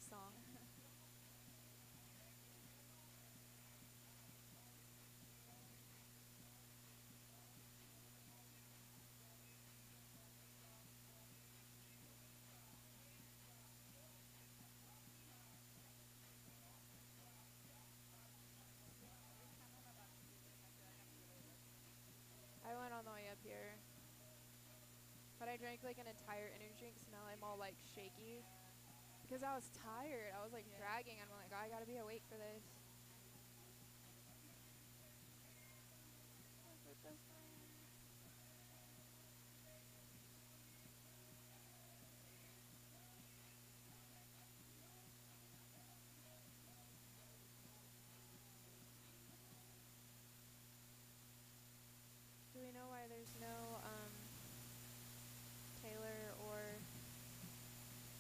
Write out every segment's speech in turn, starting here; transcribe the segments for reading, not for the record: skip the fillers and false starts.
song. I went all the way up here, but I drank like an entire energy drink, so now I'm all like shaky because I was tired. I was like dragging. I'm like, I gotta be awake for this. Do we know why there's no Taylor or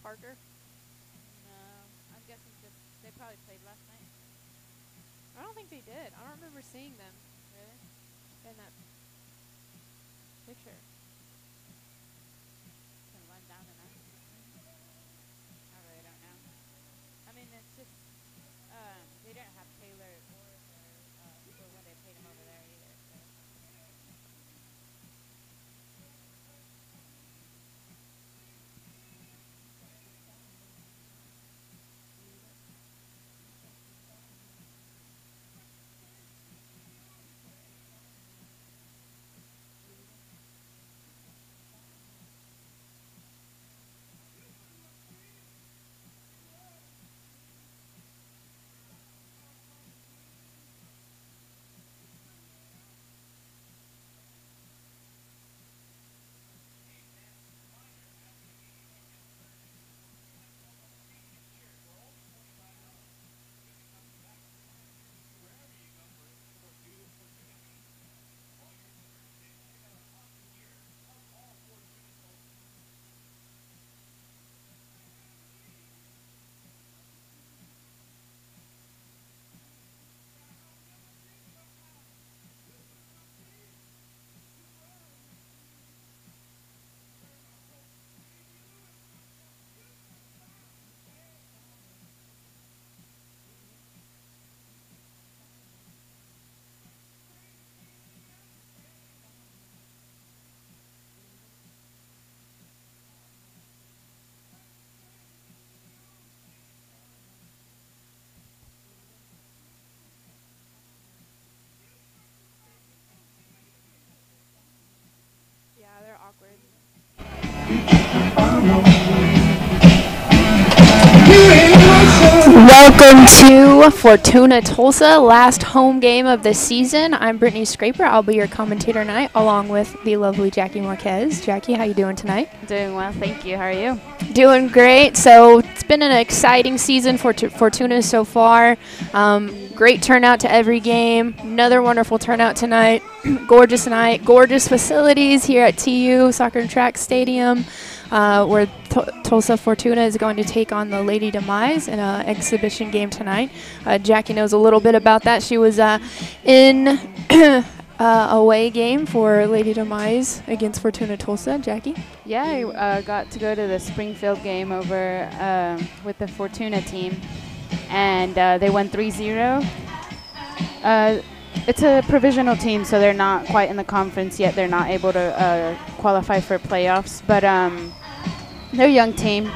Parker? No, I'm guessing just they probably played last night. I don't think they did. I don't remember seeing them Really? in that picture. Can run down tonight. I really don't know. I mean, it's just they didn't have Taylor or when they played him over there either. So. Yeah, they're awkward. Welcome to Fortuna Tulsa, last home game of the season. I'm Brittany Scraper. I'll be your commentator tonight, along with the lovely Jackie Marquez. Jackie, how you doing tonight? Doing well, thank you. How are you? Doing great. So it's been an exciting season for Fortuna so far. Great turnout to every game. Another wonderful turnout tonight. Gorgeous night. Gorgeous facilities here at TU Soccer and Track Stadium, where Tulsa Fortuna is going to take on the Lady Demize in an exhibition game tonight. Jackie knows a little bit about that. She was in away game for Lady Demize against Fortuna Tulsa. Jackie? Yeah, I got to go to the Springfield game over with the Fortuna team, and they won 3-0. It's a provisional team, so they're not quite in the conference yet. They're not able to qualify for playoffs, but they're a young team.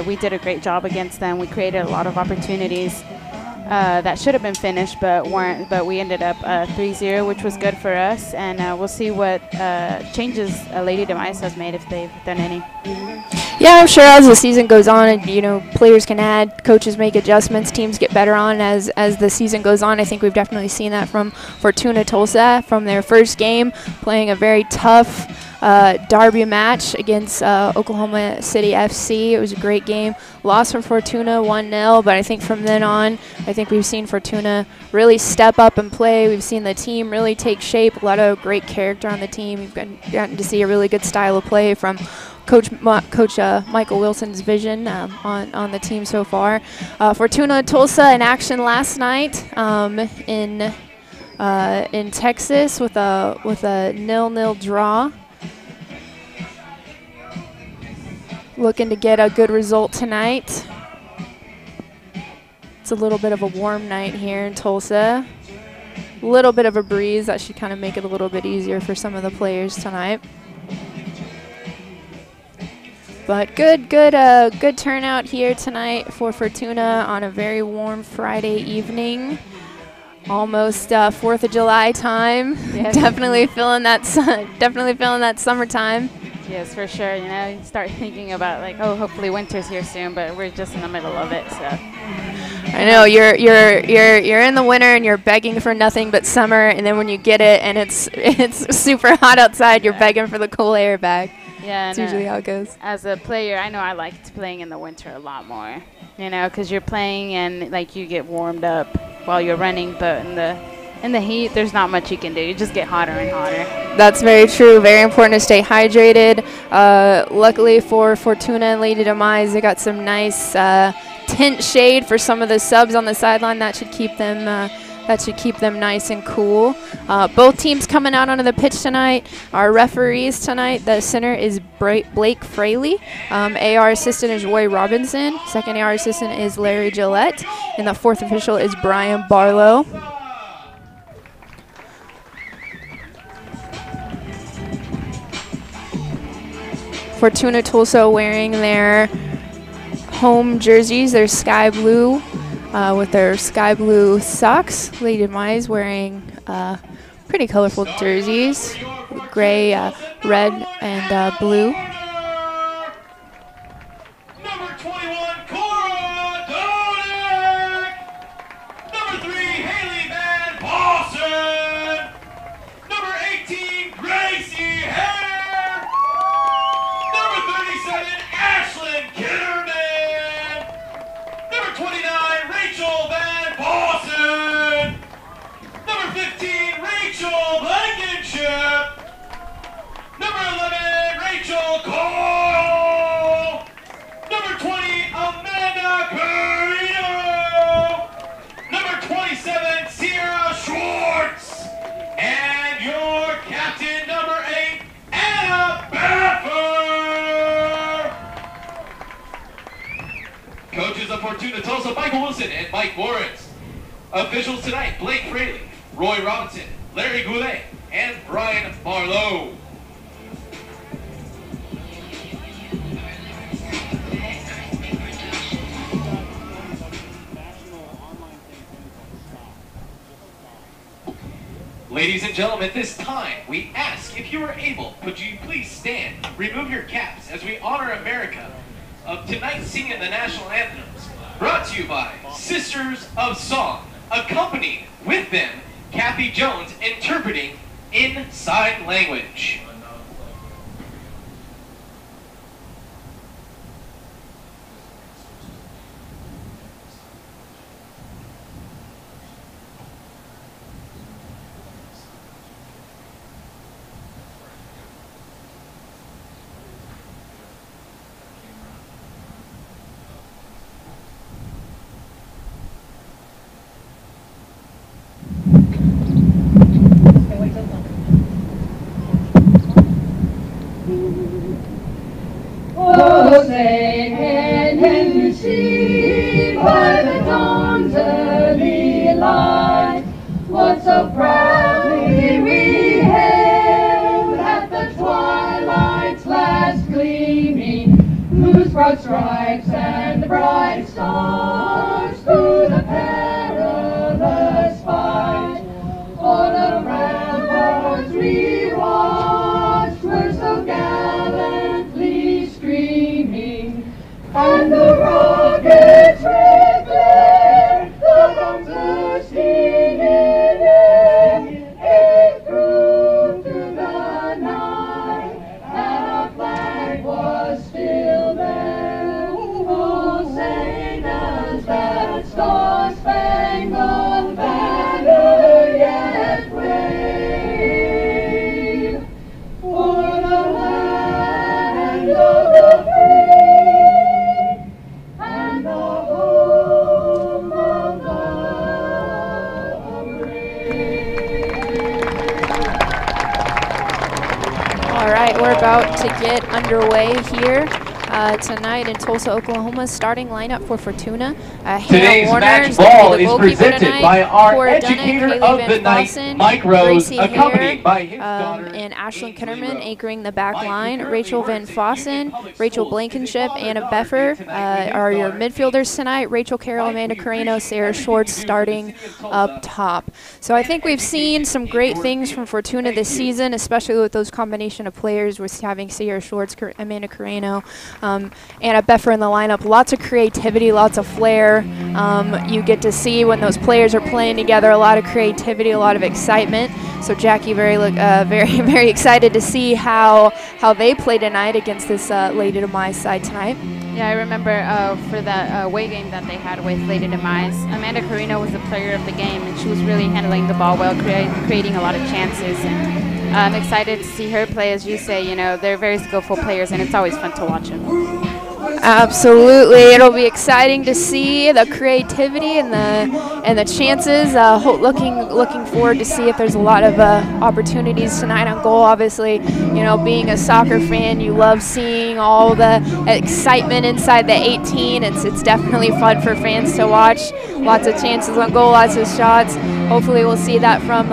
We did a great job against them. We created a lot of opportunities that should have been finished but weren't, but we ended up 3-0, which was good for us, and we'll see what changes Lady Demize has made, if they've done any. Yeah, I'm sure as the season goes on, and players can add, coaches make adjustments, teams get better on as the season goes on. I think we've definitely seen that from Fortuna Tulsa from their first game, playing a very tough derby match against Oklahoma City FC. It was a great game. Lost for Fortuna 1-0, but I think from then on, I think we've seen Fortuna really step up and play. We've seen the team really take shape. A lot of great character on the team. We've gotten to see a really good style of play from Coach Michael Wilson's vision on the team so far. Fortuna Tulsa in action last night in Texas with a 0-0 draw. Looking to get a good result tonight. It's a little bit of a warm night here in Tulsa. A little bit of a breeze. That should kind of make it a little bit easier for some of the players tonight. But good turnout here tonight for Fortuna on a very warm Friday evening. Almost 4th of July time. Yes. Definitely feeling that summertime. Yes, for sure. You know, you start thinking about like, oh, hopefully winter's here soon, but we're just in the middle of it. So I know you're in the winter and you're begging for nothing but summer, and then when you get it and it's super hot outside, you're begging for the cool air back. Yeah, that's usually how it goes. As a player, I know I liked playing in the winter a lot more. You know, because you're playing and like you get warmed up while you're running, but in the heat, there's not much you can do. You just get hotter and hotter. That's very true. Very important to stay hydrated. Luckily for Fortuna and Lady Demize, they got some nice tent shade for some of the subs on the sideline. That should keep them nice and cool. Both teams coming out onto the pitch tonight. Our referees tonight, the center is Blake Fraley. AR assistant is Roy Robinson. Second AR assistant is Larry Gillette. And the fourth official is Brian Barlow. Fortuna Tulsa wearing their home jerseys, their sky blue with their sky blue socks. Lady Demize wearing pretty colorful jerseys, gray, red, and blue. Number 21, Cora Donick. Number 3, Haley Van Bossen. Number 18, Gracie Hare. Number 37, Ashlyn Kitterman. Number 29, Rachel Van Bossen. Number 15, Rachel Blankenship. Number 11, Rachel Cole. Number 20, Amanda Carino. Number 27, Sierra Schwartz. And your captain, number 8, Anna Baffer. Coaches of Fortuna Tulsa, Michael Wilson and Mike Lawrence. Officials tonight, Blake Fraley, Roy Robinson, Larry Goulet, and Brian Barlow. Ladies and gentlemen, at this time, we ask if you are able, could you please stand, remove your caps as we honor America of tonight singing the national anthems, brought to you by Sisters of Song, accompanied with them, Kathy Jones interpreting in sign language. Oh, say, can you see by the dawn's early light what so proudly we hailed at the twilight's last gleaming, whose broad stripes and the bright stars through the perilous fight o'er the ramparts we watched were so gallantly streaming, and the rockets red glare, the bombs bursting in air, came through to the night, and our flag was still there. Oh, say does that star-spangled banner yet wave o'er the land of the free and the home of the brave. All right, we're about to get underway here. tonight in Tulsa, Oklahoma. Starting lineup for Fortuna. Today's Hannah match Warner ball is is gonna be the goalkeeper presented tonight. by our Cora educator Dunnick, of Haley the Van night, Fossen, Mike Rose, Gracie accompanied Hare, by his daughter, and Ashlyn Ainsley Kinnerman Rose. anchoring the back Mike, line. who Rachel currently Van works at Union Fossen, Public Rachel Schools, is a Blankenship, Anna father-daughter Beffer date tonight with his are your daughter, midfielders tonight. Rachel Carroll, Mike, Amanda we Carino, appreciate Sarah everything Schwartz you do for the starting city of Tulsa up top. So I think we've seen some great things from Fortuna this season, especially with those combination of players. We're having Sarah Schwartz, Amanda Carino, Anna Beffer in the lineup. Lots of creativity, lots of flair. You get to see when those players are playing together, a lot of creativity, a lot of excitement. So Jackie very very excited to see how they play tonight against this Lady Demize side tonight. Yeah, I remember for that away game that they had with Lady Demize, Amanda Carino was the player of the game, and she was really handling the ball well, creating a lot of chances. And I'm excited to see her play. As you say, you know, they're very skillful players, and it's always fun to watch them. Absolutely, it'll be exciting to see the creativity and the chances. Looking forward to see if there's a lot of opportunities tonight on goal. Obviously, you know, being a soccer fan, you love seeing all the excitement inside the 18. It's definitely fun for fans to watch. Lots of chances on goal, lots of shots. Hopefully, we'll see that from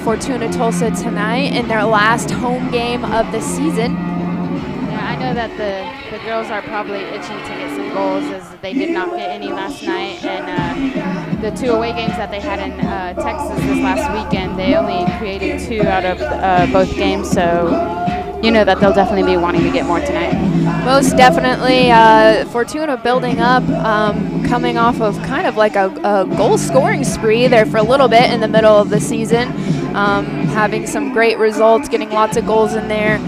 Fortuna Tulsa tonight in their last home game of the season. I know that the girls are probably itching to get some goals, as they did not get any last night. And the 2 away games that they had in Texas this last weekend, they only created 2 out of both games. So you know that they'll definitely be wanting to get more tonight. Most definitely. Fortuna building up, coming off of kind of like a goal scoring spree there for a little bit in the middle of the season. Having some great results, getting lots of goals in there.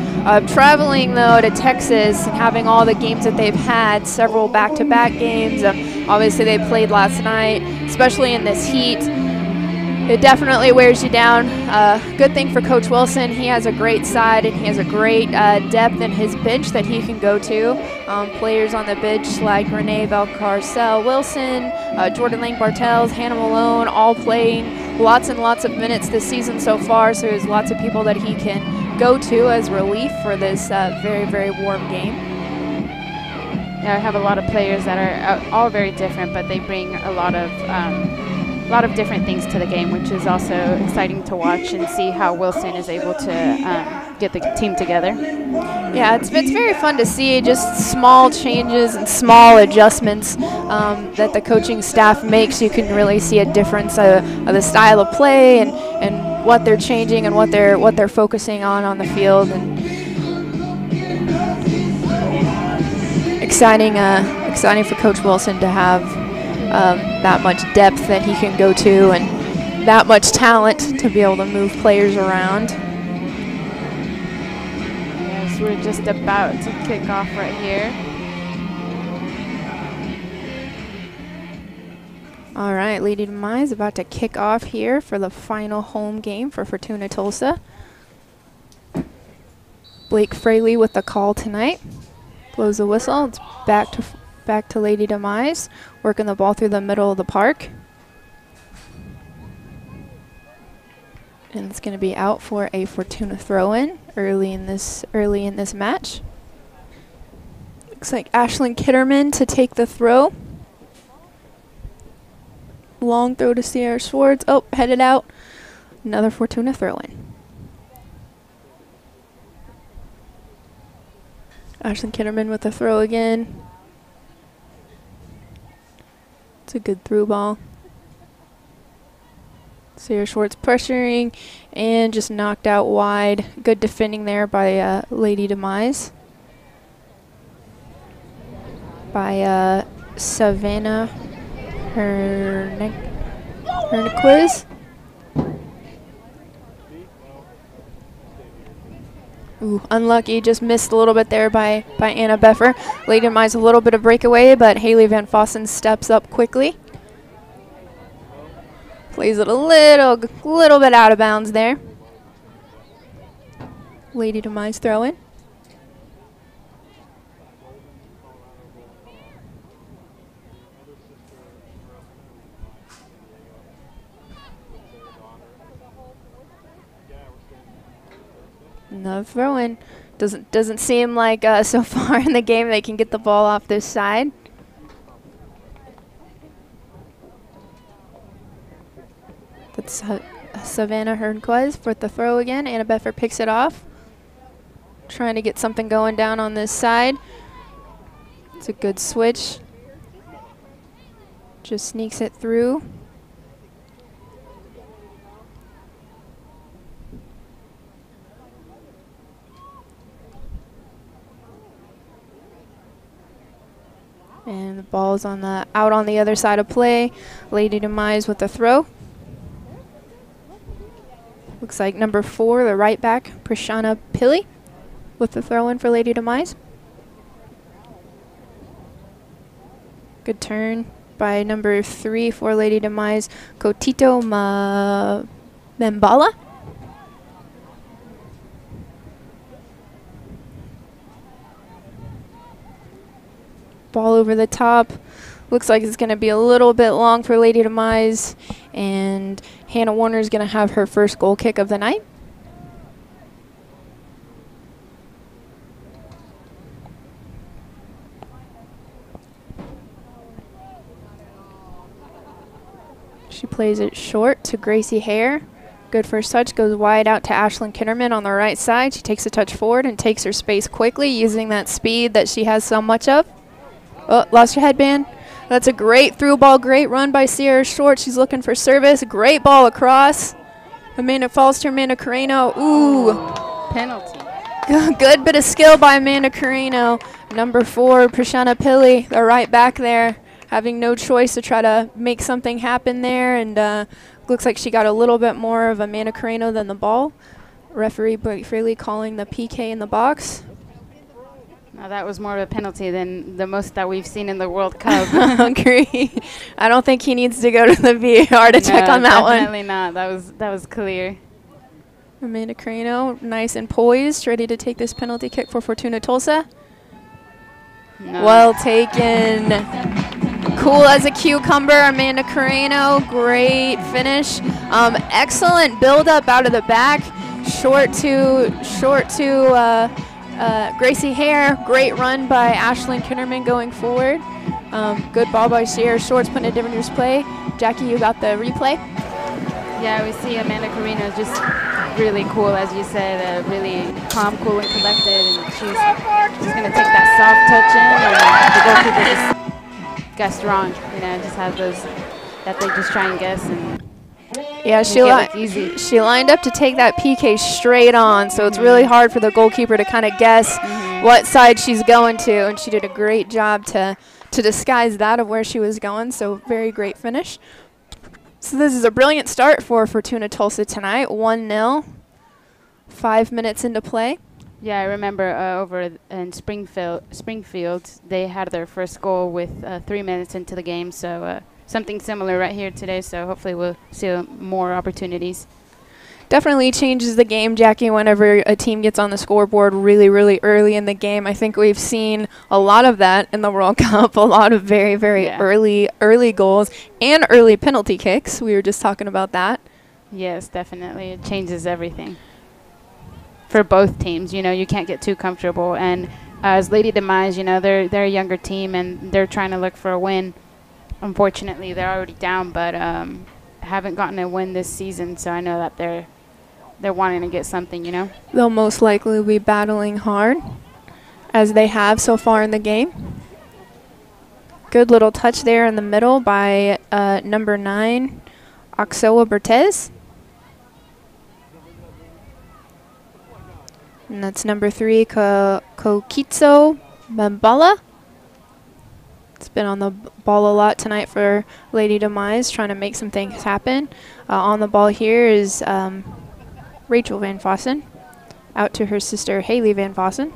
Traveling, though, to Texas and having all the games that they've had, several back-to-back games. Obviously, they played last night, especially in this heat. It definitely wears you down. Good thing for Coach Wilson. He has a great side, and he has a great depth in his bench that he can go to. Players on the bench like Renee Valcarcel Wilson, Jordan Lang Bartels, Hannah Malone, all playing lots and lots of minutes this season so far. So there's lots of people that he can go to as relief for this very, very warm game. Yeah, I have a lot of players that are all very different, but they bring a lot of different things to the game, which is also exciting to watch and see how Wilson is able to get the team together. Yeah, it's very fun to see just small changes and small adjustments that the coaching staff makes. You can really see a difference of the style of play and what they're changing and what they're focusing on the field. And exciting for Coach Wilson to have that much depth that he can go to and that much talent to be able to move players around. Yes, we're just about to kick off right here. All right, Lady Demize about to kick off here for the final home game for Fortuna Tulsa. Blake Fraley with the call tonight. Blows the whistle. It's back to Lady Demize, working the ball through the middle of the park. And it's going to be out for a Fortuna throw-in early in this match. Looks like Ashlyn Kitterman to take the throw. Long throw to Sierra Schwartz. Oh, headed out. Another Fortuna throw-in. Ashlyn Kitterman with the throw again. It's a good through ball. Sierra Schwartz pressuring and just knocked out wide. Good defending there by Lady Demize. By Savannah Hernequiz. Ooh, unlucky, just missed a little bit there by Anna Beffer. Lady Demize a little bit of breakaway, but Haley Van Fossen steps up quickly. Plays it a little bit out of bounds there. Lady Demize throw in. throw-in. Doesn't seem like so far in the game they can get the ball off this side. That's Savannah Hernquez for the throw again. Anna Beffer picks it off. Trying to get something going down on this side. It's a good switch. Just sneaks it through. And the ball's on the out on the other side of play. Lady Demize with the throw. Looks like number 4, the right back, Prashana Pilley, with the throw in for Lady Demize. Good turn by number 3 for Lady Demize, Kotito Membala. Ball over the top. Looks like it's going to be a little bit long for Lady Demize, and Hannah Warner is going to have her first goal kick of the night. She plays it short to Gracie Hare. Good first touch, goes wide out to Ashlyn Kinnerman on the right side. She takes a touch forward and takes her space quickly, using that speed that she has so much of. Oh, lost your headband. That's a great through ball, great run by Sierra Short. She's looking for service. Great ball across. Amanda falls to Amanda Carino. Ooh. Penalty. Good bit of skill by Amanda Carino. Number 4, Prashana Pilley, the right back there, having no choice to try to make something happen there. And looks like she got a little bit more of Amanda Carino than the ball. Referee Blake Freely calling the PK in the box. Now that was more of a penalty than the most that we've seen in the World Cup. Agreed. I don't think he needs to go to the VAR to check on that one. Definitely not. That was clear. Amanda Carino, nice and poised, ready to take this penalty kick for Fortuna Tulsa. No. Well taken. Cool as a cucumber, Amanda Carino. Great finish. Excellent build up out of the back. Short to Gracie Hare. Great run by Ashlyn Kinnerman going forward. Good ball by Sierra Shorts, putting a different play. Jackie, you got the replay? Yeah, we see Amanda Carino just really cool, as you said, really calm, cool, and collected. And she's going to take that soft touch in, and the goalkeeper just guessed wrong. You know, just have those that they just try and guess. And yeah, she lined up to take that PK straight on, so it's really hard for the goalkeeper to kind of guess what side she's going to, and she did a great job to disguise that of where she was going, so very great finish. So this is a brilliant start for Fortuna Tulsa tonight, 1-0, 5 minutes into play. Yeah, I remember over in Springfield, they had their first goal with 3 minutes into the game, so something similar right here today, so hopefully we'll see more opportunities. Definitely changes the game, Jackie, whenever a team gets on the scoreboard really, really early in the game. I think we've seen a lot of that in the World Cup, a lot of very, very early goals and early penalty kicks. We were just talking about that. Yes, definitely. It changes everything for both teams. You know, you can't get too comfortable. And as Lady Demize, you know, they're a younger team and they're trying to look for a win. Unfortunately, they're already down, but haven't gotten a win this season, so I know that they're wanting to get something, you know. They'll most likely be battling hard, as they have so far in the game. Good little touch there in the middle by number 9, Oxoa Bertez. And that's number 3, Kokitso Mbala. It's been on the ball a lot tonight for Lady Demize, trying to make some things happen. On the ball here is Rachel Van Fossen, out to her sister Haley Van Fossen.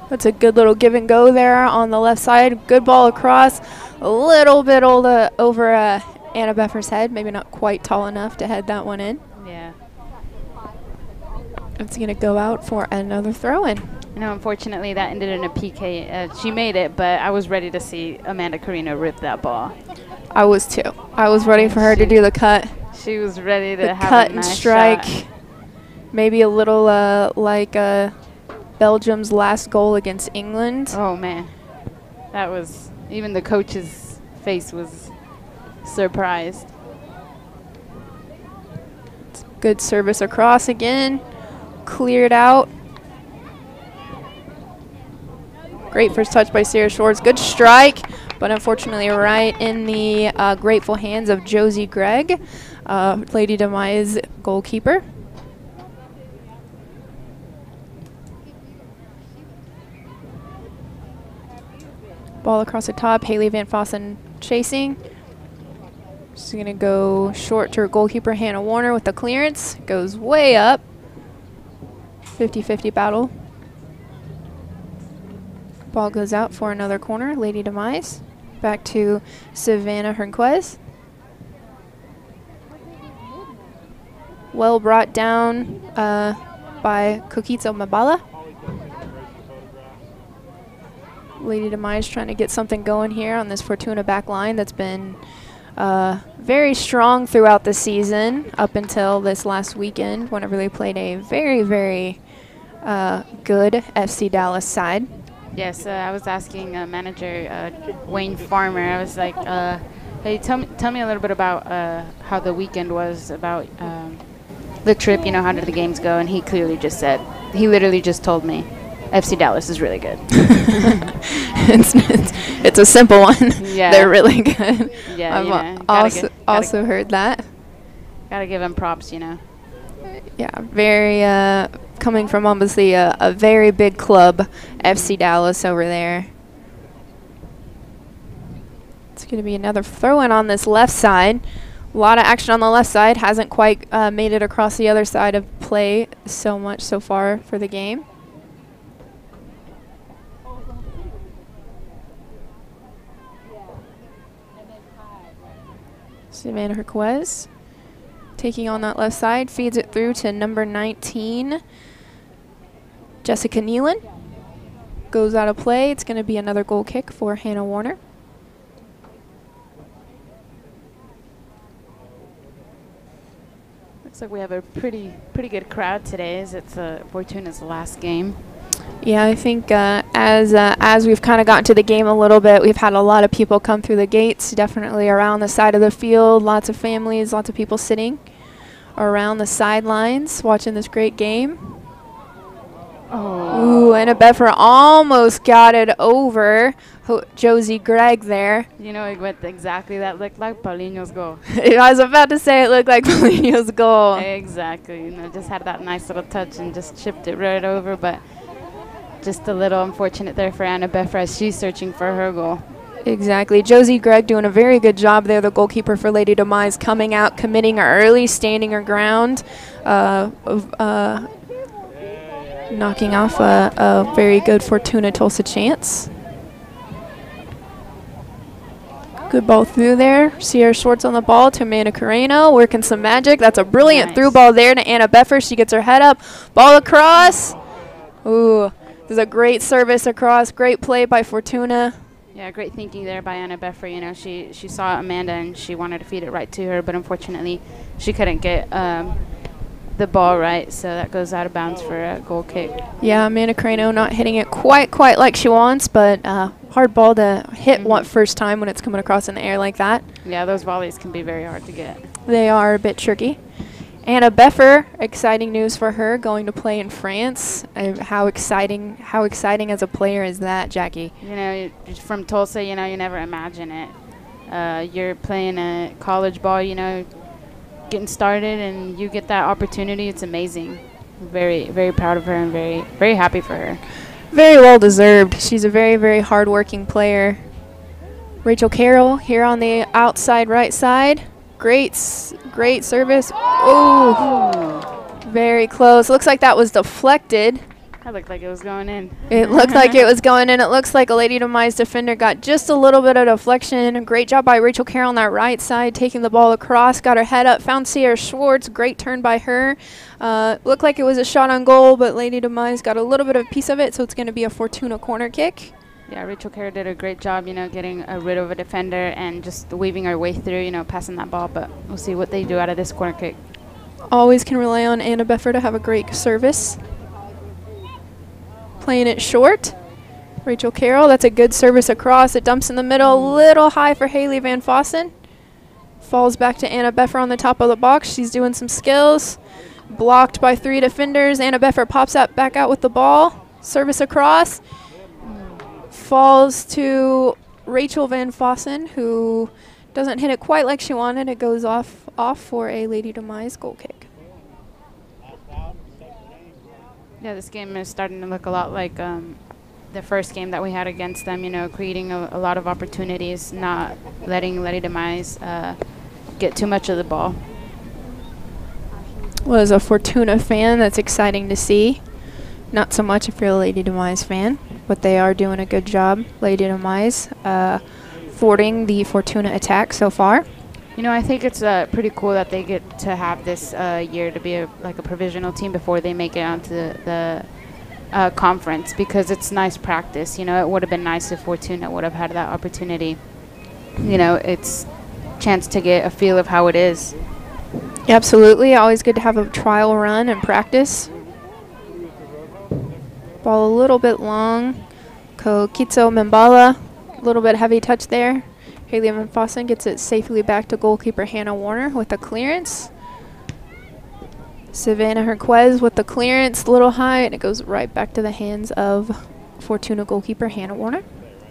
That's a good little give and go there on the left side. Good ball across, a little bit over Anna Beffer's head, maybe not quite tall enough to head that one in. Yeah. It's going to go out for another throw-in. No, unfortunately, that ended in a PK. She made it, but I was ready to see Amanda Carino rip that ball. I was too. I was ready for her to do the cut. She was ready to The have cut a nice and strike. shot. Maybe a little like Belgium's last goal against England. Oh man, that was, even the coach's face was surprised. Good service across again. Cleared out. Great first touch by Sarah Schwartz. Good strike, but unfortunately right in the grateful hands of Josie Gregg, Lady Demize goalkeeper. Ball across the top. Haley Van Fossen chasing. She's going to go short to her goalkeeper, Hannah Warner, with the clearance. Goes way up. 50-50 battle. Ball goes out for another corner. Lady Demize. Back to Savannah Hernquez. Well brought down by Kokitsa Mabala. Lady Demize trying to get something going here on this Fortuna back line that's been very strong throughout the season up until this last weekend whenever they played a very, very good FC Dallas side. Yes, I was asking manager Wayne Farmer. I was like, "Hey, tell me a little bit about how the weekend was, about the trip. You know, how did the games go?" And he clearly just said, he literally just told me, "FC Dallas is really good." it's a simple one. Yeah, they're really good. Yeah, I've also heard that. Gotta give him props, you know. Yeah, very coming from obviously a very big club, FC Dallas over there. It's going to be another throw-in on this left side. A lot of action on the left side. Hasn't quite made it across the other side of play so much so far for the game. Savannah Hernquez taking on that left side, feeds it through to number 19, Jessica Nealon. Goes out of play. It's going to be another goal kick for Hannah Warner. Looks like we have a pretty good crowd today, as it's Fortuna's last game. Yeah, I think as we've kind of gotten to the game a little bit, we've had a lot of people come through the gates, definitely around the side of the field, lots of families, lots of people sitting around the sidelines watching this great game. Oh. Ooh, Anna Beffer almost got it over Josie Gregg there. You know what exactly that looked like? Paulinho's goal. I was about to say it looked like Paulinho's goal. Exactly. You know, just had that nice little touch and just chipped it right over, but just a little unfortunate there for Anna Beffer as she's searching for her goal. Exactly. Josie Gregg doing a very good job there, the goalkeeper for Lady Demize, coming out, committing her early, standing her ground, knocking off a very good Fortuna Tulsa chance. Good ball through there. Sierra Schwartz on the ball to Amanda Carreno, working some magic. That's a brilliant through ball there to Anna Beffer. She gets her head up. Ball across. Ooh, this is a great service across. Great play by Fortuna. Yeah, great thinking there by Anna Beffer. You know, she saw Amanda and she wanted to feed it right to her, but unfortunately she couldn't get the ball right, so that goes out of bounds for a goal kick. Yeah, Amanda Carreno not hitting it quite like she wants, but hard ball to hit one first time when it's coming across in the air like that. Yeah, those volleys can be very hard to get. They are a bit tricky. Anna Beffer, exciting news for her, going to play in France. How exciting as a player is that, Jackie? You know, from Tulsa, you know, you never imagine it. You're playing a college ball, you know, getting started, and you get that opportunity. It's amazing. Very, very proud of her and very, very happy for her. Very well deserved. She's a very, very hard-working player. Rachel Carroll here on the outside right side. Great service. Oh, very close. Looks like that was deflected. That looked like it was going in. It looked like it was going in. It looks like a Lady Demize defender got just a little bit of deflection. Great job by Rachel Carroll on that right side, taking the ball across, got her head up, found Sierra Schwartz. Great turn by her. Looked like it was a shot on goal, but Lady Demize got a little bit of a piece of it, so it's going to be a Fortuna corner kick. Yeah, Rachel Carroll did a great job, getting rid of a defender and just weaving our way through, passing that ball. But we'll see what they do out of this corner kick. Always can rely on Anna Beffer to have a great service. Playing it short. Rachel Carroll, that's a good service across. It dumps in the middle, a little high for Haley Van Fossen. Falls back to Anna Beffer on the top of the box. She's doing some skills. Blocked by 3 defenders. Anna Beffer pops up back out with the ball. Service across. Falls to Rachel Van Fossen, who doesn't hit it quite like she wanted. It goes off for a Lady Demize goal kick. Yeah, this game is starting to look a lot like the first game that we had against them, creating a lot of opportunities, not letting Lady Demize get too much of the ball. Well, as a Fortuna fan, that's exciting to see. Not so much if you're a Lady Demize fan, but they are doing a good job, Lady Demize, thwarting the Fortuna attack so far. I think it's pretty cool that they get to have this year to be a provisional team before they make it onto the conference, because it's nice practice. It would have been nice if Fortuna would have had that opportunity. It's a chance to get a feel of how it is. Absolutely. Always good to have a trial run and practice. Ball a little bit long. Kokitso Mbala, a little bit heavy touch there. Haley Van Fossen gets it safely back to goalkeeper Hannah Warner with a clearance. Savannah Herquez with the clearance, a little high, and it goes right back to the hands of Fortuna goalkeeper Hannah Warner.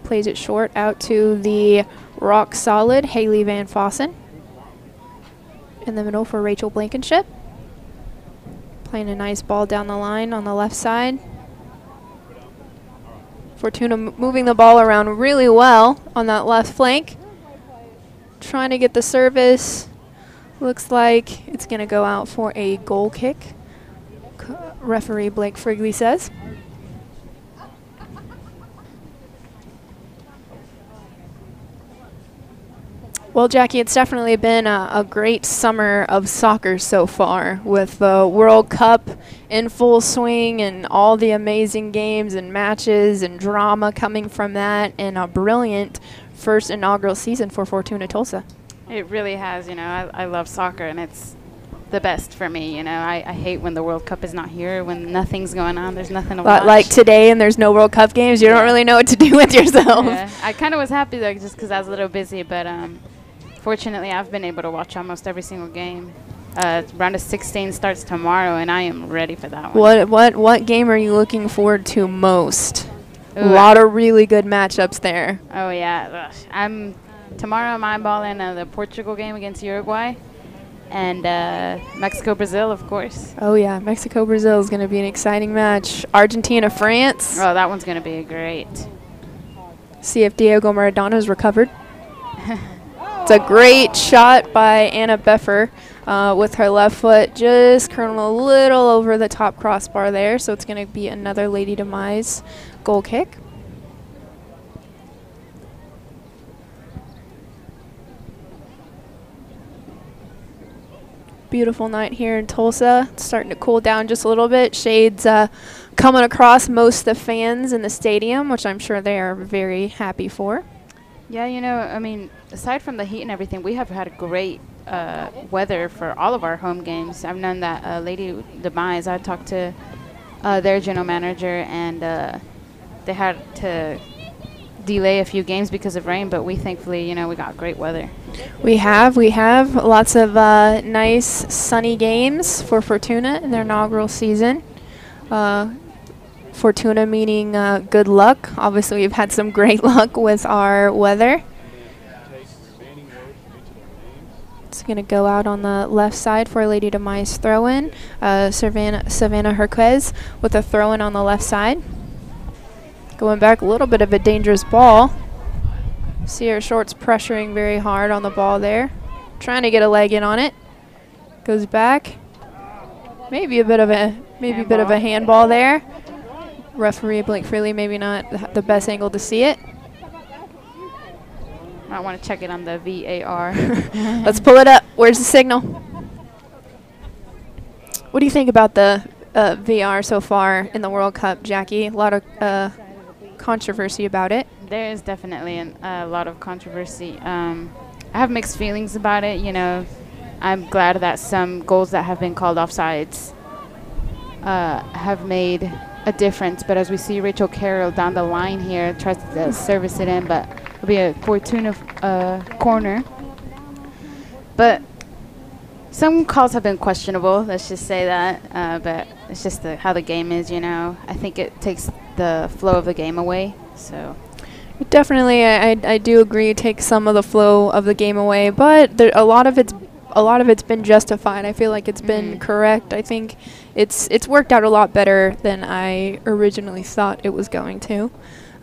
Plays it short out to the rock solid Haley Van Fossen. In the middle for Rachel Blankenship. Playing a nice ball down the line on the left side. Fortuna moving the ball around really well on that left flank. Trying to get the service. Looks like it's going to go out for a goal kick. Referee Blake Frigley says. Well, Jackie, it's definitely been a great summer of soccer so far, with the World Cup in full swing and all the amazing games and matches and drama coming from that, and a brilliant first inaugural season for Fortuna Tulsa. It really has. I love soccer, and it's the best for me. I hate when the World Cup is not here, when nothing's going on, there's nothing to watch. Like today, and there's no World Cup games, you don't really know what to do with yourself. Yeah. I kind of was happy, though, just because I was a little busy, but fortunately, I've been able to watch almost every single game. Round of 16 starts tomorrow, and I am ready for that one. What game are you looking forward to most? Ooh, a lot of really good matchups there. Oh yeah, tomorrow I'm eyeballing the Portugal game against Uruguay, and Mexico-Brazil, of course. Oh yeah, Mexico-Brazil is going to be an exciting match. Argentina-France. Oh, that one's going to be great. See if Diego Maradonna's recovered. It's a great shot by Anna Beffer with her left foot, just curling a little over the top crossbar there. So it's going to be another Lady Demize goal kick. Beautiful night here in Tulsa. It's starting to cool down just a little bit. Shades coming across most of the fans in the stadium, which I'm sure they are very happy for. Yeah, I mean, aside from the heat and everything, we have had great weather for all of our home games. I've known that Lady Demize, I talked to their general manager, and they had to delay a few games because of rain, but we thankfully, we got great weather. We have lots of nice sunny games for Fortuna in their inaugural season. Fortuna meaning good luck. Obviously, we've had some great luck with our weather. It's going to go out on the left side for Lady Demize throw-in. Savannah Herquez with a throw-in on the left side. Going back, a little bit of a dangerous ball. See her shorts pressuring very hard on the ball there. Trying to get a leg in on it. Goes back. Maybe a bit of a handball there. Referee Blake Freely, maybe not the best angle to see it. I want to check it on the VAR. Let's pull it up. Where's the signal? What do you think about the VR so far in the World Cup, Jackie? A lot of controversy about it. There is definitely a lot of controversy. I have mixed feelings about it. You know, I'm glad that some goals that have been called offsides have made a difference. But as we see Rachel Carroll down the line here, tries to service it in, but it'll be a Fortuna corner. But some calls have been questionable, let's just say that. But it's just how the game is, you know. I think it takes the flow of the game away. So Definitely, I do agree. It takes some of the flow of the game away, but a lot of it's been justified. I feel like it's been correct. I think it's worked out a lot better than I originally thought it was going to.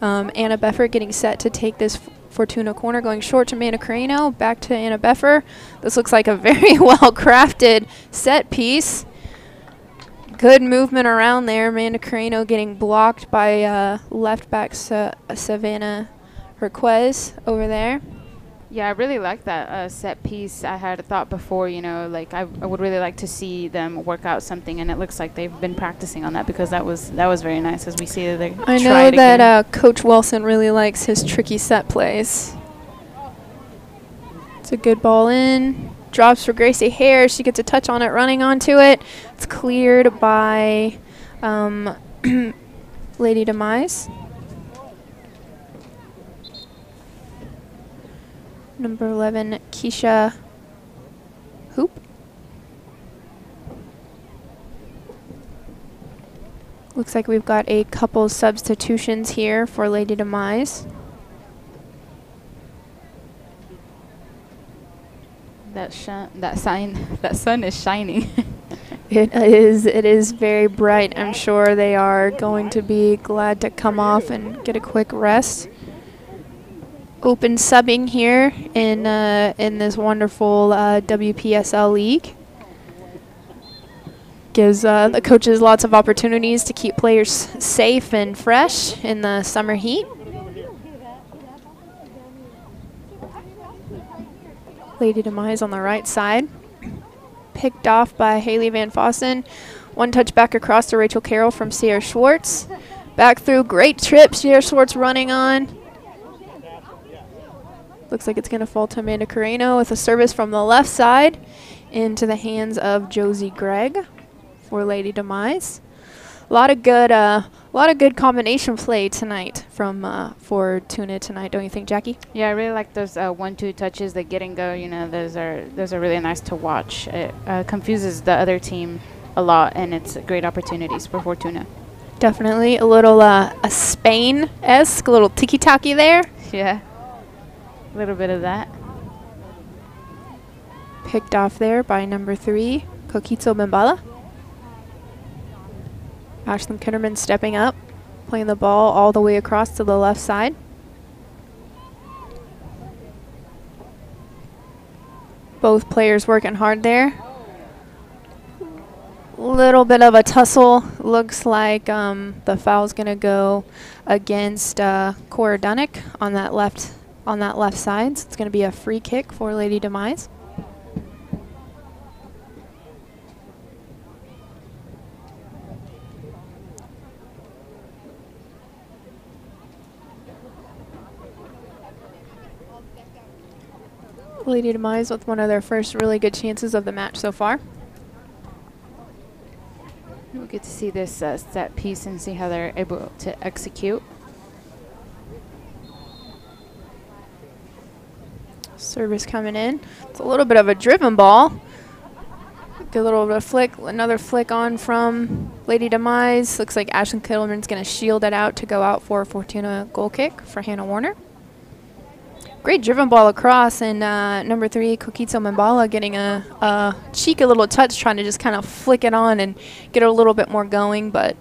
Anna Beffer getting set to take this Fortuna corner, going short to Amanda Carreno, back to Anna Beffer. This looks like a very well-crafted set piece. Good movement around there. Amanda Carreno getting blocked by left back Savannah Herquez over there. yeah, I really like that set piece. I had thought before, you know, like I would really like to see them work out something, and it looks like they've been practicing on that, because that was very nice, as we see that they I know that Coach Wilson really likes his tricky set plays. It's a good ball in. Drops for Gracie Hare. She gets a touch on it, running onto it. It's cleared by Lady Demize. Number 11, Keisha Hoop. Looks like we've got a couple substitutions here for Lady Demize. That sun is shining. It is very bright. I'm sure they are going to be glad to come off and get a quick rest. Open subbing here in this wonderful WPSL league. Gives the coaches lots of opportunities to keep players safe and fresh in the summer heat. Lady Demize on the right side. Picked off by Haley Van Fossen. One touch back across to Rachel Carroll from Sierra Schwartz. Back through, great trip, Sierra Schwartz running on. Looks like it's going to fall to Amanda Carreno with a service from the left side into the hands of Josie Gregg for Lady Demize. A lot of good combination play tonight from Fortuna tonight, don't you think, Jackie? Yeah, I really like those 1-2 touches, the get and go. You know, those are really nice to watch. It confuses the other team a lot, and it's great opportunities for Fortuna. Definitely a little a Spain-esque, a little tiki-taki there. Yeah, a little bit of that. Picked off there by number 3, Kokitso Bimbala. Ashlyn Kinderman stepping up, playing the ball all the way across to the left side. Both players working hard there. Little bit of a tussle. Looks like the foul's going to go against Cora Dunnick on that left side. So it's going to be a free kick for Lady Demize. Lady Demize with one of their first really good chances of the match so far. We'll get to see this set piece and see how they're able to execute. Service coming in. It's a little bit of a driven ball. Good little bit of flick. Another flick on from Lady Demize. Looks like Ashlyn Kittleman's going to shield it out to go out for a Fortuna goal kick for Hannah Warner. Great driven ball across, and number 3, Kokitso Bimbala, getting a cheeky little touch, trying to just kind of flick it on and get it a little bit more going, but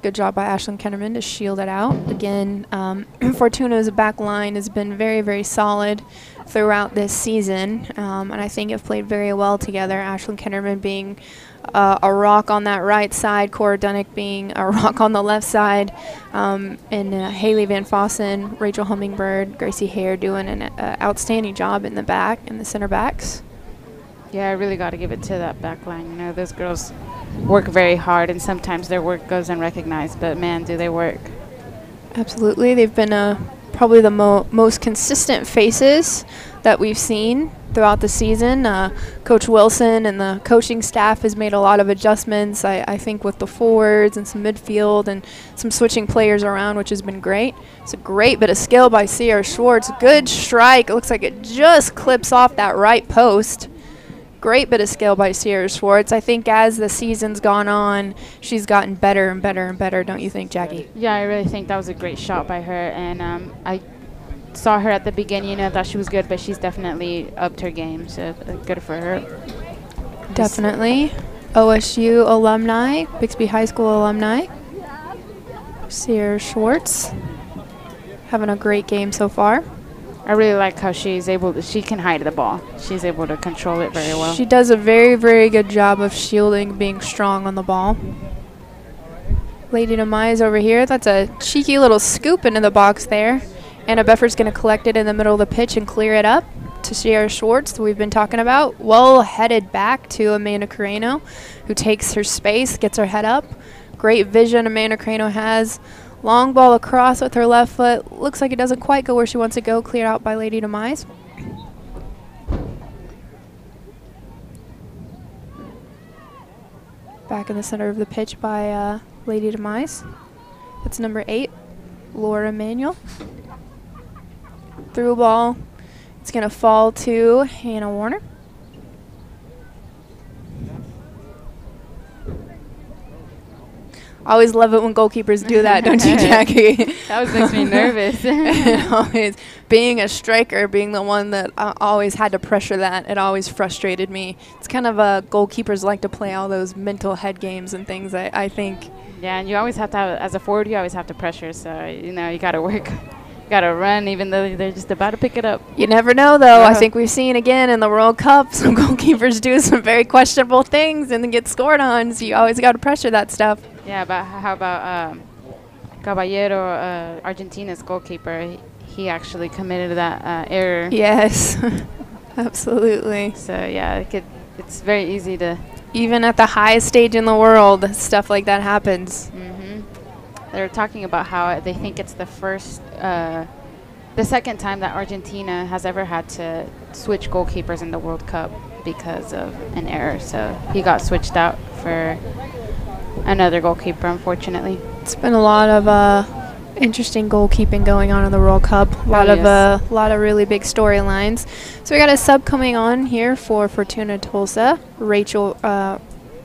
good job by Ashlyn Kennerman to shield it out. Again, Fortuna's back line has been very, very solid throughout this season, and I think have played very well together. Ashlyn Kennerman being a rock on that right side, Cora Dunnick being a rock on the left side, and Haley Van Fossen, Rachel Hummingbird, Gracie Hare doing an outstanding job in the back, in the center backs. Yeah, I really got to give it to that back line. You know, those girls work very hard, and sometimes their work goes unrecognized, but man, do they work. Absolutely. They've been probably the most consistent faces that we've seen throughout the season. Coach Wilson and the coaching staff has made a lot of adjustments, I think, with the forwards and some midfield and some switching players around, which has been great. It's a great bit of skill by Sierra Schwartz. Good strike. It looks like it just clips off that right post. Great bit of skill by Sierra Schwartz. I think as the season's gone on, she's gotten better and better and better, don't you think, Jackie? Yeah, I really think that was a great shot by her. And I saw her at the beginning, thought she was good, but she's definitely upped her game, so good for her. Definitely. OSU alumni, Bixby High School alumni. Sierra Schwartz having a great game so far. I really like how she can hide the ball. She's able to control it very well. She does a very, very good job of shielding, being strong on the ball. Lady Demize over here. That's a cheeky little scoop into the box there. Anna Beffer's going to collect it in the middle of the pitch and clear it up to Sierra Schwartz that we've been talking about. Well headed back to Amanda Carreno, who takes her space, gets her head up. Great vision Amanda Carreno has. Long ball across with her left foot. Looks like it doesn't quite go where she wants to go. Cleared out by Lady Demize. Back in the center of the pitch by Lady Demize. That's number 8, Laura Manuel. Through ball. It's going to fall to Hannah Warner. I always love it when goalkeepers do that, don't you, Jackie? That always makes me nervous. Always, being a striker, being the one that always had to pressure that, it always frustrated me. It's kind of goalkeepers like to play all those mental head games and things, I think. Yeah, and you always have to have, as a forward, you always have to pressure. So, you got to work. Got to run even though they're just about to pick it up. You never know, though. I think we've seen again in the World Cup some goalkeepers do some very questionable things and then get scored on, so you always got to pressure that stuff. Yeah, but how about Caballero, Argentina's goalkeeper? He actually committed that error. Yes, absolutely. So, yeah, it's very easy to... Even at the highest stage in the world, stuff like that happens. They're talking about how they think it's the second time that Argentina has ever had to switch goalkeepers in the World Cup because of an error. So he got switched out for another goalkeeper, unfortunately. It's been a lot of interesting goalkeeping going on in the World Cup. A lot of really big storylines. So we got a sub coming on here for Fortuna Tulsa. Rachel.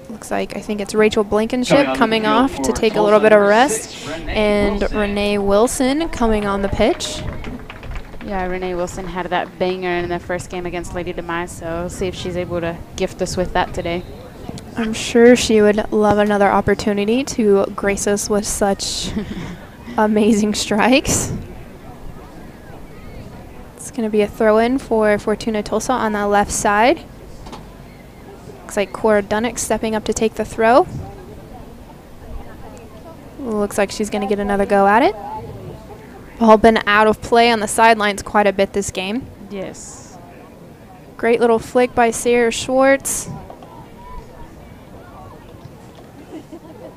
Looks like, I think it's Rachel Blankenship coming off to take a little bit of rest, and Renee Wilson coming on the pitch. Yeah, Renee Wilson had that banger in the first game against Lady Demize, so we'll see if she's able to gift us with that today. I'm sure she would love another opportunity to grace us with such amazing strikes. It's going to be a throw-in for Fortuna Tulsa on the left side. Looks like Cora Dunnick stepping up to take the throw. Looks like she's going to get another go at it. Ball been out of play on the sidelines quite a bit this game. Yes. Great little flick by Sierra Schwartz.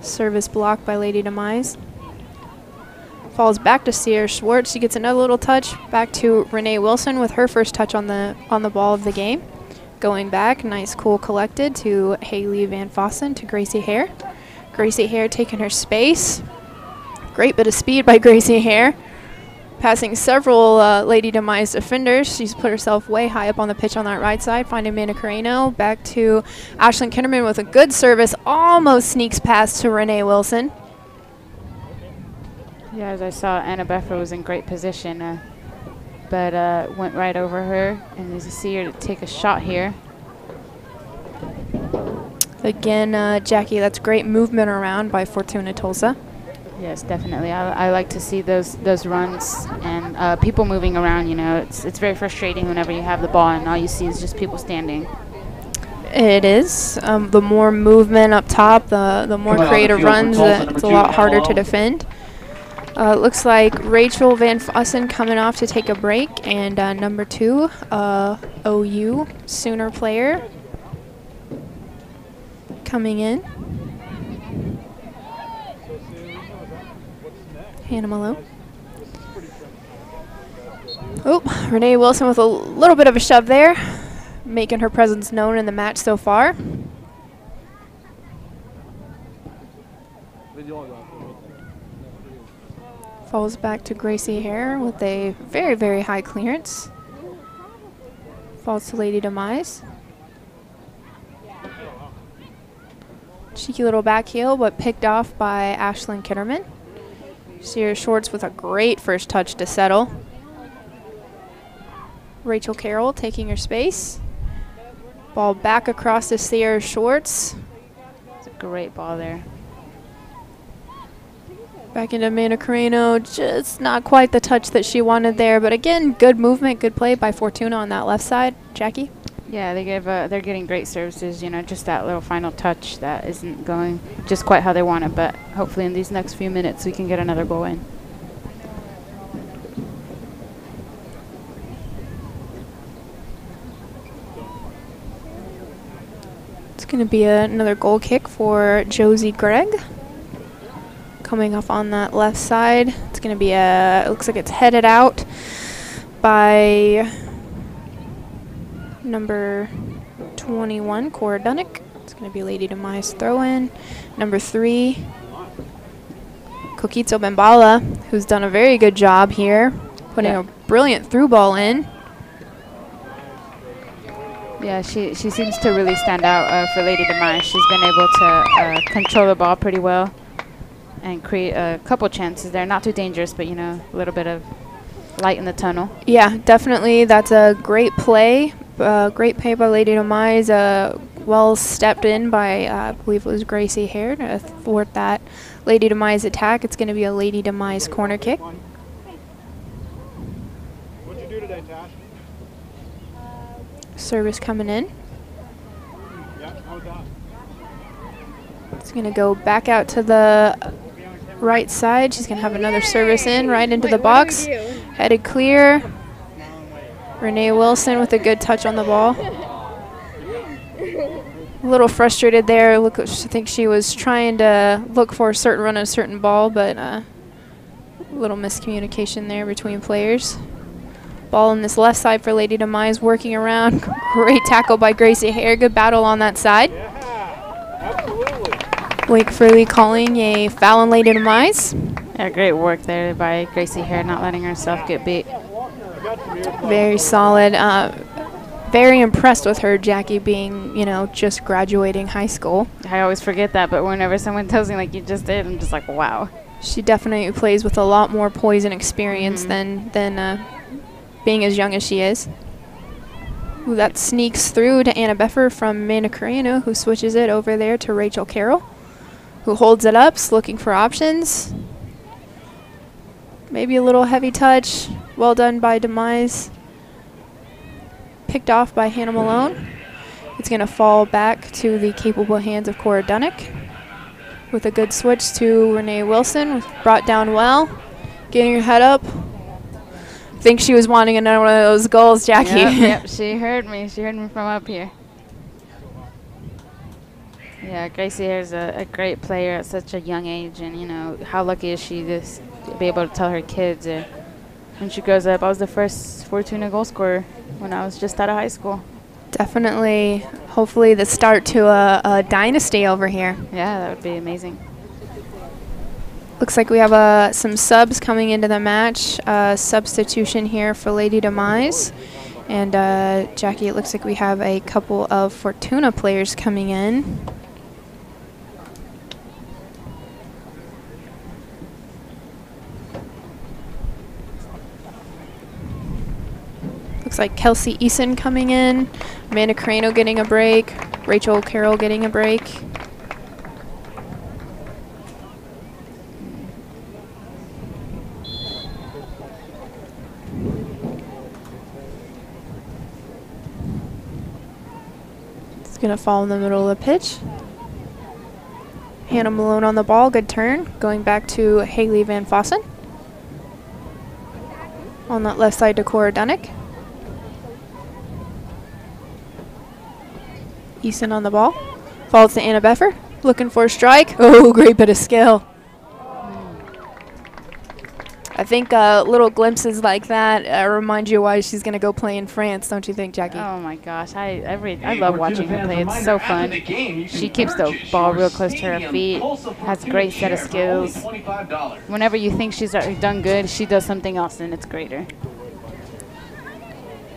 Service block by Lady Demize. Falls back to Sierra Schwartz. She gets another little touch back to Renee Wilson with her first touch on the ball of the game. Going back, nice, cool collected to Haley Van Fossen to Gracie Hare. Gracie Hare taking her space. Great bit of speed by Gracie Hare. Passing several Lady Demize defenders. She's put herself way high up on the pitch on that right side. Finding Amanda Carreno. Back to Ashlyn Kinderman with a good service. Almost sneaks past to Renee Wilson. Yeah, as I saw, Anna Beffer was in great position. But went right over her, and as you see her take a shot here. Again, Jackie, that's great movement around by Fortuna Tulsa. Yes, definitely. I like to see those runs and people moving around. It's very frustrating whenever you have the ball and all you see is just people standing. It is. The more movement up top, the more creative runs, it's a lot harder to defend. Looks like Rachel Van Fossen coming off to take a break, and number 2, OU Sooner player coming in. Hannah Malone. Oh, Renee Wilson with a little bit of a shove there, making her presence known in the match so far. Falls back to Gracie Hare with a very, very high clearance. Falls to Lady Demize. Cheeky little back heel, but picked off by Ashlyn Kitterman. Sierra Shorts with a great first touch to settle. Rachel Carroll taking her space. Ball back across to Sierra Shorts. It's a great ball there. Back into Amanda Carreno, just not quite the touch that she wanted there, but again, good movement, good play by Fortuna on that left side. Jackie? Yeah, they're getting great services, you know, just that little final touch that isn't going just quite how they want it, but hopefully in these next few minutes we can get another goal in. It's going to be another goal kick for Josie Gregg. Coming up on that left side. It's going to be it looks like it's headed out by number 21, Cora Dunnick. It's going to be Lady Demize throw-in. Number 3, Kokitso Bembala, who's done a very good job here, putting a brilliant through ball in. Yeah, she seems to really stand out for Lady Demize. She's been able to control the ball pretty well and create a couple chances there. Not too dangerous, but, you know, a little bit of light in the tunnel. Yeah, definitely. That's a great play. Great play by Lady Demize. Well stepped in by, I believe it was Gracie Hare to thwart that Lady Demize attack. It's going to be a Lady Demize corner kick. What'd you do today, Tash? Service coming in. Yeah, how's that? It's going to go back out to the right side. She's going to have another service in right into the box. Headed clear. Renee Wilson with a good touch on the ball. A little frustrated there. Look, I think she was trying to look for a certain run, a certain ball, but a little miscommunication there between players. Ball on this left side for Lady Demize, working around. Great tackle by Gracie Hare. Good battle on that side. Yeah, absolutely. Blake Fraley calling a foul on Lady Demize. Yeah, great work there by Gracie Hare, not letting herself get beat. Very solid. Very impressed with her, Jackie, being, you know, just graduating high school. I always forget that, but whenever someone tells me like you just did, I'm just like, wow. She definitely plays with a lot more poise and experience than being as young as she is. Ooh, that sneaks through to Anna Beffer from Amanda Carreno, who switches it over there to Rachel Carroll, who holds it up, looking for options. Maybe a little heavy touch. Well done by Demize. Picked off by Hannah Malone. It's going to fall back to the capable hands of Cora Dunnick with a good switch to Renee Wilson. Brought down well. Getting her head up. I think she was wanting another one of those goals, Jackie. Yep, she heard me. She heard me from up here. Yeah, Gracie Hare's a great player at such a young age, and, you know, how lucky is she to be able to tell her kids when she grows up. I was the first Fortuna goal scorer when I was just out of high school. Definitely, hopefully the start to a dynasty over here. Yeah, that would be amazing. Looks like we have some subs coming into the match. Substitution here for Lady Demize. And Jackie, it looks like we have a couple of Fortuna players coming in. Looks like Kelsey Eason coming in, Amanda Carreno getting a break, Rachel Carroll getting a break. It's going to fall in the middle of the pitch. Hannah Malone on the ball, good turn. Going back to Haley Van Fossen. On that left side to Cora Dunnick. Eason on the ball. Falls to Anna Beffer. Looking for a strike. Oh, great bit of skill. I think little glimpses like that remind you why she's going to go play in France, don't you think, Jackie? Oh my gosh, I love watching her play. It's so fun. She keeps the ball real close to her feet, has a great set of skills. Whenever you think she's done good, she does something else and it's greater.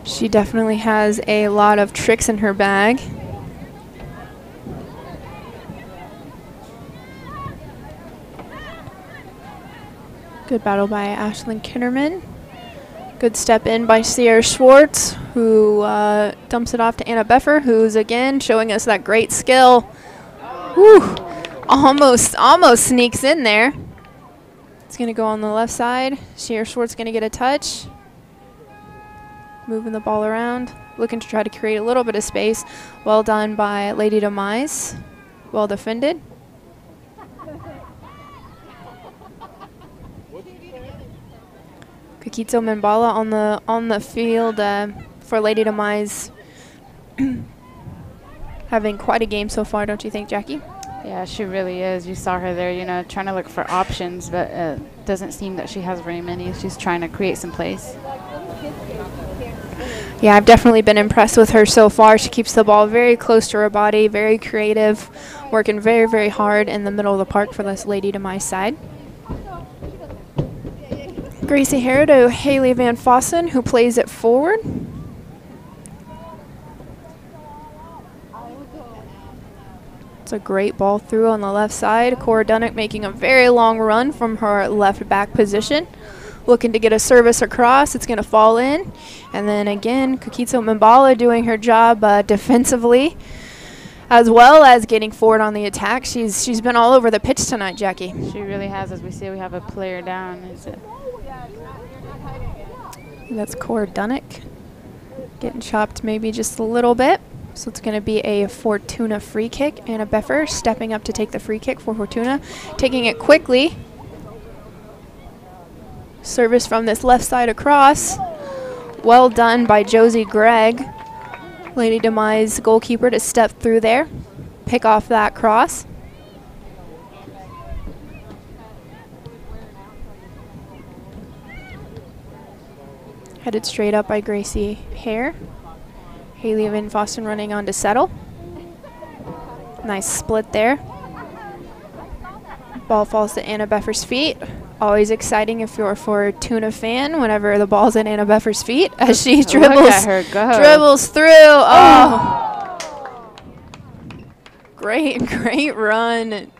She definitely has a lot of tricks in her bag. Good battle by Ashlyn Kinnerman. Good step in by Sierra Schwartz, who dumps it off to Anna Beffer, who's again showing us that great skill. Whew. Almost sneaks in there. It's going to go on the left side. Sierra Schwartz going to get a touch. Moving the ball around, looking to try to create a little bit of space. Well done by Lady Demize. Well defended. Kakito Mbala on the field for Lady Demize. Having quite a game so far, don't you think, Jackie? Yeah, she really is. You saw her there, you know, trying to look for options, but doesn't seem that she has very many. She's trying to create some place. Yeah, I've definitely been impressed with her so far. She keeps the ball very close to her body, very creative, working very, very hard in the middle of the park for this Lady Demize side. Gracie Hare to Haley Van Fossen, who plays it forward. It's a great ball through on the left side. Cora Dunnick making a very long run from her left back position. Looking to get a service across. It's going to fall in. And then again, Kakito Mbala doing her job defensively, as well as getting forward on the attack. She's been all over the pitch tonight, Jackie. She really has. As we see, we have a player down. That's Cora Dunnick getting chopped maybe just a little bit. So it's going to be a Fortuna free kick. Anna Beffer stepping up to take the free kick for Fortuna. Taking it quickly. Service from this left side across. Well done by Josie Gregg. Lady Demize goalkeeper to step through there. Pick off that cross. Headed straight up by Gracie Hare. Haley Van Fossen running on to settle. Nice split there. Ball falls to Anna Beffer's feet. Always exciting if you're a Fortuna fan whenever the ball's at Anna Beffer's feet as she dribbles through. Oh. Great run.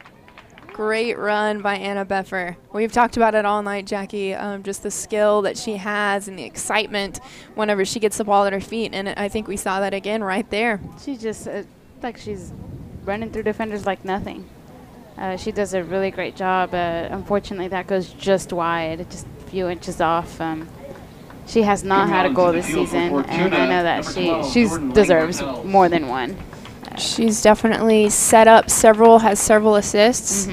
Great run by Anna Beffer. We've talked about it all night, Jackie, just the skill that she has and the excitement whenever she gets the ball at her feet, and I think we saw that again right there. She just, like she's running through defenders like nothing. She does a really great job. Unfortunately, that goes just wide, just a few inches off. She has not had a goal this season, and I know that she deserves more than one. She's definitely set up several, has several assists.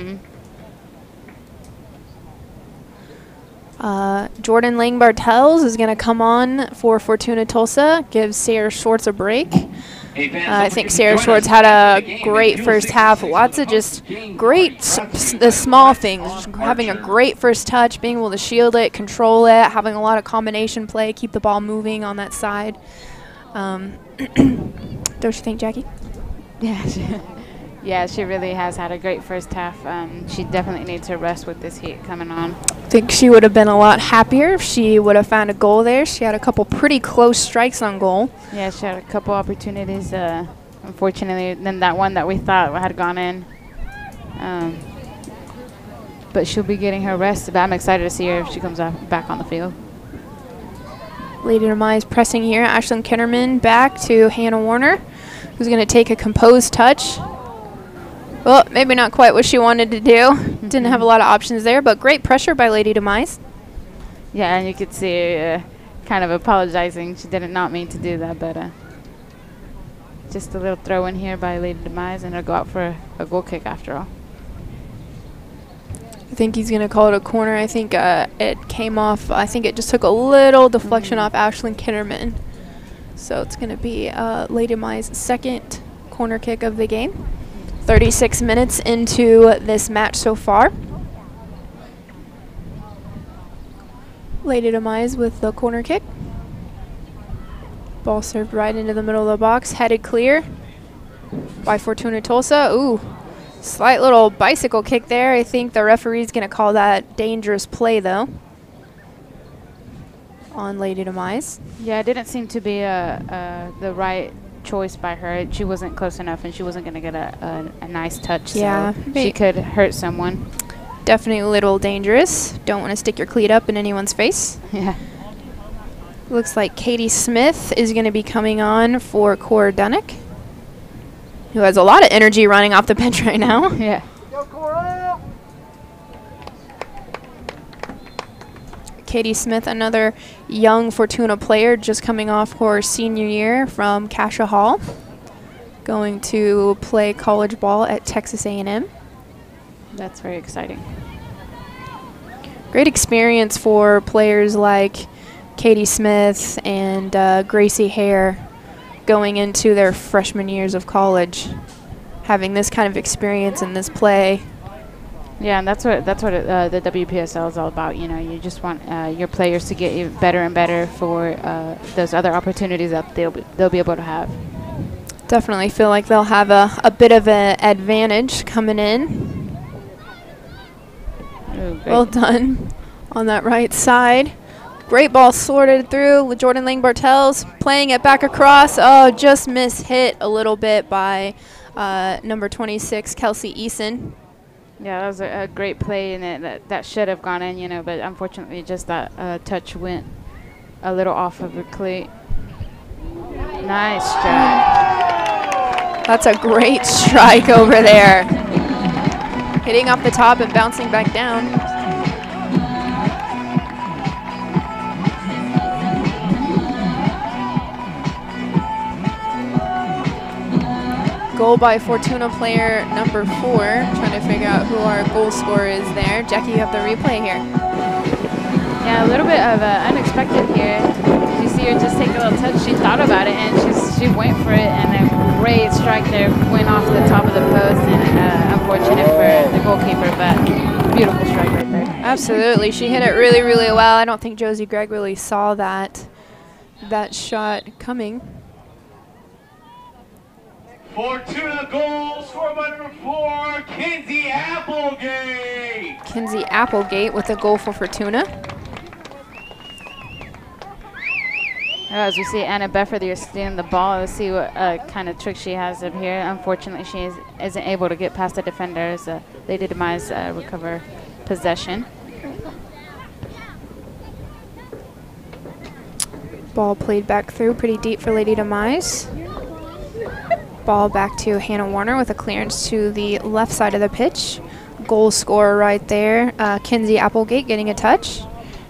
Jordan Lang Bartels is going to come on for Fortuna Tulsa, gives Sarah Schwartz a break. I think Sarah Schwartz had a great first half. Lots of just great, the small things. Just having a great first touch, being able to shield it, control it, having a lot of combination play, keep the ball moving on that side. Don't you think, Jackie? Yeah, she really has had a great first half. She definitely needs her rest with this heat coming on. I think she would have been a lot happier if she would have found a goal there. She had a couple pretty close strikes on goal. Yeah, she had a couple opportunities. Unfortunately, then that one that we thought had gone in. But she'll be getting her rest. But I'm excited to see her if she comes back on the field. Lady Demize pressing here. Ashlyn Kinnerman back to Hannah Warner, who's going to take a composed touch. Well, maybe not quite what she wanted to do. Didn't have a lot of options there, but great pressure by Lady Demize. Yeah, and you could see kind of apologizing. She did not mean to do that, but just a little throw in here by Lady Demize, and it'll go out for a goal kick after all. I think he's going to call it a corner. I think it came off. I think it just took a little deflection off Ashlyn Kinnerman. So it's going to be Lady Demize's second corner kick of the game. 36 minutes into this match so far. Lady Demize with the corner kick. Ball served right into the middle of the box, headed clear by Fortuna Tulsa. Ooh, slight little bicycle kick there. I think the referee's going to call that dangerous play, though, on Lady Demize. Yeah, it didn't seem to be the right choice by her. She wasn't close enough, and she wasn't going to get a nice touch. Yeah, so she could hurt someone. Definitely a little dangerous. Don't want to stick your cleat up in anyone's face. Yeah. Looks like Katie Smith is going to be coming on for Cora Dunnick, who has a lot of energy running off the bench right now. Yeah. Go, Cora! Katie Smith, another young Fortuna player, just coming off her senior year from Cascia Hall, going to play college ball at Texas A&M. That's very exciting. Great experience for players like Katie Smith and Gracie Hare going into their freshman years of college, having this kind of experience in this play. Yeah, and that's what the WPSL is all about. You know, you just want your players to get better and better for those other opportunities that they'll be able to have. Definitely feel like they'll have a bit of an advantage coming in. Ooh, Well done on that right side. Great ball sorted through with Jordan Lang Bartels playing it back across. Oh, just mishit a little bit by number 26, Kelsey Eason. Yeah, that was a great play, and that should have gone in, you know, but unfortunately just that touch went a little off of her cleat. Nice strike. That's a great strike over there. Hitting off the top and bouncing back down. Goal by Fortuna player number 4. Trying to figure out who our goal scorer is there. Jackie, you have the replay here. Yeah, a little bit of unexpected here. Did you see her just take a little touch? She thought about it, and she went for it, and a great strike there went off the top of the post, and unfortunate for the goalkeeper, but beautiful strike right there. Absolutely. She hit it really, really well. I don't think Josie Gregg really saw that shot coming. Fortuna goal, scored by number 4, Kinsey Applegate. Kinsey Applegate with a goal for Fortuna. As we see Anna Befforthy stealing the ball, let's see what kind of trick she has up here. Unfortunately, she isn't able to get past the defenders. Lady Demize recover possession. Ball played back through pretty deep for Lady Demize. Ball back to Hannah Warner with a clearance to the left side of the pitch. Goal scorer right there, Kinsey Applegate getting a touch.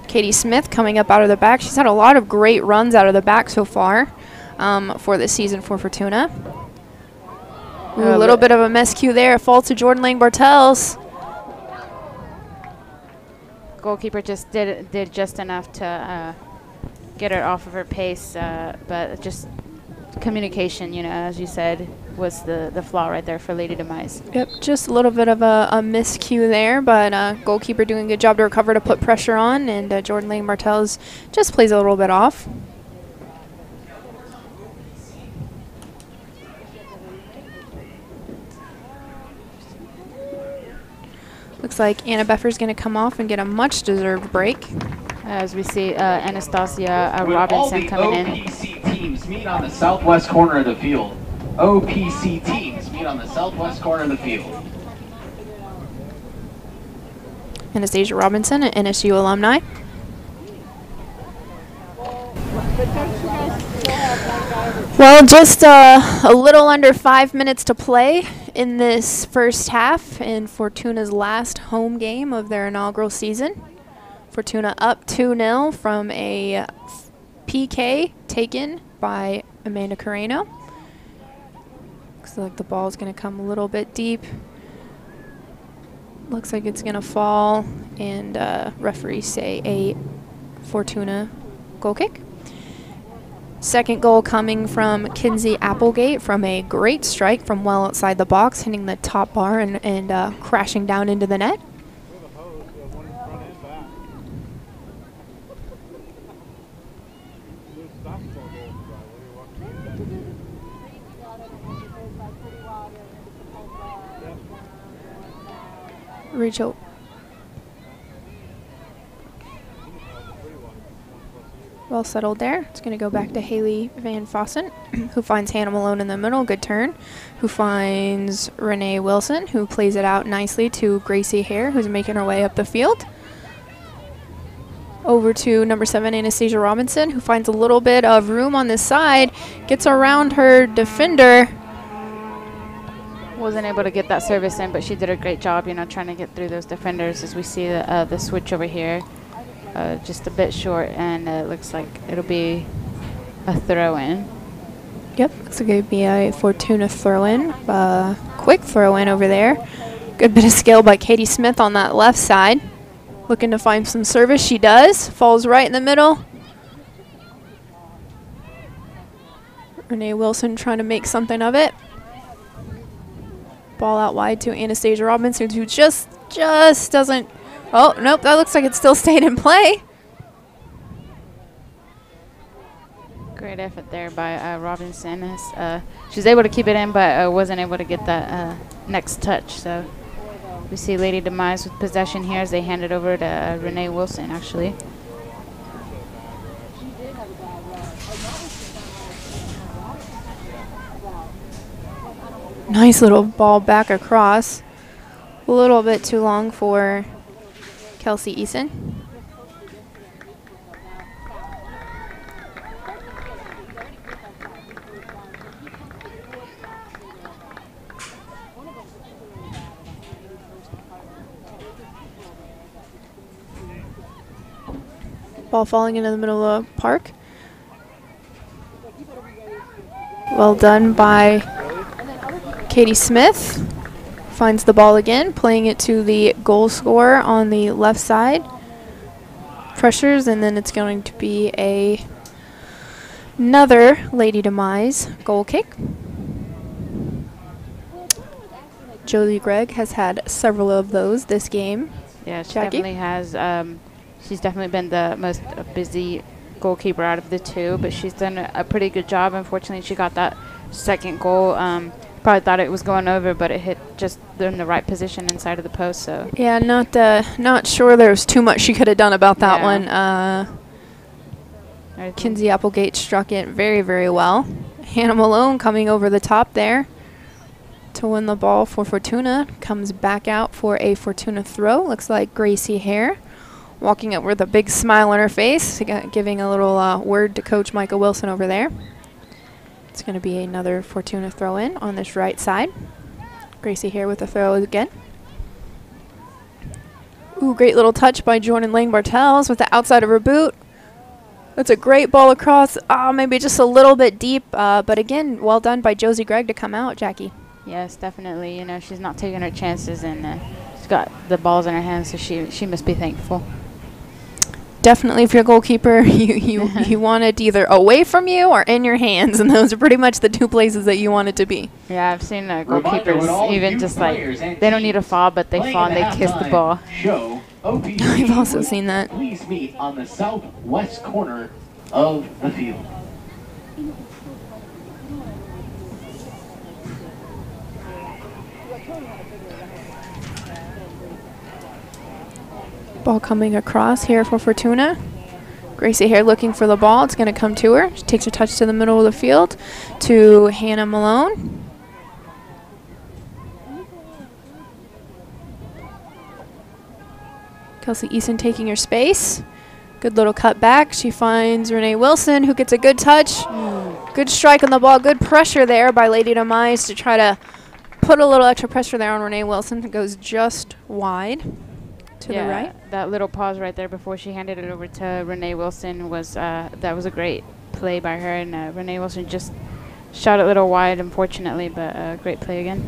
Katie Smith coming up out of the back. She's had a lot of great runs out of the back so far for this season for Fortuna. Ooh, a little bit of a miscue there. Fall to Jordan Lang Bartels. Goalkeeper just did just enough to get her off of her pace, but just communication, you know, as you said, was the flaw right there for Lady Demize. Yep, just a little bit of a miscue there, but goalkeeper doing a good job to recover to put pressure on, and Jordan Lang Bartels just plays a little bit off. Looks like Anna Beffer's going to come off and get a much-deserved break. As we see Anastasia Robinson coming in. OPC teams meet on the southwest corner of the field. OPC teams meet on the southwest corner of the field. Anastasia Robinson, an NSU alumni. Well, just a little under 5 minutes to play in this first half in Fortuna's last home game of their inaugural season. Fortuna up 2-0 from a PK taken by Amanda Carreno. Looks like the ball is going to come a little bit deep. Looks like it's going to fall, and referees say a Fortuna goal kick. Second goal coming from Kinsey Applegate from a great strike from well outside the box, hitting the top bar and crashing down into the net. Rachel. Well settled there. It's going to go back to Haley Van Fossen, who finds Hannah Malone in the middle. Good turn. Who finds Renee Wilson, who plays it out nicely to Gracie Hare, who's making her way up the field. Over to number 7, Anastasia Robinson, who finds a little bit of room on this side. Gets around her defender. Wasn't able to get that service in, but she did a great job, you know, trying to get through those defenders. As we see the switch over here, just a bit short, and it looks like it'll be a throw-in. Yep, looks like it'd be a Fortuna throw-in. Quick throw-in over there. Good bit of skill by Katie Smith on that left side. Looking to find some service. She does. Falls right in the middle. Renee Wilson trying to make something of it. Ball out wide to Anastasia Robinson, who just doesn't. Oh, nope, that looks like it still stayed in play. Great effort there by Robinson. She was able to keep it in, but wasn't able to get that next touch. So we see Lady Demize with possession here as they hand it over to Renee Wilson, actually. Nice little ball back across. A little bit too long for Kelsey Eason. Ball falling into the middle of the park. Well done by Katie Smith. Finds the ball again, playing it to the goal scorer on the left side. Pressures, and then it's going to be another Lady Demize goal kick. Josie Gregg has had several of those this game. Yeah, she Jackie? definitely has. She's definitely been the most busy goalkeeper out of the two, but she's done a pretty good job. Unfortunately, she got that second goal. Probably thought it was going over, but it hit just in the right position inside of the post. So yeah, not sure there was too much she could have done about that one. Kinsey Applegate struck it very, very well. Hannah Malone coming over the top there to win the ball for Fortuna. Comes back out for a Fortuna throw. Looks like Gracie Hare walking up with a big smile on her face, giving a little word to Coach Michael Wilson over there. It's going to be another Fortuna throw-in on this right side. Gracie here with the throw again. Ooh, great little touch by Jordan Lang-Bartels with the outside of her boot. That's a great ball across. Maybe just a little bit deep, but again, well done by Josie Gregg to come out, Jackie. Yes, definitely. You know, she's not taking her chances, and she's got the balls in her hands, so she must be thankful. Definitely, if you're a goalkeeper, you want it either away from you or in your hands, and those are pretty much the two places that you want it to be. Yeah, I've seen goalkeepers even just like, they don't need a fall, but they fall and they kiss the ball. I've also seen that. Please meet on the southwest corner of the field. Ball coming across here for Fortuna. Gracie Hare looking for the ball. It's going to come to her. She takes her touch to the middle of the field to Hannah Malone. Kelsey Eason taking her space. Good little cut back. She finds Renee Wilson, who gets a good touch. Good strike on the ball. Good pressure there by Lady Demize to try to put a little extra pressure there on Renee Wilson. It goes just wide. To the right. That little pause right there before she handed it over to Renee Wilson was that was a great play by her, and Renee Wilson just shot it a little wide, unfortunately, but great play again.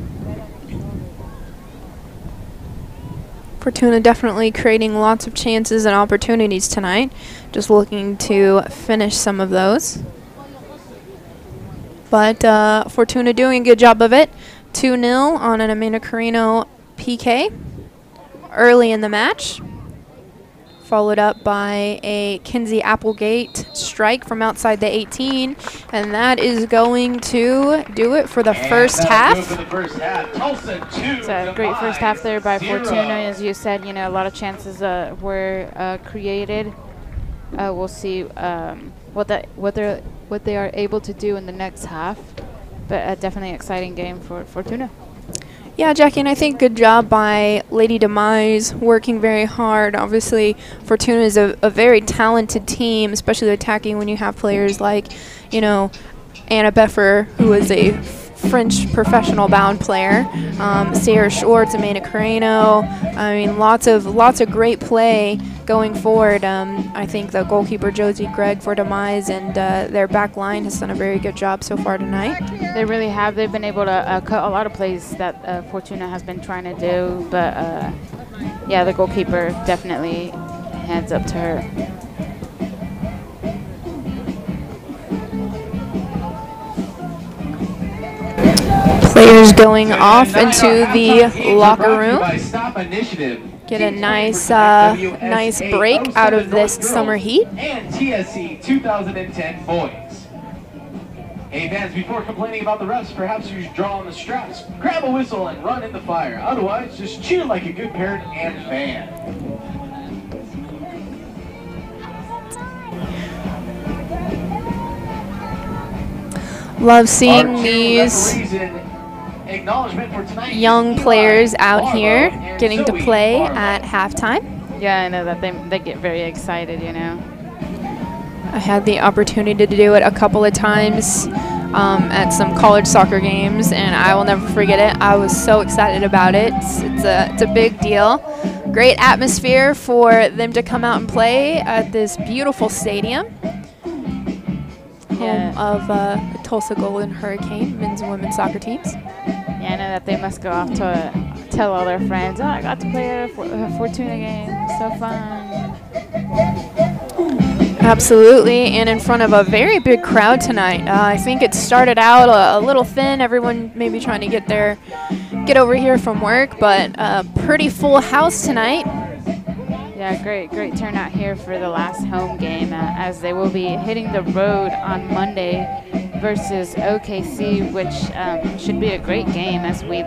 Fortuna definitely creating lots of chances and opportunities tonight. Just looking to finish some of those. But Fortuna doing a good job of it. 2-0 on an Amanda Carino PK. Early in the match. followed up by a Kinsey Applegate strike from outside the 18, and that is going to do it for the first half. It's a great first half there by Fortuna. As you said, you know, a lot of chances were created. We'll see what they are able to do in the next half, but definitely an exciting game for Fortuna. Yeah, Jackie, and I think good job by Lady Demize, working very hard. Obviously, Fortuna is a very talented team, especially attacking when you have players like, you know, Anna Beffer, who is a French professional bound player, Sarah Schwartz, Amanda Carreno. I mean, lots of great play going forward. I think the goalkeeper Josie Gregg for Demize and their back line has done a very good job so far tonight. They really have. They've been able to cut a lot of plays that Fortuna has been trying to do, but yeah, the goalkeeper definitely hands up to her. Players going off into the locker room. Get a nice nice break out of this summer heat. And TSC 2010 boys. Hey fans, before complaining about the refs, perhaps you should draw on the straps, grab a whistle and run in the fire. Otherwise, just cheer like a good parent and fan. Love seeing these young players out here getting to play at halftime. Yeah, I know that they get very excited, you know. I had the opportunity to do it a couple of times at some college soccer games, and I will never forget it. I was so excited about it. It's a big deal. Great atmosphere for them to come out and play at this beautiful stadium. Home of Tulsa Golden Hurricane men's and women's soccer teams. Yeah, I know that they must go off to tell all their friends, oh, I got to play at a Fortuna game. So fun. Absolutely, and in front of a very big crowd tonight. I think it started out a little thin. Everyone maybe trying to get over here from work, but a pretty full house tonight. Yeah, great turnout here for the last home game, as they will be hitting the road on Monday versus OKC, which should be a great game, as we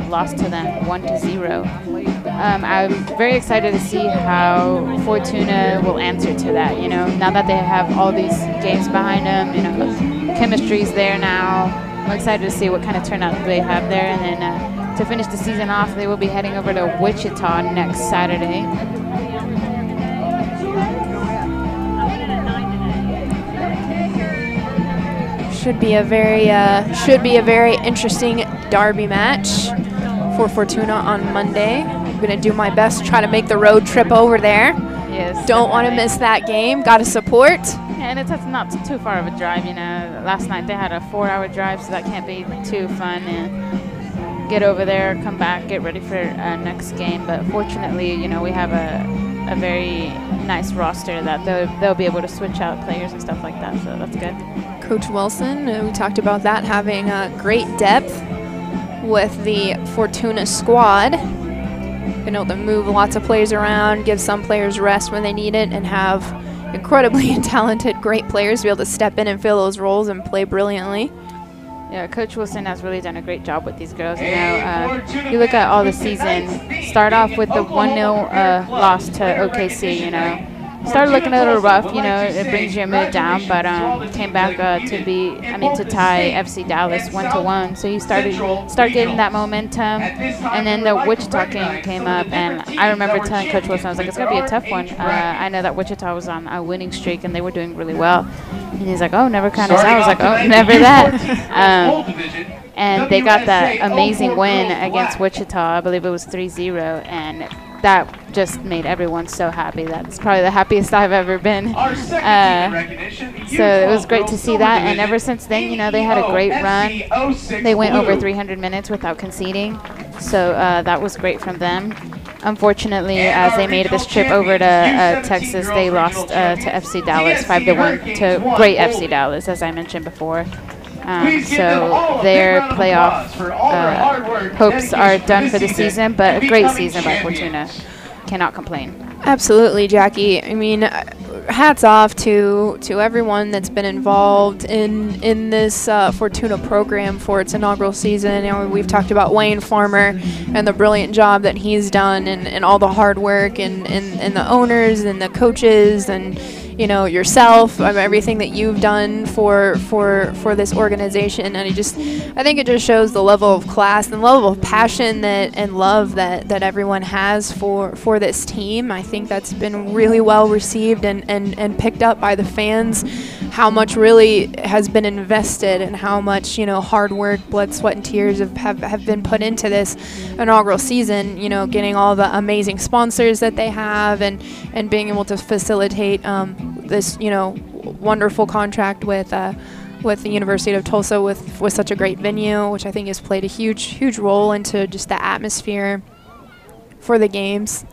lost to them 1-0. I'm very excited to see how Fortuna will answer to that. You know, now that they have all these games behind them, you know, chemistry's there now. I'm excited to see what kind of turnout they have there, and then to finish the season off, they will be heading over to Wichita next Saturday. Should be a very interesting derby match for Fortuna on Monday. I'm gonna do my best to try to make the road trip over there. Yes. Don't want to miss that game. Got to support. And it's not too far of a drive. You know, last night they had a 4-hour drive, so that can't be too fun. And get over there, come back, get ready for next game. But fortunately, you know, we have a very nice roster that they'll be able to switch out players and stuff like that. So that's good. Coach Wilson, we talked about that, having great depth with the Fortuna squad. Been able to move lots of players around, give some players rest when they need it, and have incredibly talented, great players to be able to step in and fill those roles and play brilliantly. Yeah, Coach Wilson has really done a great job with these girls. You know, you look at all the season, start off with the 1-0 loss to OKC, you know. Started looking a little rough, you know, it brings your mood down, but came back to tie FC Dallas 1-1. So you start getting that momentum, and then the Wichita game came up, and I remember telling Coach Wilson, I was like, it's gonna be a tough one. I know that Wichita was on a winning streak and they were doing really well, and he's like, oh, never count us out. I was like, oh, never that. And they got that amazing win against Wichita. I believe it was 3-0, and that just made everyone so happy. That's probably the happiest I've ever been. So it was great to see that. And ever since then, you know, they had a great run. They went over 300 minutes without conceding. So that was great from them. Unfortunately, as they made this trip over to Texas, they lost to FC Dallas 5-1 to great FC Dallas, as I mentioned before. So their playoff hopes are done for the season, but a great season by Fortuna. Cannot complain. Absolutely, Jackie. I mean, hats off to everyone that's been involved in this Fortuna program for its inaugural season. You know, we've talked about Wayne Farmer and the brilliant job that he's done, and all the hard work, and the owners and the coaches, and you know, yourself, everything that you've done for this organization. And I think it just shows the level of class and level of passion and love that everyone has for this team. I think that's been really well received and picked up by the fans, how much really has been invested and how much, you know, hard work, blood, sweat, and tears have been put into this inaugural season, you know, getting all the amazing sponsors that they have, and being able to facilitate this, you know, wonderful contract with the University of Tulsa with such a great venue, which I think has played a huge role into just the atmosphere for the games.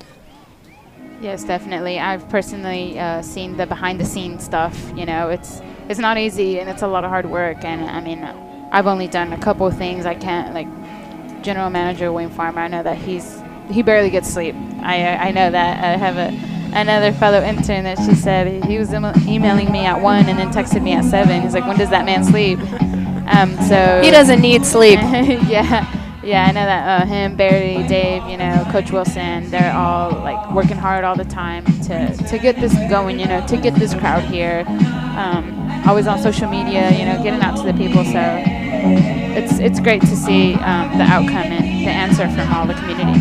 Yes, definitely. I've personally seen the behind-the-scenes stuff. You know, it's not easy, and it's a lot of hard work. And I mean, I've only done a couple of things. I can't, like, General Manager Wayne Farmer, I know that he barely gets sleep. I know that. I have another fellow intern that she said he was emailing me at 1 and then texted me at 7. He's like, when does that man sleep? So He doesn't need sleep. Yeah, I know that him, Barry, Dave, you know, Coach Wilson, they're all like working hard all the time to get this going, you know, to get this crowd here. Always on social media, you know, getting out to the people. So it's great to see the outcome and the answer from all the community.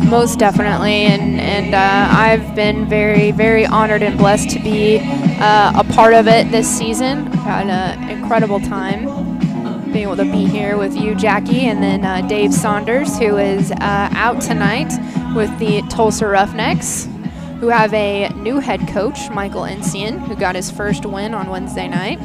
Most definitely, and I've been very honored and blessed to be a part of it this season. I've had an incredible time being able to be here with you, Jackie, and then Dave Saunders, who is out tonight with the Tulsa Roughnecks, who have a new head coach, Michael Encian, who got his first win on Wednesday night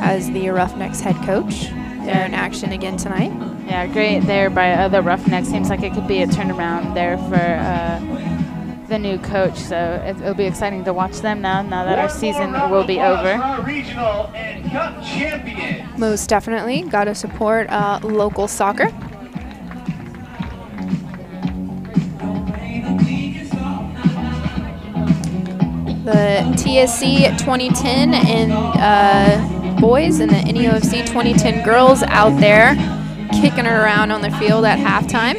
as the Roughnecks head coach. They're in action again tonight. Yeah, great there by the Roughnecks. Seems like it could be a turnaround there for the new coach. So it'll be exciting to watch them now that our season will be over. Regional and Cup champion. Most definitely. Got to support local soccer. The TSC 2010 and boys and the NEOFC 2010 girls out there kicking it around on the field at halftime.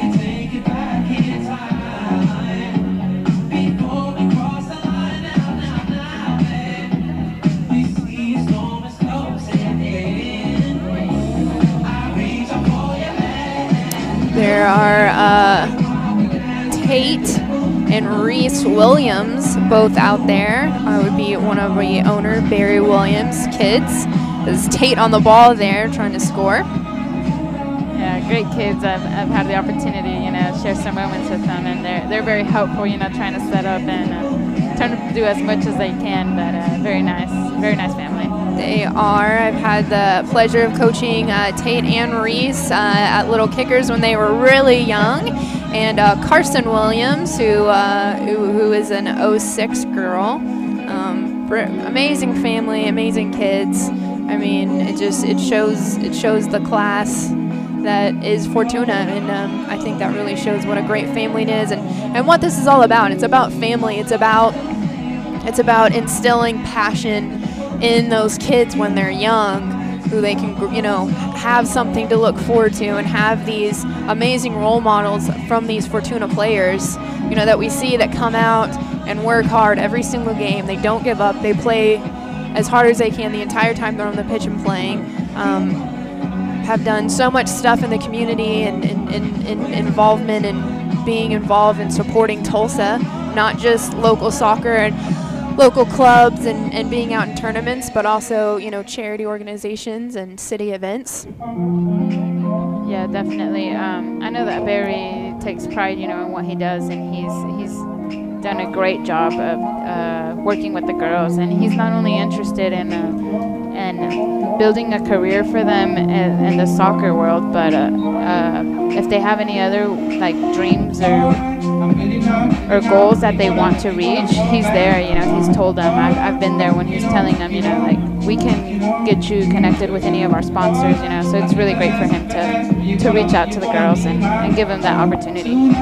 There are Tate and Reese Williams both out there. I would be one of the owner, Barry Williams' kids. There's Tate on the ball there trying to score. Yeah, great kids. I've had the opportunity, you know, share some moments with them, and they're very helpful, you know, trying to set up and trying to do as much as they can. But very nice family. They are. I've had the pleasure of coaching Tate and Reese at Little Kickers when they were really young, and Carson Williams, who is an 06 girl. Amazing family, amazing kids. I mean, it shows the class that is Fortuna, and I think that really shows what a great family it is, and what this is all about. It's about family. It's about instilling passion in those kids when they're young, who they can, you know, have something to look forward to, and have these amazing role models from these Fortuna players, you know, that we see that come out and work hard every single game. They don't give up. They play as hard as they can the entire time they're on the pitch and playing. Have done so much stuff in the community and involvement and being involved in supporting Tulsa, not just local soccer and local clubs and being out in tournaments, but also, you know, charity organizations and city events. Yeah, definitely. I know that Barry takes pride, you know, in what he does, and he's done a great job of working with the girls, and he's not only interested in building a career for them in the soccer world, but if they have any other like dreams or goals that they want to reach, he's there. You know, he's told them. I've been there when he's telling them, you know, like, we can get you connected with any of our sponsors. You know, so it's really great for him to reach out to the girls and give them that opportunity.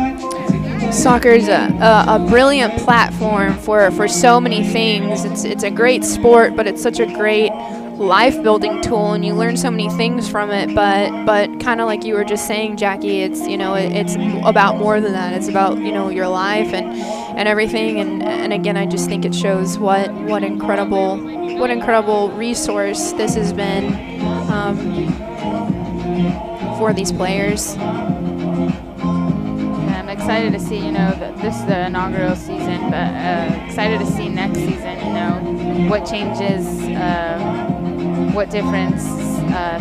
Soccer's a brilliant platform for so many things. It's a great sport, but it's such a great life-building tool, and you learn so many things from it. But kind of like you were just saying, Jackie, it's it's about more than that. It's about your life and everything. And again, I just think it shows what incredible resource this has been for these players. I'm excited to see, this is the inaugural season, but excited to see next season, what changes, what difference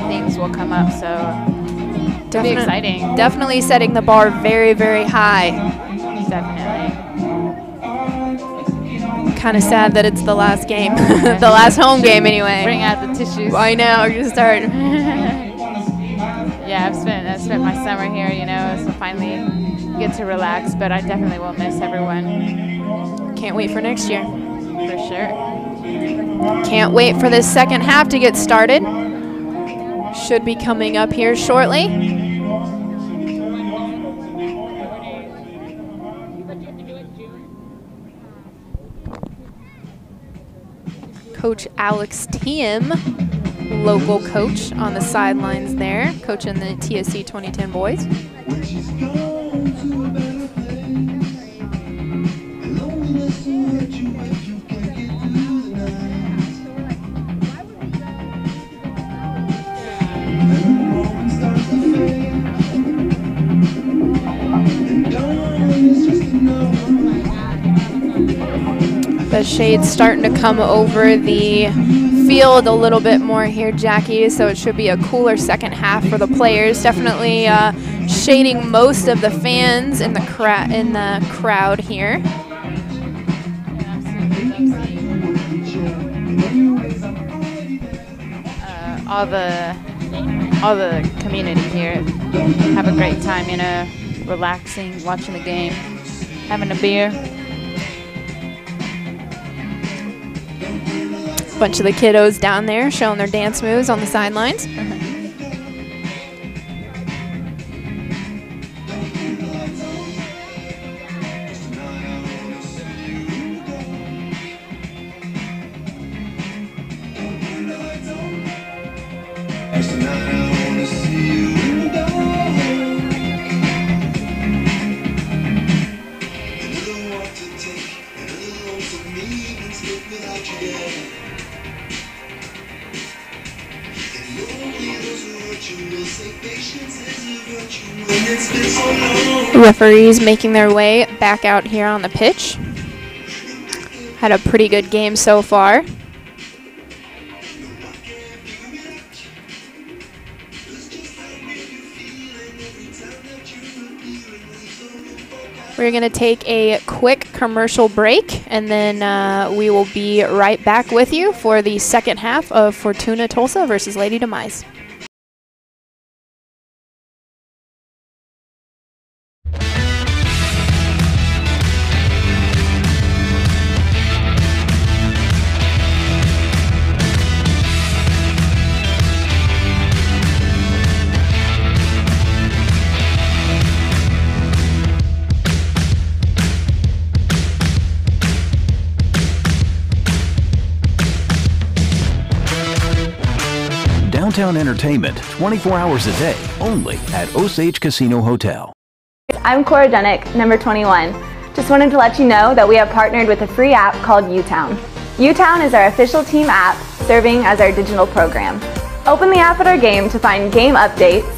things will come up. So it'll be exciting. Definitely setting the bar very, very high. Definitely. Kind of sad that it's the last game, the last home game anyway. Bring out the tissues. I know, you start. Yeah, I've spent my summer here, so finally get to relax, but I definitely will miss everyone. Can't wait for next year. For sure. Can't wait for this second half to get started. Should be coming up here shortly. Coach Alex Thiem, local coach on the sidelines there, coaching the TSC 2010 boys. The shade's starting to come over the field a little bit more here, Jackie, so it should be a cooler second half for the players. Definitely shading most of the fans in the crowd here. All the community here have a great time, relaxing, watching the game, having a beer. Bunch of the kiddos down there showing their dance moves on the sidelines. Referees making their way back out here on the pitch. Had a pretty good game so far. We're going to take a quick commercial break, and then we will be right back with you for the second half of Fortuna Tulsa versus Lady Demize. Downtown entertainment 24 hours a day, only at Osage Casino Hotel. I'm Cora Dunnick, number 21. Just wanted to let you know that we have partnered with a free app called UTown. UTown is our official team app, serving as our digital program. Open the app at our game to find game updates,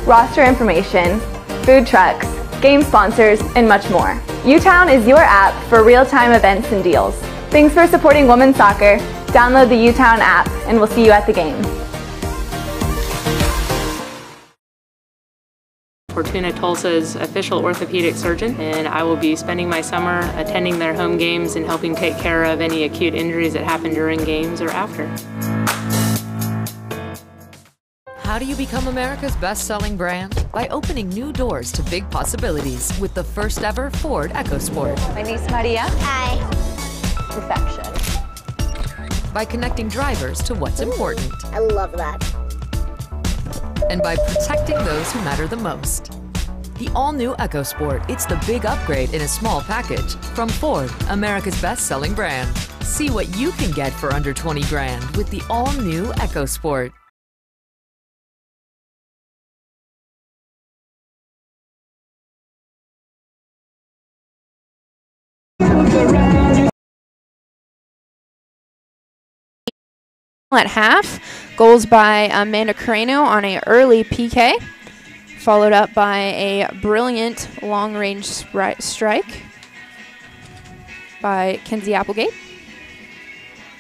roster information, food trucks, game sponsors, and much more. UTown is your app for real-time events and deals. Thanks for supporting women's soccer. Download the UTown app, and we'll see you at the game. Fortuna Tulsa's official orthopedic surgeon, and I will be spending my summer attending their home games and helping take care of any acute injuries that happen during games or after. How do you become America's best-selling brand? By opening new doors to big possibilities with the first ever Ford EcoSport. My niece Maria. Hi. Perfection. By connecting drivers to what's important. I love that. And by protecting those who matter the most. The all-new EcoSport. It's the big upgrade in a small package. From Ford, America's best-selling brand. See what you can get for under 20 grand with the all-new EcoSport. At half, goals by Amanda Carreno on an early PK, followed up by a brilliant long-range strike by Kenzie Applegate.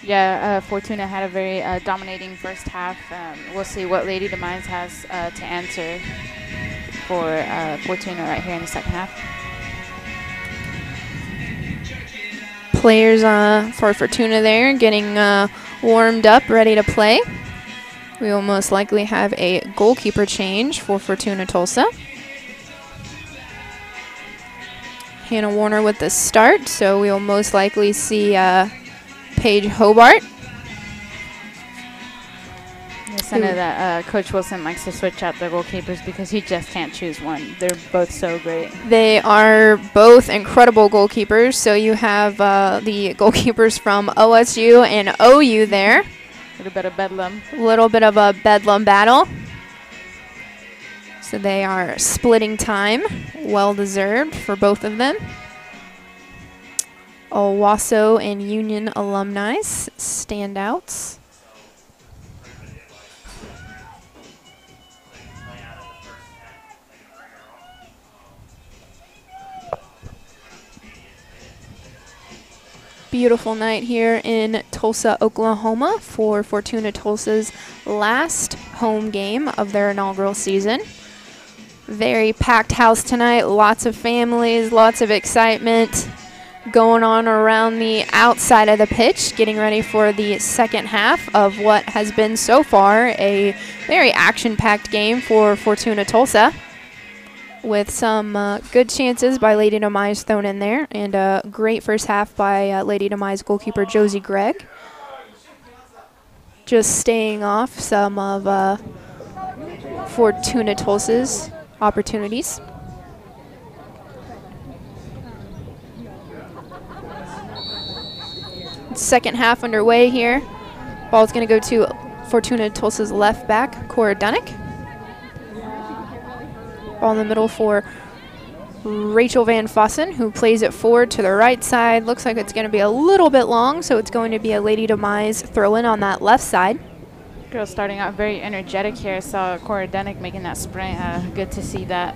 Yeah, Fortuna had a very dominating first half. We'll see what Lady Demize has to answer for Fortuna right here in the second half. Players for Fortuna there getting warmed up, ready to play. We will most likely have a goalkeeper change for Fortuna Tulsa. Hannah Warner with the start, so we will most likely see Paige Hobart. Yes, I know that Coach Wilson likes to switch out the goalkeepers because he just can't choose one. They're both so great. They are both incredible goalkeepers. So you have the goalkeepers from OSU and OU there. A little bit of bedlam. A little bit of a bedlam battle. So they are splitting time. Well deserved for both of them. Owasso and Union alumni standouts. Beautiful night here in Tulsa, Oklahoma for Fortuna Tulsa's last home game of their inaugural season. Very packed house tonight, lots of families, lots of excitement going on around the outside of the pitch, getting ready for the second half of what has been so far a very action-packed game for Fortuna Tulsa, with some good chances by Lady Demize thrown in there, and a great first half by Lady Demize goalkeeper Josie Gregg. Just staying off some of Fortuna Tulsa's opportunities. Second half underway here. Ball's going to go to Fortuna Tulsa's left back, Cora Dunnick. Ball in the middle for Rachel Van Fossen, who plays it forward to the right side. Looks like it's going to be a little bit long, so it's going to be a Lady Demize throw-in on that left side. Girls starting out very energetic here. Saw Cora Dunnick making that sprint. Good to see that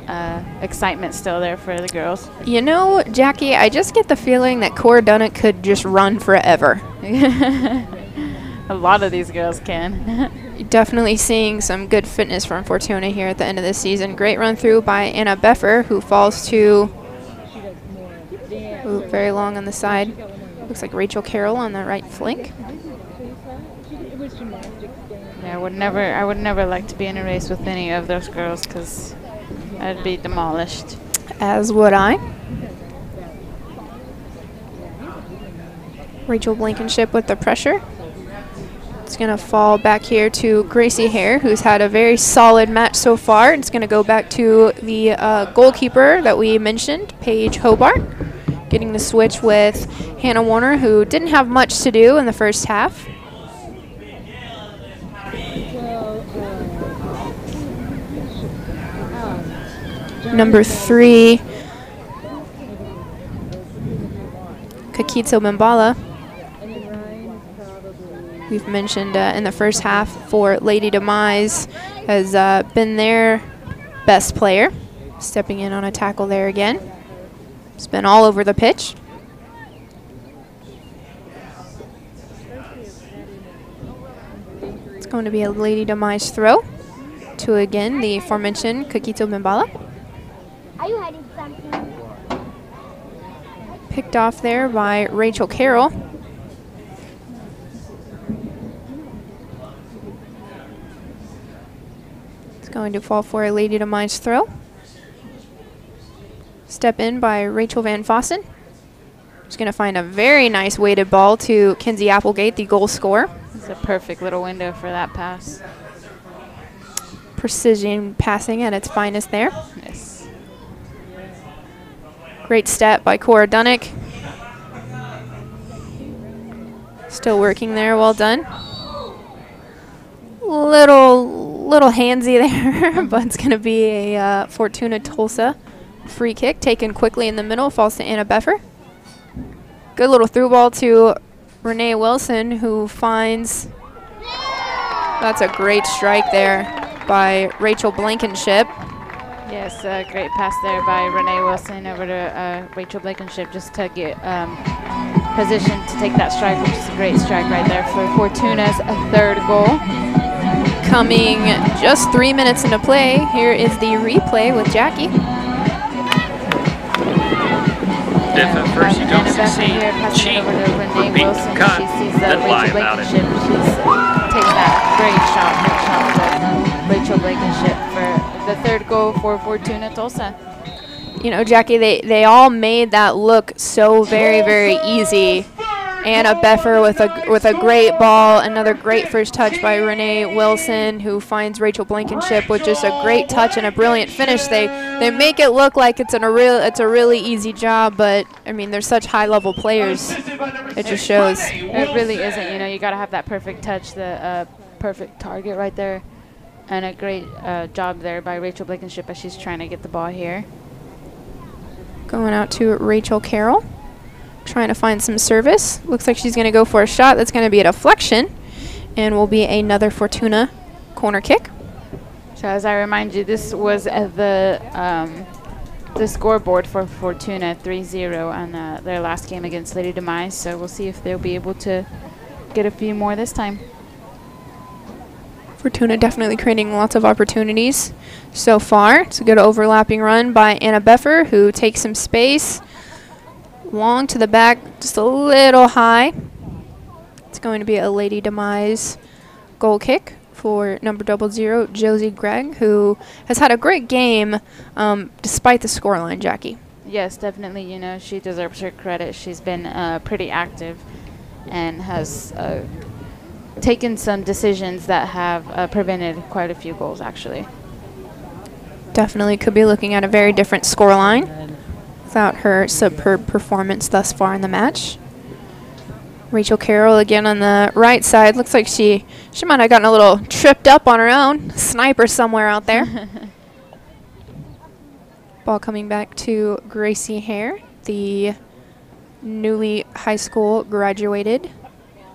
excitement still there for the girls. You know, Jackie, I just get the feeling that Cora Dunnick could just run forever. A lot of these girls can. Definitely seeing some good fitness from Fortuna here at the end of the season. Great run through by Anna Beffer, who falls to very long on the side. Looks like Rachel Carroll on the right flank. Yeah, I would never like to be in a race with any of those girls because I'd be demolished. As would I. Rachel Blankenship with the pressure. It's going to fall back here to Gracie Hare, who's had a very solid match so far. It's going to go back to the goalkeeper that we mentioned, Paige Hobart, getting the switch with Hannah Warner, who didn't have much to do in the first half. Number 3, Kakitso Mbala. We've mentioned in the first half for Lady Demize has been their best player, stepping in on a tackle there again. It's been all over the pitch. It's going to be a Lady Demize throw to, again, the aforementioned Kakitso Mbala. Are you hiding something? Picked off there by Rachel Carroll. It's going to fall for a Lady Demize throw. Step in by Rachel Van Fossen. She's going to find a very nice weighted ball to Kenzie Applegate, the goal scorer. It's a perfect little window for that pass. Precision passing at its finest there. Yes. Great step by Cora Dunnick. Still working there, well done. Little handsy there, but it's going to be a Fortuna Tulsa free kick taken quickly in the middle, falls to Anna Beffer. Good little through ball to Renee Wilson, who finds, that's a great strike there by Rachel Blankenship. Yes, great pass there by Renee Wilson over to Rachel Blankenship just to get positioned to take that strike, which is a great strike right there for Fortuna's third goal. Coming just 3 minutes into play, here is the replay with Jackie. If at first you don't succeed, cheat, repeat the cut, then lie about it. She's taking that great shot with Rachel Blankenship for the third goal for Fortuna Tulsa. You know, Jackie, they all made that look so very, very easy. Anna Beffer with a great ball, another great first touch by Renee Wilson, who finds Rachel Blankenship with just a great touch and a brilliant finish. They make it look like it's a really easy job, but I mean, they're such high-level players. It just shows. It really isn't. You know, you got to have that perfect touch, the perfect target right there, and a great job there by Rachel Blankenship as she's trying to get the ball here. Going out to Rachel Carroll, trying to find some service. Looks like she's going to go for a shot. That's going to be a deflection and will be another Fortuna corner kick. So as I remind you, this was the scoreboard for Fortuna 3-0 on their last game against Lady Demize. So we'll see if they'll be able to get a few more this time. Fortuna definitely creating lots of opportunities so far. It's a good overlapping run by Anna Beffer, who takes some space. Long to the back, just a little high. It's going to be a Lady Demize goal kick for number 00, Josie Gregg, who has had a great game despite the scoreline, Jackie. Yes, definitely. You know, she deserves her credit. She's been pretty active and has taken some decisions that have prevented quite a few goals, actually. Definitely could be looking at a very different scoreline without her superb performance thus far in the match. Rachel Carroll again on the right side. Looks like she might have gotten a little tripped up on her own. Sniper somewhere out there. Ball coming back to Gracie Hare, the newly high school graduated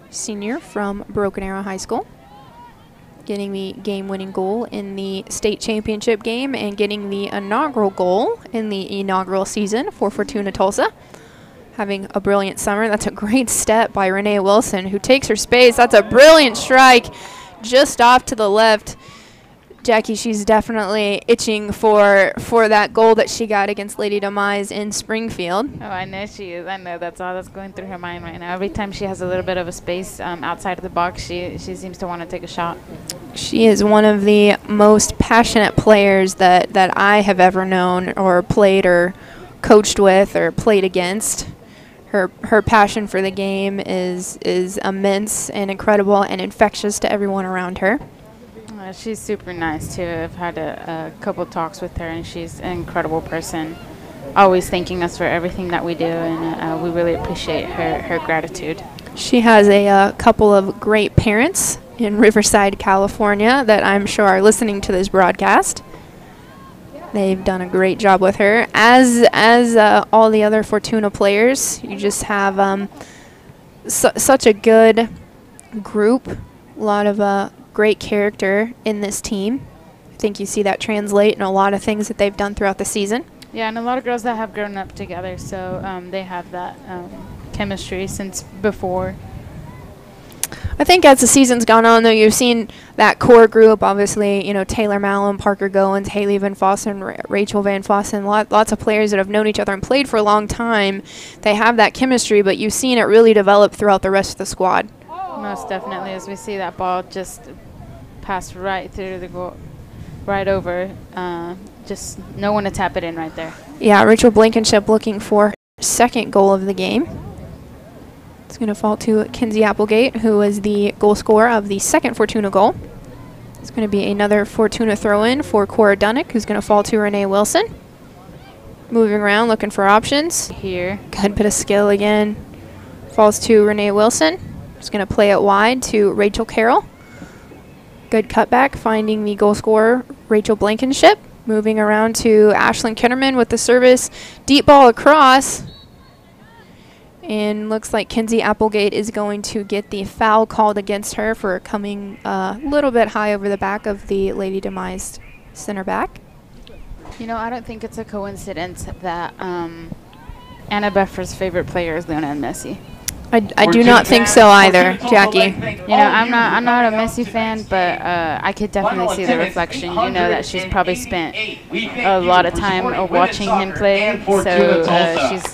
senior from Broken Arrow High School, getting the game-winning goal in the state championship game and getting the inaugural goal in the inaugural season for Fortuna Tulsa. Having a brilliant summer. That's a great step by Renee Wilson, who takes her space. That's a brilliant strike just off to the left. Jackie, she's definitely itching for that goal that she got against Lady Demize in Springfield. Oh, I know she is. I know that's all that's going through her mind right now. Every time she has a little bit of a space outside of the box, she seems to want to take a shot. She is one of the most passionate players that I have ever known or played or coached with or played against. Her passion for the game is immense and incredible and infectious to everyone around her. She's super nice, too. I've had a couple talks with her, and she's an incredible person, always thanking us for everything that we do, and we really appreciate her gratitude. She has a couple of great parents in Riverside, California, that I'm sure are listening to this broadcast. They've done a great job with her. As all the other Fortuna players, you just have such a good group, a lot of great character in this team. I think you see that translate in a lot of things that they've done throughout the season. Yeah, and a lot of girls that have grown up together, so they have that chemistry since before. I think as the season's gone on, though, you've seen that core group, obviously, you know, Taylor Mallon, Parker Goins, Haley Van Fossen, Rachel Van Fossen, lots of players that have known each other and played for a long time. They have that chemistry, but you've seen it really develop throughout the rest of the squad. Most definitely, as we see that ball just pass right through the goal, right over. Just no one to tap it in right there. Yeah, Rachel Blankenship looking for her second goal of the game. It's going to fall to Kinsey Applegate, who is the goal scorer of the second Fortuna goal. It's going to be another Fortuna throw-in for Cora Dunnick, who's going to fall to Renee Wilson. Moving around, looking for options. Here. Good bit of skill again. Falls to Renee Wilson. Just going to play it wide to Rachel Carroll. Good cutback, finding the goal scorer, Rachel Blankenship. Moving around to Ashlyn Kinnerman with the service. Deep ball across. And looks like Kinsey Applegate is going to get the foul called against her for coming a little bit high over the back of the Lady Demize center back. You know, I don't think it's a coincidence that Anna Beffer's favorite player is Lionel Messi. I do not think so either, Jackie. You know, I'm not a Messi fan, but I could definitely see the reflection. You know that she's probably spent a lot of time watching him play, so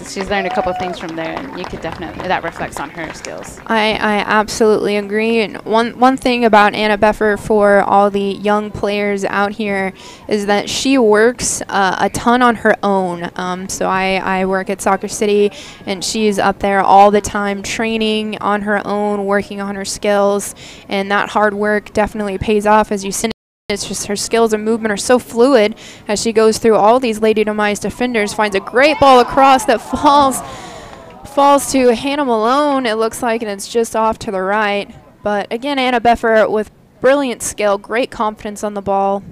she's learned a couple of things from there, and you could definitely, that reflects on her skills. I absolutely agree. And one thing about Anna Beffer for all the young players out here is that she works a ton on her own. So I work at Soccer City, and she's up there all the time, training on her own, working on her skills, and that hard work definitely pays off. As you see, it's just her skills and movement are so fluid as she goes through all these Lady Demize defenders, finds a great ball across that falls to Hannah Malone, it looks like, and it's just off to the right. But again, Anna Beffer with brilliant skill, great confidence on the ball.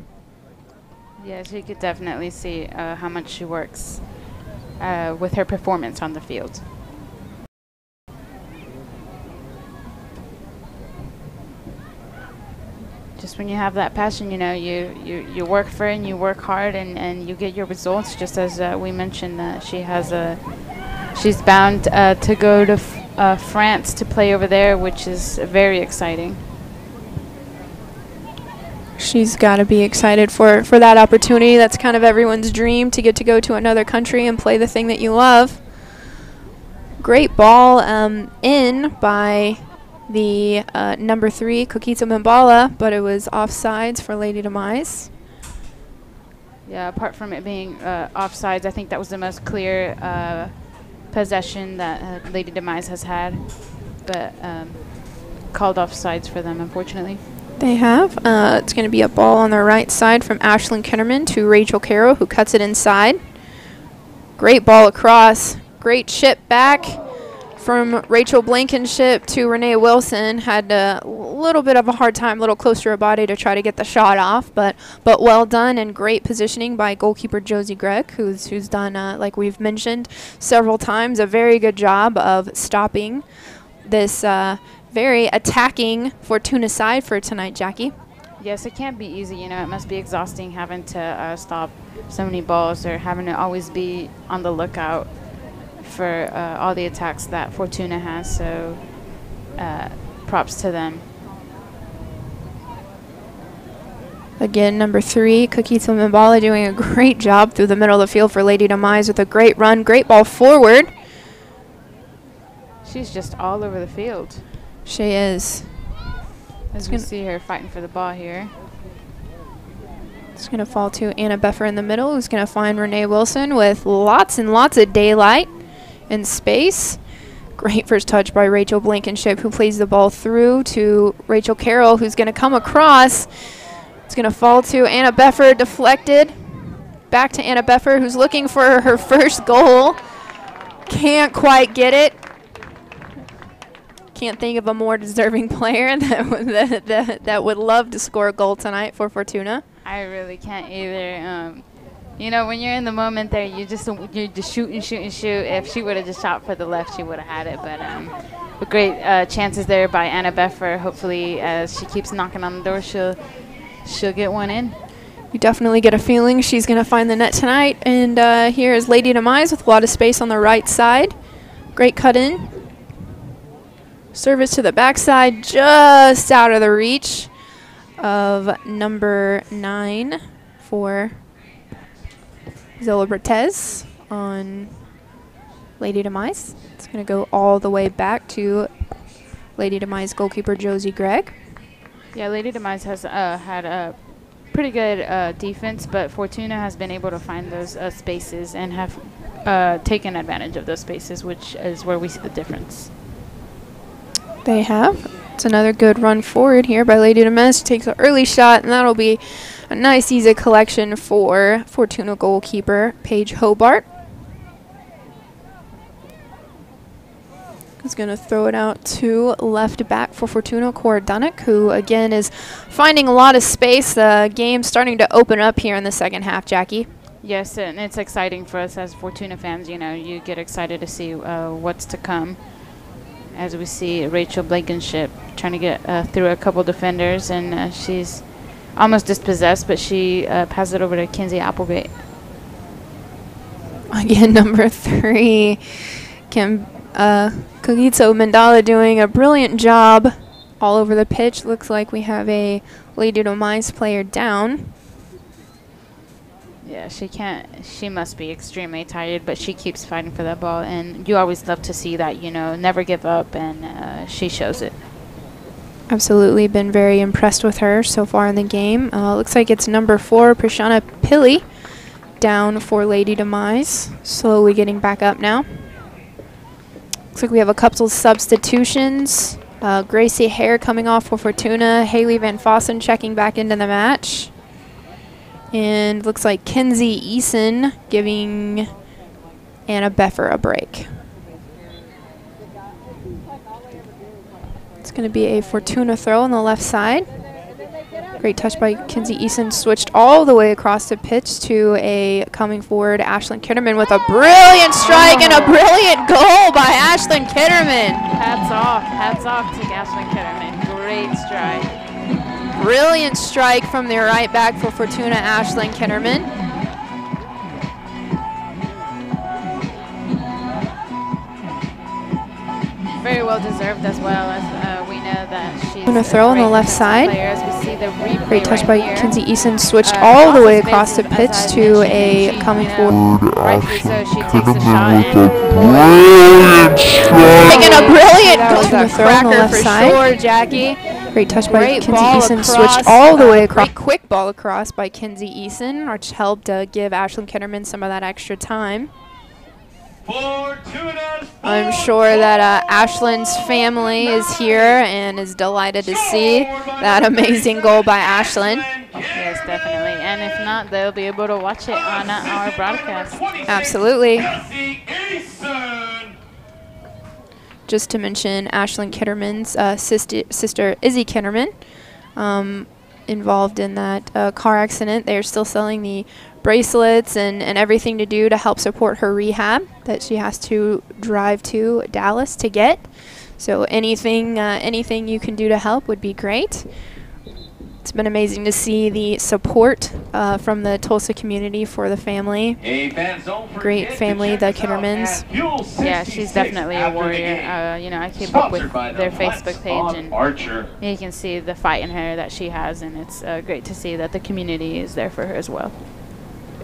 Yeah, she could definitely see how much she works with her performance on the field. Just when you have that passion, you know, you work for it and you work hard and you get your results. Just as we mentioned, she's bound to go to France to play over there, which is very exciting. She's got to be excited for that opportunity. That's kind of everyone's dream, to get to go to another country and play the thing that you love. Great ball in by the number 3, Kokita Mbala, but it was offsides for Lady Demize. Yeah, apart from it being offsides, I think that was the most clear possession that Lady Demize has had, but called offsides for them, unfortunately. They have. It's going to be a ball on their right side from Ashlyn Kinnerman to Rachel Carroll, who cuts it inside. Great ball across. Great chip back from Rachel Blankenship to Renee Wilson. Had a little bit of a hard time, a little close to her body to try to get the shot off, but well done, and great positioning by goalkeeper Josie Gregg, who's done, like we've mentioned several times, a very good job of stopping this very attacking Fortuna side for tonight, Jackie. Yes, it can't be easy. You know, it must be exhausting having to stop so many balls, or having to always be on the lookout for all the attacks that Fortuna has, so props to them. Again, number 3, Kokita Mbala, doing a great job through the middle of the field for Lady Demize with a great run, great ball forward. She's just all over the field. She is. As we see her fighting for the ball here. It's going to fall to Anna Beffer in the middle, who's going to find Renee Wilson with lots and lots of daylight and space. Great first touch by Rachel Blankenship, who plays the ball through to Rachel Carroll, who's going to come across. It's going to fall to Anna Beffer, deflected. Back to Anna Beffer, who's looking for her first goal. Can't quite get it. Can't think of a more deserving player that would love to score a goal tonight for Fortuna. I really can't either. You know, when you're in the moment there, you just shoot and shoot and shoot. If she would have just shot for the left, she would have had it. But great chances there by Anna Beffer. Hopefully, as she keeps knocking on the door, she'll get one in. You definitely get a feeling she's going to find the net tonight. And here is Lady Demize with a lot of space on the right side. Great cut in. Service to the backside, just out of the reach of number 9 for Zola Bertez on Lady Demize. It's going to go all the way back to Lady Demize goalkeeper Josie Gregg. Yeah, Lady Demize has had a pretty good defense, but Fortuna has been able to find those spaces and have taken advantage of those spaces, which is where we see the difference. They have. It's another good run forward here by Lady Demize. Takes an early shot, and that'll be a nice, easy collection for Fortuna goalkeeper Paige Hobart. is going to throw it out to left back for Fortuna, Cora Dunnick, who again is finding a lot of space. The game's starting to open up here in the second half, Jackie. Yes, and it's exciting for us as Fortuna fans. You know, you get excited to see what's to come. As we see Rachel Blankenship trying to get through a couple defenders, and she's almost dispossessed, but she passes it over to Kinsey Applegate. Again, number 3, Kagitso Mandala doing a brilliant job all over the pitch. Looks like we have a Lady Demize player down. Yeah, she must be extremely tired, but she keeps fighting for that ball, and you always love to see that, you know, never give up, and she shows it. Absolutely been very impressed with her so far in the game. Looks like it's number 4, Prashana Pilley, down for Lady Demize. Slowly getting back up now. Looks like we have a couple substitutions. Gracie Hare coming off for Fortuna. Haley Van Fossen checking back into the match. And looks like Kenzie Eason giving Anna Beffer a break. It's going to be a Fortuna throw on the left side. Great touch by Kenzie Eason, switched all the way across the pitch to a coming forward Ashlyn Kitterman with a brilliant strike and a brilliant goal by Ashlyn Kitterman. Hats off to Ashlyn Kitterman. Great strike. Brilliant strike from the right back for Fortuna, Ashlyn Kitterman. Very well deserved as well, as we know that she's going to throw on the left side. Great touch by Kenzie Eason, switched all the way across the pitch to a coming forward. Rightfully so, she takes a shot. Taking a brilliant goal to throw on the left side. Sure, Jackie. Great touch by Kenzie Eason, switched all the way across. Quick ball across by Kenzie Eason, which helped give Ashlyn Kitterman some of that extra time. I'm sure that Ashlyn's family is here and is delighted to see that amazing goal by Ashlyn. Yes, definitely. And if not, they'll be able to watch it on our broadcast. Absolutely. Just to mention Ashlyn Kitterman's sister Izzy Kitterman, involved in that car accident. They're still selling the bracelets and everything to do to help support her rehab that she has to drive to Dallas to get. So anything you can do to help would be great. It's been amazing to see the support from the Tulsa community for the family. Great family, the Kittermans. Yeah, she's definitely a warrior. You know, I keep up with their Facebook page, and you can see the fight in her that she has, and it's great to see that the community is there for her as well.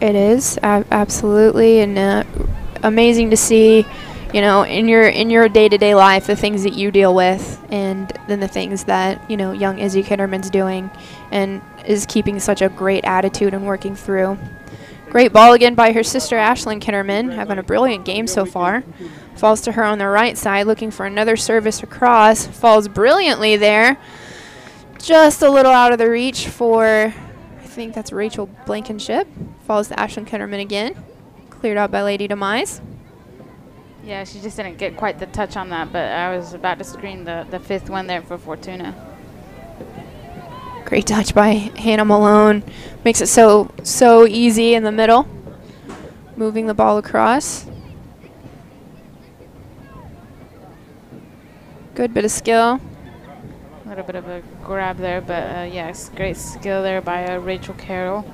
It is, absolutely, and amazing to see, you know, in your day-to-day life, the things that you deal with, and then the things that, you know, young Izzy Kitterman's doing, and is keeping such a great attitude and working through. Great ball again by her sister Ashlyn Kitterman, having a brilliant game so far. Falls to her on the right side, looking for another service across. Falls brilliantly there. Just a little out of the reach for, I think that's Rachel Blankenship. Falls to Ashlyn Kitterman again. Cleared out by Lady Demize. Yeah, she just didn't get quite the touch on that, but I was about to screen the fifth one there for Fortuna. Great touch by Hannah Malone. Makes it so easy in the middle. Moving the ball across. Good bit of skill. A little bit of a grab there, but yes, great skill there by Rachel Carroll.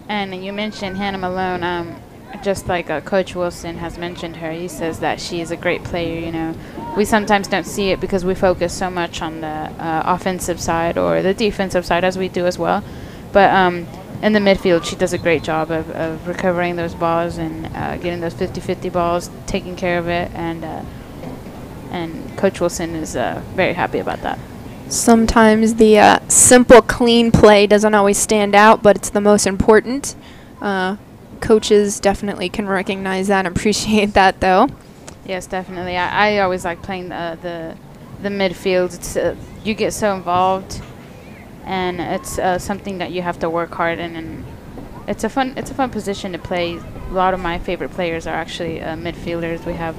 And you mentioned Hannah Malone. Just like Coach Wilson has mentioned her, he says that she is a great player. You know, we sometimes don't see it because we focus so much on the offensive side or the defensive side, as we do as well. But in the midfield, she does a great job of recovering those balls and getting those 50-50 balls, taking care of it, and Coach Wilson is very happy about that. Sometimes the simple, clean play doesn't always stand out, but it's the most important. Coaches definitely can recognize that and appreciate that, though. Yes, definitely. I always like playing the midfield. It's, you get so involved, and it's something that you have to work hard in, and it's a fun position to play. A lot of my favorite players are actually midfielders. We have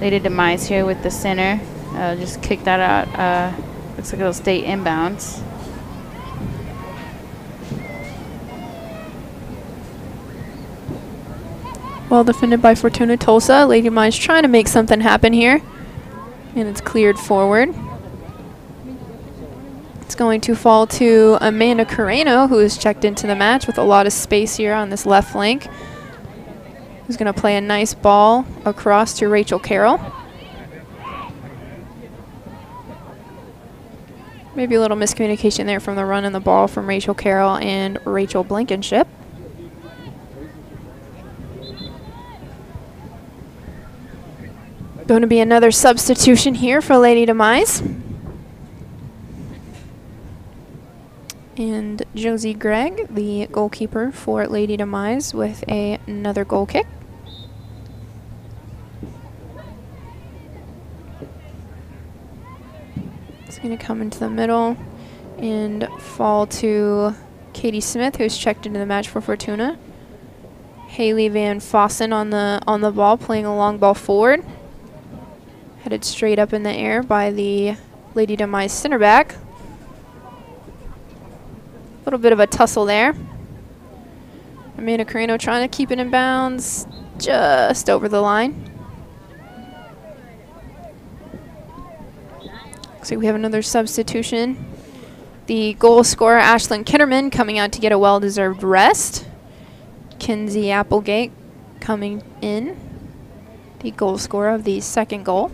Lady Demize here with the center. Just kick that out. Looks like it'll stay inbounds. Well defended by Fortuna Tulsa. Lady Demize trying to make something happen here. And it's cleared forward. It's going to fall to Amanda Carreno, who is checked into the match with a lot of space here on this left flank. Who's going to play a nice ball across to Rachel Carroll. Maybe a little miscommunication there from the run and the ball from Rachel Carroll and Rachel Blankenship. Going to be another substitution here for Lady Demize. And Josie Gregg, the goalkeeper for Lady Demize, with another goal kick. It's going to come into the middle and fall to Katie Smith, who's checked into the match for Fortuna. Haley Van Fossen on the ball, playing a long ball forward. Headed straight up in the air by the Lady Demize center back. A little bit of a tussle there. Amanda Carreno trying to keep it in bounds, just over the line. Looks like we have another substitution. The goal scorer, Ashlyn Kitterman, coming out to get a well-deserved rest. Kinsey Applegate coming in, the goal scorer of the second goal.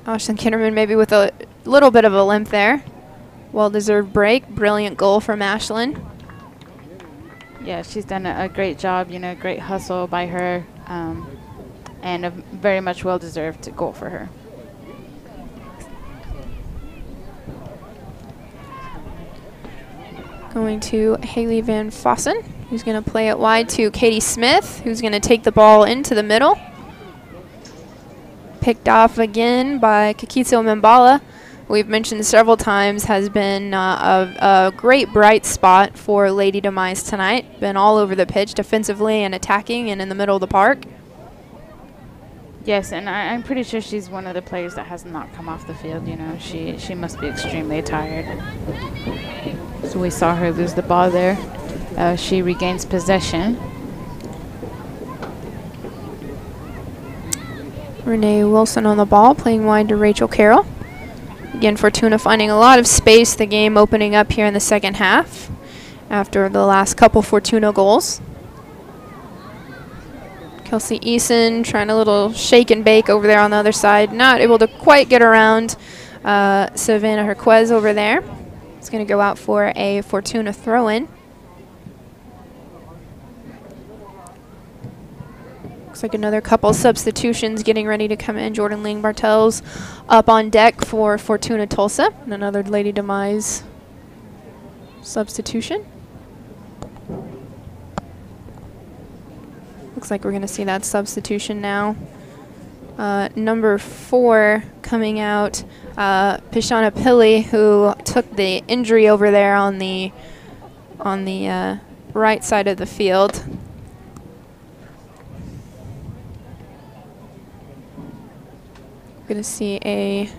Ashlyn Kitterman maybe with a little bit of a limp there. Well-deserved break. Brilliant goal from Ashlyn. Yeah, she's done a great job, you know, great hustle by her, and a very much well-deserved goal for her. Going to Haley Van Fossen, who's going to play it wide to Katie Smith, who's going to take the ball into the middle. Picked off again by Kakiso Mbala. We've mentioned several times has been a great bright spot for Lady Demize tonight. Been all over the pitch, defensively and attacking, and in the middle of the park. Yes, and I'm pretty sure she's one of the players that has not come off the field. You know, she must be extremely tired. So we saw her lose the ball there. She regains possession. Renee Wilson on the ball, playing wide to Rachel Carroll. Again, Fortuna finding a lot of space, the game opening up here in the second half after the last couple Fortuna goals. Kelsey Eason trying a little shake and bake over there on the other side. Not able to quite get around Savannah Herquez over there. It's going to go out for a Fortuna throw-in. Looks like another couple substitutions getting ready to come in. Jordan Ling Bartels up on deck for Fortuna Tulsa. And another Lady Demize substitution. Looks like we're going to see that substitution now. Number 4 coming out, Pishana Pilley, who took the injury over there on the right side of the field. Going to see a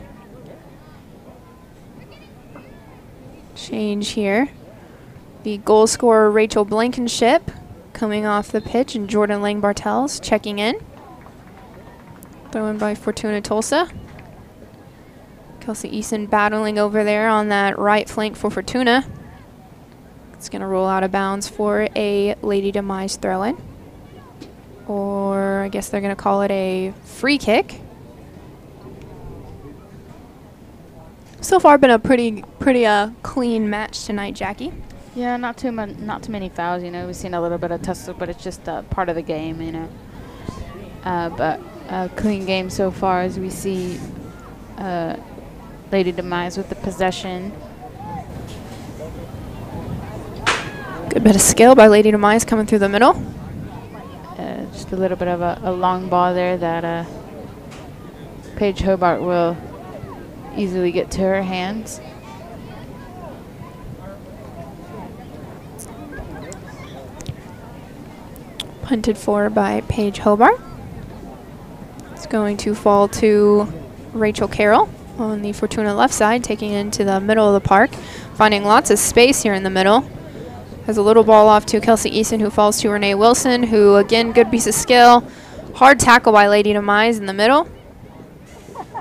change here. The goal scorer, Rachel Blankenship, coming off the pitch, and Jordan Lang Bartels checking in. Thrown by Fortuna Tulsa. Kelsey Eason battling over there on that right flank for Fortuna. It's going to roll out of bounds for a Lady Demize throw-in. Or I guess they're going to call it a free kick. So far, been a pretty clean match tonight, Jackie. Yeah, not too many fouls. You know, we've seen a little bit of tussle, but it's just part of the game. You know, but a clean game so far as we see Lady Demize with the possession. Good bit of skill by Lady Demize coming through the middle. Just a little bit of a long ball there that Paige Hobart will easily get to her hands. Punted for by Paige Hobart. It's going to fall to Rachel Carroll on the Fortuna left side, taking it into the middle of the park, finding lots of space here in the middle. Has a little ball off to Kelsey Eason, who falls to Renee Wilson, who, again, good piece of skill. Hard tackle by Lady Demize in the middle.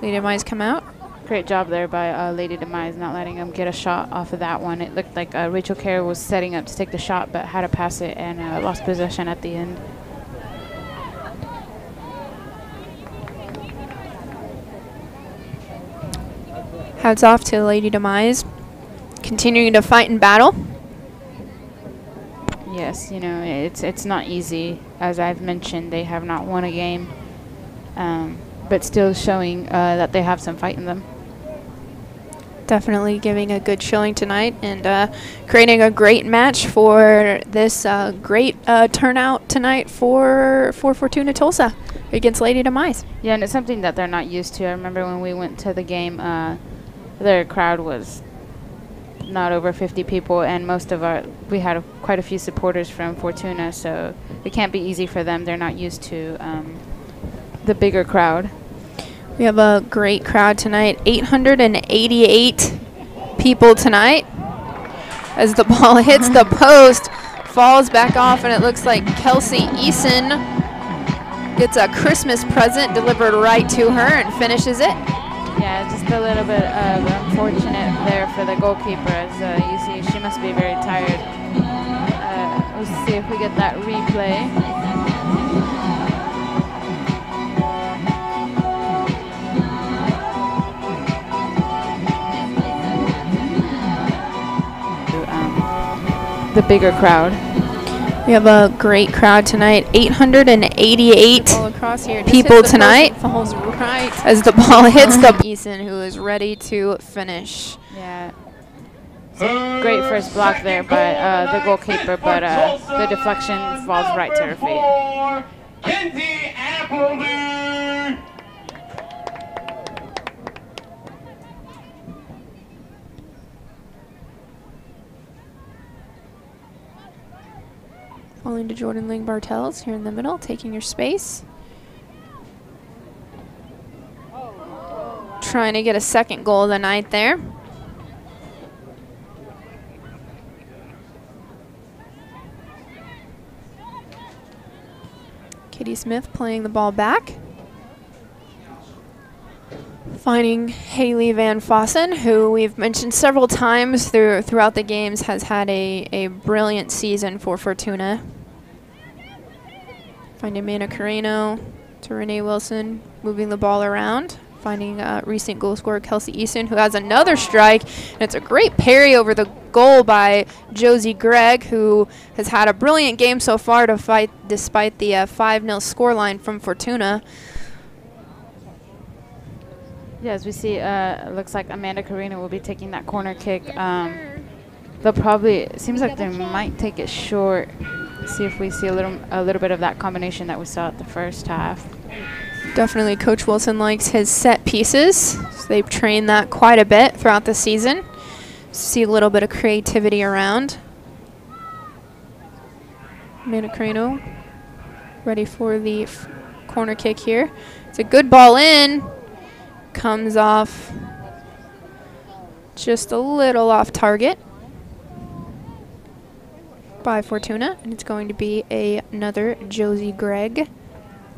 Lady Demize come out. Great job there by Lady Demize, not letting him get a shot off of that one. It looked like Rachel Carroll was setting up to take the shot, but had to pass it and lost possession at the end. Hats off to Lady Demize, continuing to fight and battle. Yes, you know, it's not easy. As I've mentioned, they have not won a game, but still showing that they have some fight in them. Definitely giving a good showing tonight and creating a great match for this great turnout tonight for Fortuna Tulsa against Lady Demize. Yeah, and it's something that they're not used to. I remember when we went to the game, their crowd was not over 50 people, and we had quite a few supporters from Fortuna, so it can't be easy for them. They're not used to the bigger crowd. We have a great crowd tonight, 888 people tonight. As the ball hits the post, falls back off, and it looks like Kelsey Eason gets a Christmas present delivered right to her and finishes it. Yeah, just a little bit of unfortunate there for the goalkeeper, as you see she must be very tired. We'll see if we get that replay. The bigger crowd. We have a great crowd tonight, 888 people tonight. Falls right as the ball hits the Eason, who is ready to finish. Yeah, great first block there by the goalkeeper, but the deflection falls right to her feet. Falling to Jordan Ling Bartels here in the middle, taking your space. Trying to get a second goal of the night there. Kitty Smith playing the ball back. Finding Haley Van Fossen, who we've mentioned several times throughout the games, has had a brilliant season for Fortuna. Finding Amanda Carino to Renee Wilson, moving the ball around. Finding recent goal scorer Kelsey Eason, who has another strike. And it's a great parry over the goal by Josie Gregg, who has had a brilliant game so far to fight despite the 5-0 scoreline from Fortuna. Yeah, as we see, it looks like Amanda Carino will be taking that corner kick. They'll probably, it seems like they might take it short. See if we see a little bit of that combination that we saw at the first half. Definitely Coach Wilson likes his set pieces. So they've trained that quite a bit throughout the season. See a little bit of creativity around. Amanda Carino ready for the corner kick here. It's a good ball in. Comes off just a little off target by Fortuna, and it's going to be another Josie Gregg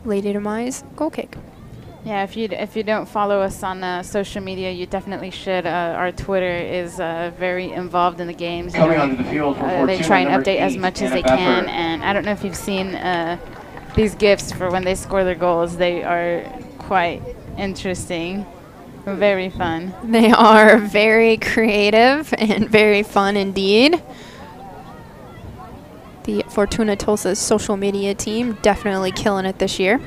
Lady Demize goal kick. Yeah, if you don't follow us on social media, you definitely should. Our Twitter is very involved in the games. Coming onto the field for Fortuna, they try and update as much as they can, and I don't know if you've seen these GIFs for when they score their goals. They are quite interesting, very fun. They are very creative and very fun indeed. The Fortuna Tulsa's social media team definitely killing it this year.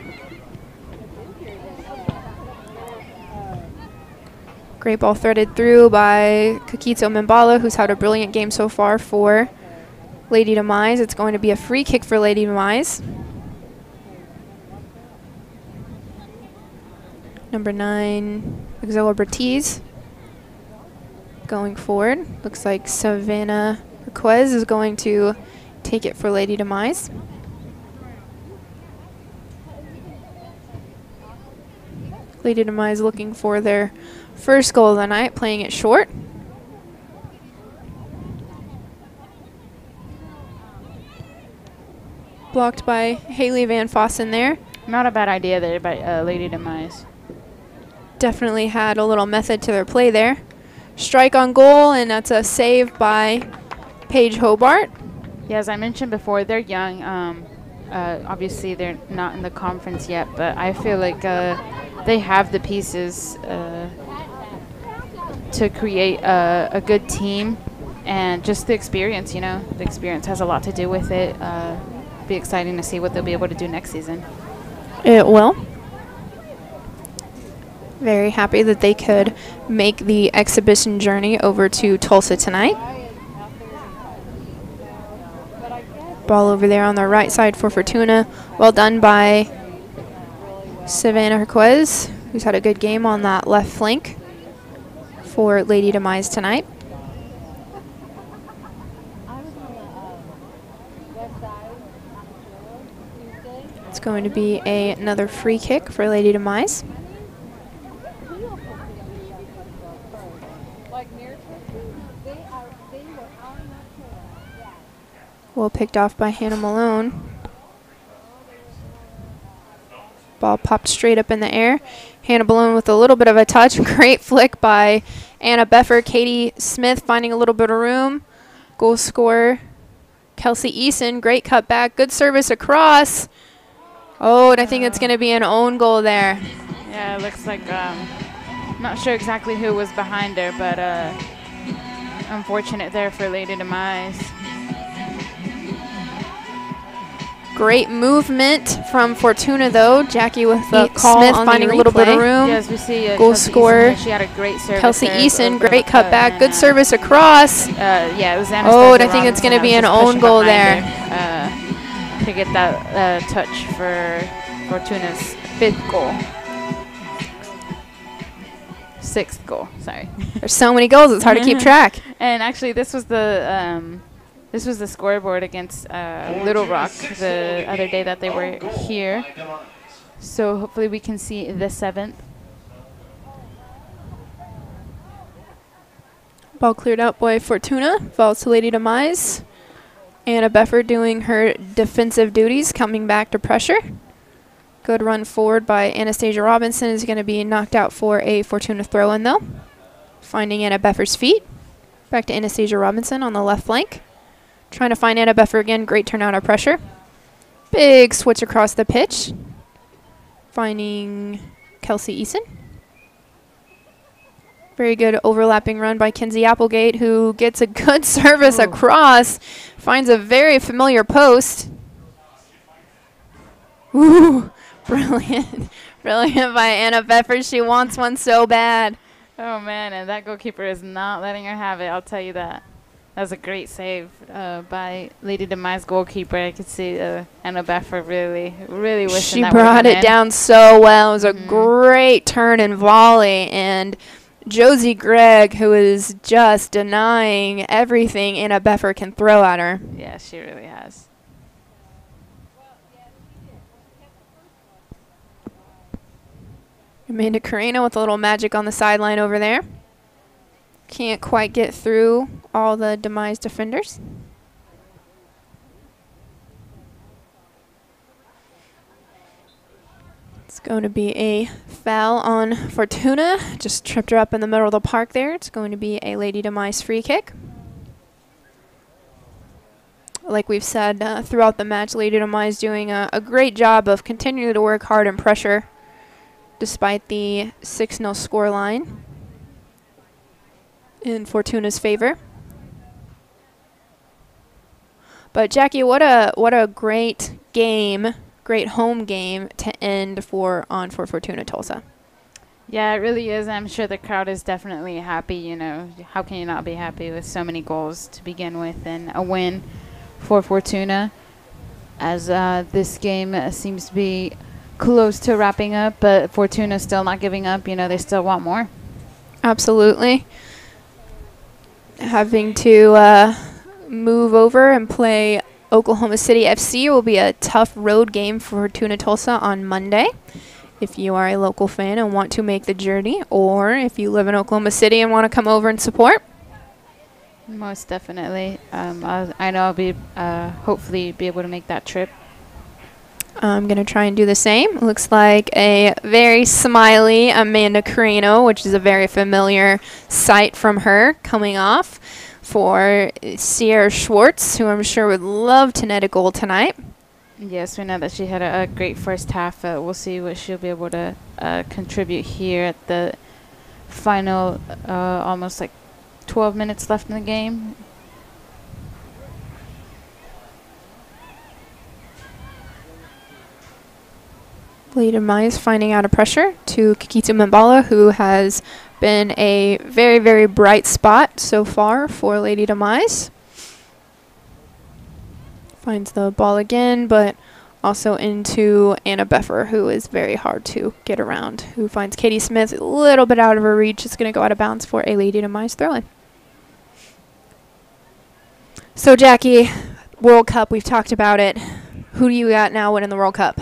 Great ball threaded through by Kakito Mimbala, who's had a brilliant game so far for Lady Demize. It's going to be a free kick for Lady Demize. Number 9, Auxilla Bertiz going forward. Looks like Savannah Requez is going to take it for Lady Demize. Lady Demize looking for their first goal of the night, playing it short. Blocked by Haley Van Fossen there. Not a bad idea there by Lady Demize. Definitely had a little method to their play there. Strike on goal, and that's a save by Paige Hobart. Yeah, as I mentioned before, they're young. Obviously, they're not in the conference yet, but I feel like they have the pieces to create a good team, and just the experience, you know. The experience has a lot to do with it. Be exciting to see what they'll be able to do next season. It will. Very happy that they could make the exhibition journey over to Tulsa tonight. Ball over there on the right side for Fortuna. Well done by Savannah Herquez, who's had a good game on that left flank for Lady Demize tonight. It's going to be another free kick for Lady Demize. Well picked off by Hannah Malone. Ball popped straight up in the air. Hannah Malone with a little bit of a touch. Great flick by Anna Beffer. Katie Smith finding a little bit of room. Goal scorer Kelsey Eason. Great cut back. Good service across. Oh, and I think it's going to be an own goal there. Yeah, it looks like, not sure exactly who was behind her, but unfortunate there for Lady Demize. Great movement from Fortuna, though. Jackie with the call Smith on finding a little bit of room. Yes, we see goal scorer. She had a great service. Kelsey Eason, great cut back. Good service across. Yeah, it was Anna. Oh, and I think it's going to be an own goal there. To get that touch for Fortuna's 5th goal. 6th goal, sorry. There's so many goals, it's hard to keep track. And actually, this was the scoreboard against Little Rock the other day that they were here. So hopefully we can see the 7th. Ball cleared out by Fortuna. Falls to Lady Demize. Anna Beffer doing her defensive duties, coming back to pressure. Good run forward by Anastasia Robinson is going to be knocked out for a Fortuna throw-in, though. Finding Anna Beffer's feet. Back to Anastasia Robinson on the left flank. Trying to find Anna Beffer again. Great turn out of pressure. Big switch across the pitch. Finding Kelsey Eason. Very good overlapping run by Kinsey Applegate, who gets a good service across. Finds a very familiar post. Ooh, brilliant. Brilliant by Anna Beffer. She wants one so bad. Oh, man, and that goalkeeper is not letting her have it, I'll tell you that. That was a great save by Lady Demize goalkeeper. I could see Anna Beffer really wishing she that brought it down so well. It was a great turn and volley, and Josie Gregg, who is just denying everything Anna Beffer can throw at her. Yeah, she really has. Amanda Carreno with a little magic on the sideline over there. Can't quite get through all the Demize defenders. It's going to be a foul on Fortuna. Just tripped her up in the middle of the park there. It's going to be a Lady Demize free kick. Like we've said throughout the match, Lady Demize doing a great job of continuing to work hard and pressure despite the 6-0 scoreline in Fortuna's favor. But Jackie, what a great game, great home game to end for Fortuna Tulsa. Yeah, it really is. I'm sure the crowd is definitely happy. You know, how can you not be happy with so many goals to begin with and a win for Fortuna? As this game seems to be close to wrapping up, but Fortuna's still not giving up. You know, they still want more. Absolutely. Having to move over and play Oklahoma City FC will be a tough road game for Fortuna Tulsa on Monday. if you are a local fan and want to make the journey, or if you live in Oklahoma City and want to come over and support. Most definitely. I know I'll be hopefully be able to make that trip. I'm going to try and do the same. Looks like a very smiley Amanda Carino, which is a very familiar sight from her coming off for Sierra Schwartz, who I'm sure would love to net a goal tonight. Yes, we know that she had a great first half. We'll see what she'll be able to contribute here at the final, almost like 12 minutes left in the game. Lady Demize finding out of pressure to Kikitu Mbala, who has been a very, very bright spot so far for Lady Demize. Finds the ball again, but also into Anna Beffer, who is very hard to get around, who finds Katie Smith a little bit out of her reach. It's going to go out of bounds for a Lady Demize throw-in. So, Jackie, World Cup, we've talked about it. Who do you got now winning the World Cup?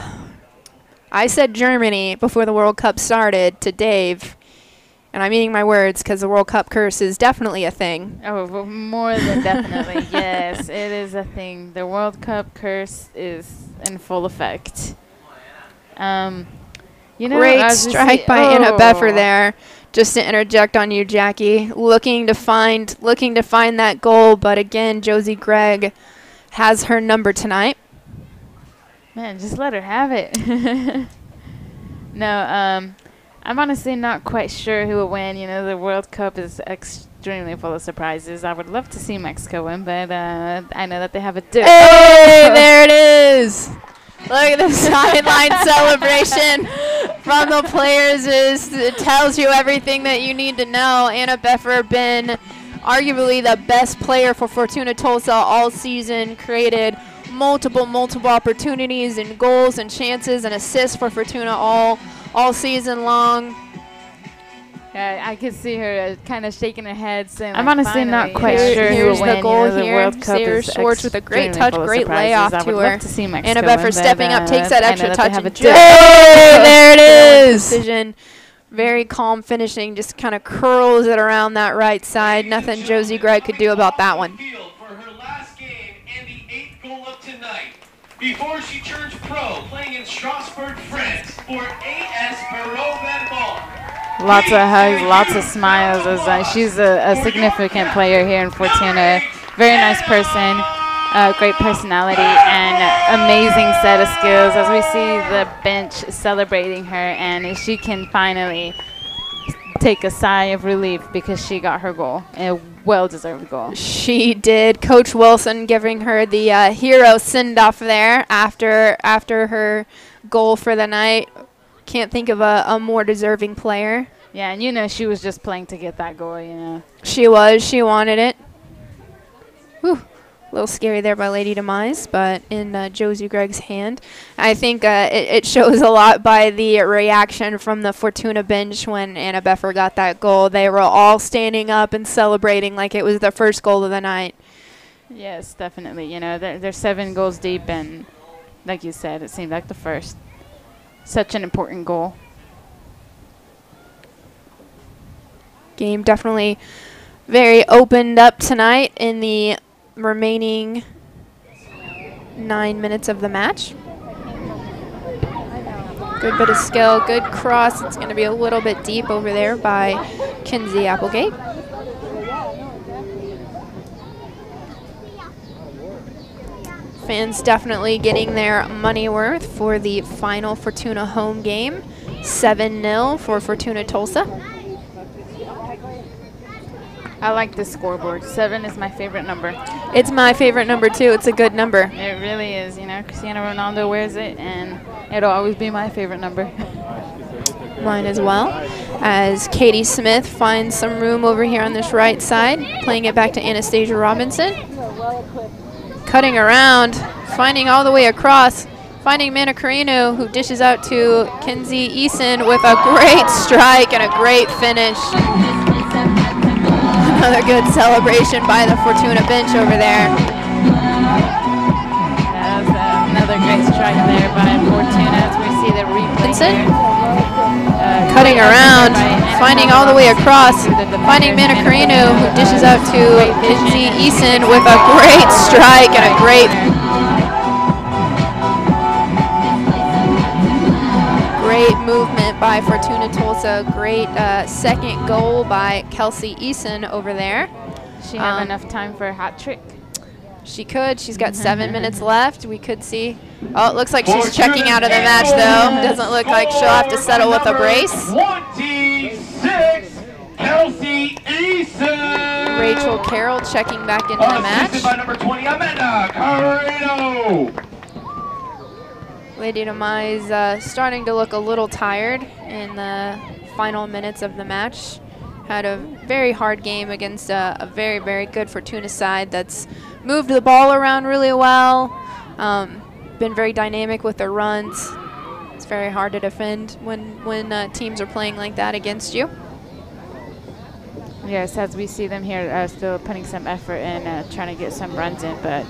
I said Germany before the World Cup started to Dave, and I'm eating my words because the World Cup curse is definitely a thing. Oh, well, more than definitely. Yes, it is a thing. The World Cup curse is in full effect. You know, great strike by Anna Beffer there. Just to interject on you, Jackie, looking to find that goal, but again, Josie Gregg has her number tonight. Man, just let her have it. No, I'm honestly not quite sure who will win. You know, the World Cup is extremely full of surprises. I would love to see Mexico win, but I know that they have a dude. Hey, there it is. Look at the sideline celebration from the players. It tells you everything that you need to know. Anna Beffer been arguably the best player for Fortuna Tulsa all season, created multiple opportunities and goals and chances and assists for Fortuna all season long. I could see her kind of shaking her head, saying, I'm honestly not quite sure who will win. The goal here. World Cup Sarah Schwartz with a great touch, great layoff to her. Anna Beffer stepping up, takes that extra touch. Hey, there it is. Precision, very calm finishing, just kind of curls it around that right side. Nothing Josie Gregg could do about that one. Before she turns pro, playing in Strasbourg, France for AS Barreau-Vendôme. Lots of hugs, lots of smiles. She's a significant player here in Fortuna. Very nice person, great personality, and amazing set of skills. As we see the bench celebrating her, and she can finally take a sigh of relief because she got her goal, a well-deserved goal. She did. Coach Wilson giving her the hero send-off there after her goal for the night. Can't think of a more deserving player. Yeah, and you know she was just playing to get that goal, you know. She was. She wanted it. Whew. A little scary there by Lady Demize, but in Josie Gregg's hand. I think it shows a lot by the reaction from the Fortuna bench when Anna Beffer got that goal. They were all standing up and celebrating like it was the first goal of the night. Yes, definitely. You know, they're 7 goals deep, and like you said, it seemed like the first. Such an important goal. Game definitely very opened up tonight in the remaining 9 minutes of the match. Good bit of skill, good cross. It's going to be a little bit deep over there by Kinsey Applegate. Fans definitely getting their money worth for the final Fortuna home game. 7-0 for Fortuna Tulsa. I like this scoreboard. 7 is my favorite number. It's my favorite number too. It's a good number. It really is. You know, Cristiano Ronaldo wears it, and it'll always be my favorite number. Mine as well. As Katie Smith finds some room over here on this right side, playing it back to Anastasia Robinson. Cutting around, finding all the way across, finding Mana Carino, who dishes out to Kinsey Eason with a great strike and a great finish. Another good celebration by the Fortuna bench over there. That was another great strike there by Fortuna as we see the replay here. Cutting around, finding all the way across, finding Manacarino, who dishes out to Demize Eason with a great strike and a great movement by Fortuna Tulsa. Great second goal by Kelsey Eason over there. She have enough time for a hat trick? She could. She's got 7 minutes left. We could see. Oh, it looks like she's checking out of the match, though. Doesn't look like she'll have to settle with a brace. 26, Kelsey Eason. Rachel Carroll checking back into the match. Assisted by number 20, Amanda Carreno. Lady Demize starting to look a little tired in the final minutes of the match. Had a very hard game against a very, very good Fortuna side that's moved the ball around really well, been very dynamic with their runs. It's very hard to defend when teams are playing like that against you. Yes, as we see them here still putting some effort in trying to get some runs in, but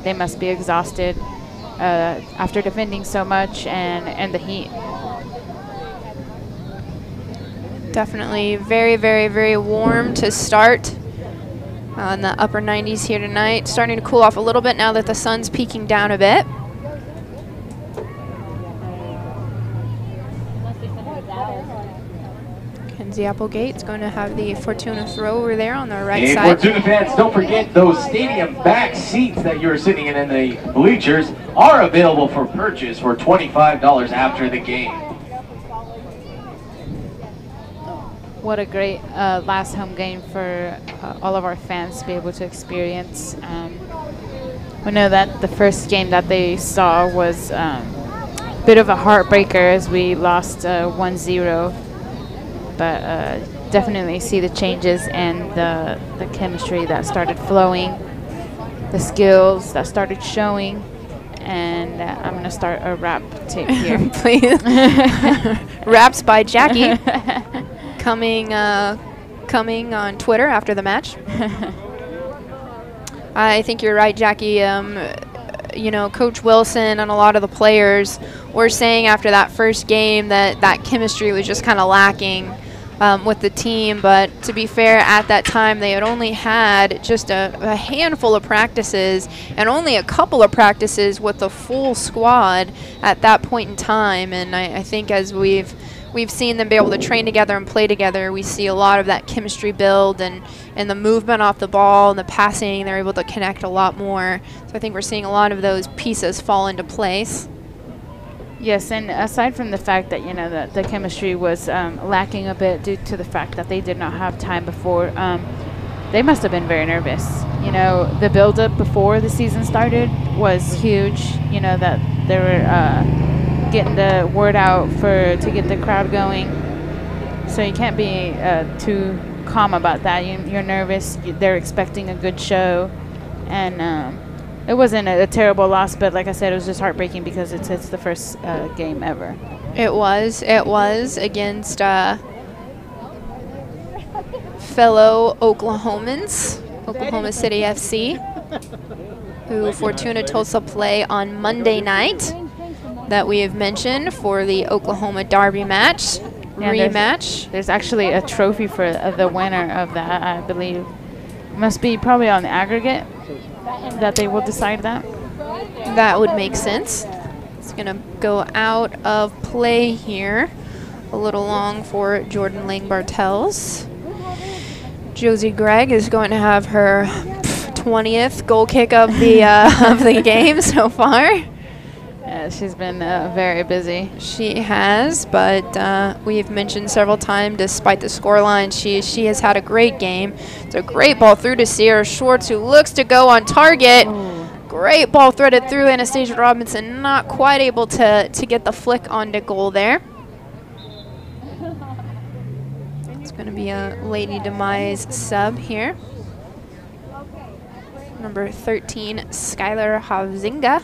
they must be exhausted after defending so much and the heat. Definitely very, very, very warm to start in the upper 90s here tonight. Starting to cool off a little bit now that the sun's peeking down a bit. Kenzie Applegate's going to have the Fortuna throw over there on the right side. Fortuna fans, don't forget those stadium back seats that you're sitting in the bleachers are available for purchase for $25 after the game. What a great last home game for all of our fans to be able to experience. We know that the first game that they saw was a bit of a heartbreaker as we lost 1-0, but definitely see the changes and the chemistry that started flowing, the skills that started showing. And I'm going to start a rap tape here. Please. Raps by Jackie. Coming on Twitter after the match. I think you're right, Jackie. You know, Coach Wilson and a lot of the players were saying after that first game that chemistry was just kind of lacking with the team. But to be fair, at that time they had only had just a handful of practices and only a couple of practices with the full squad at that point in time. And I think as we've seen them be able to train together and play together, we see a lot of that chemistry build and the movement off the ball and the passing. They're able to connect a lot more. So I think we're seeing a lot of those pieces fall into place. Yes, and aside from the fact that, you know, the chemistry was lacking a bit due to the fact that they did not have time before, they must have been very nervous. You know, the build-up before the season started was huge. You know, that they were getting the word out to get the crowd going. So you can't be too calm about that. You're nervous. They're expecting a good show. And it wasn't a terrible loss, but like I said, it was just heartbreaking because it's the first game ever. It was against fellow Oklahomans, Oklahoma City FC, who Fortuna Tulsa play on Monday night, that we have mentioned for the Oklahoma Derby match, rematch. There's actually a trophy for the winner of that, I believe. Must be probably on the aggregate that they will decide that. That would make sense. It's going to go out of play here. A little long for Jordan Lang-Bartels. Josie Gregg is going to have her 20th goal kick of the game so far. Yeah, she's been very busy. She has, but we've mentioned several times, despite the scoreline, she has had a great game. It's a great ball through to Sierra Schwartz, who looks to go on target. Ooh. Great ball threaded through. Anastasia Robinson not quite able to get the flick onto goal there. It's going to be a Lady Demize sub here. Number 13, Skylar Havinga,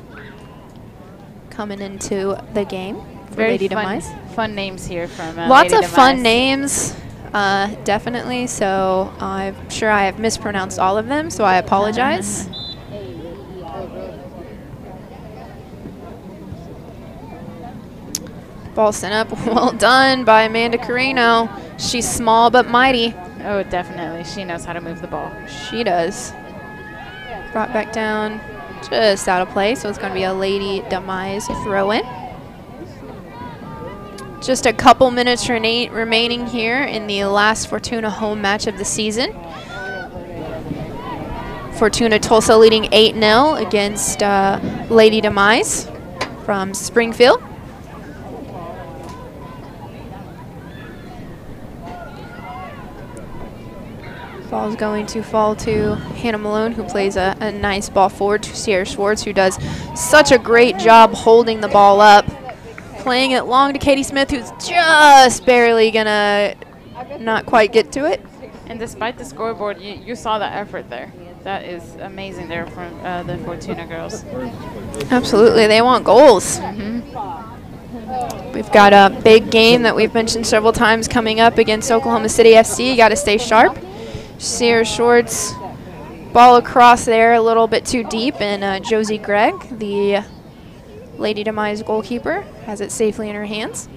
coming into the game for Very Lady Demize. Fun names here from lots Lady of Demize. Fun names, definitely. So I'm sure I have mispronounced all of them, so I apologize. Ball sent up. Well done by Amanda Carino. She's small but mighty. Oh, definitely. She knows how to move the ball. She does. Brought back down just out of play, so it's going to be a Lady Demize throw in. Just a couple minutes remaining here in the last Fortuna home match of the season. Fortuna Tulsa leading 8-0 against Lady Demize from Springfield. Ball's going to fall to Hannah Malone, who plays a nice ball forward to Sierra Schwartz, who does such a great job holding the ball up. Playing it long to Katie Smith, who's just barely gonna not quite get to it. And despite the scoreboard, you saw the effort there. That is amazing there from the Fortuna girls. Absolutely, they want goals. We've got a big game that we've mentioned several times coming up against Oklahoma City FC. You got to stay sharp. Sierra Schwartz, ball across there a little bit too deep, and Josie Gregg, the Lady Demize goalkeeper, has it safely in her hands.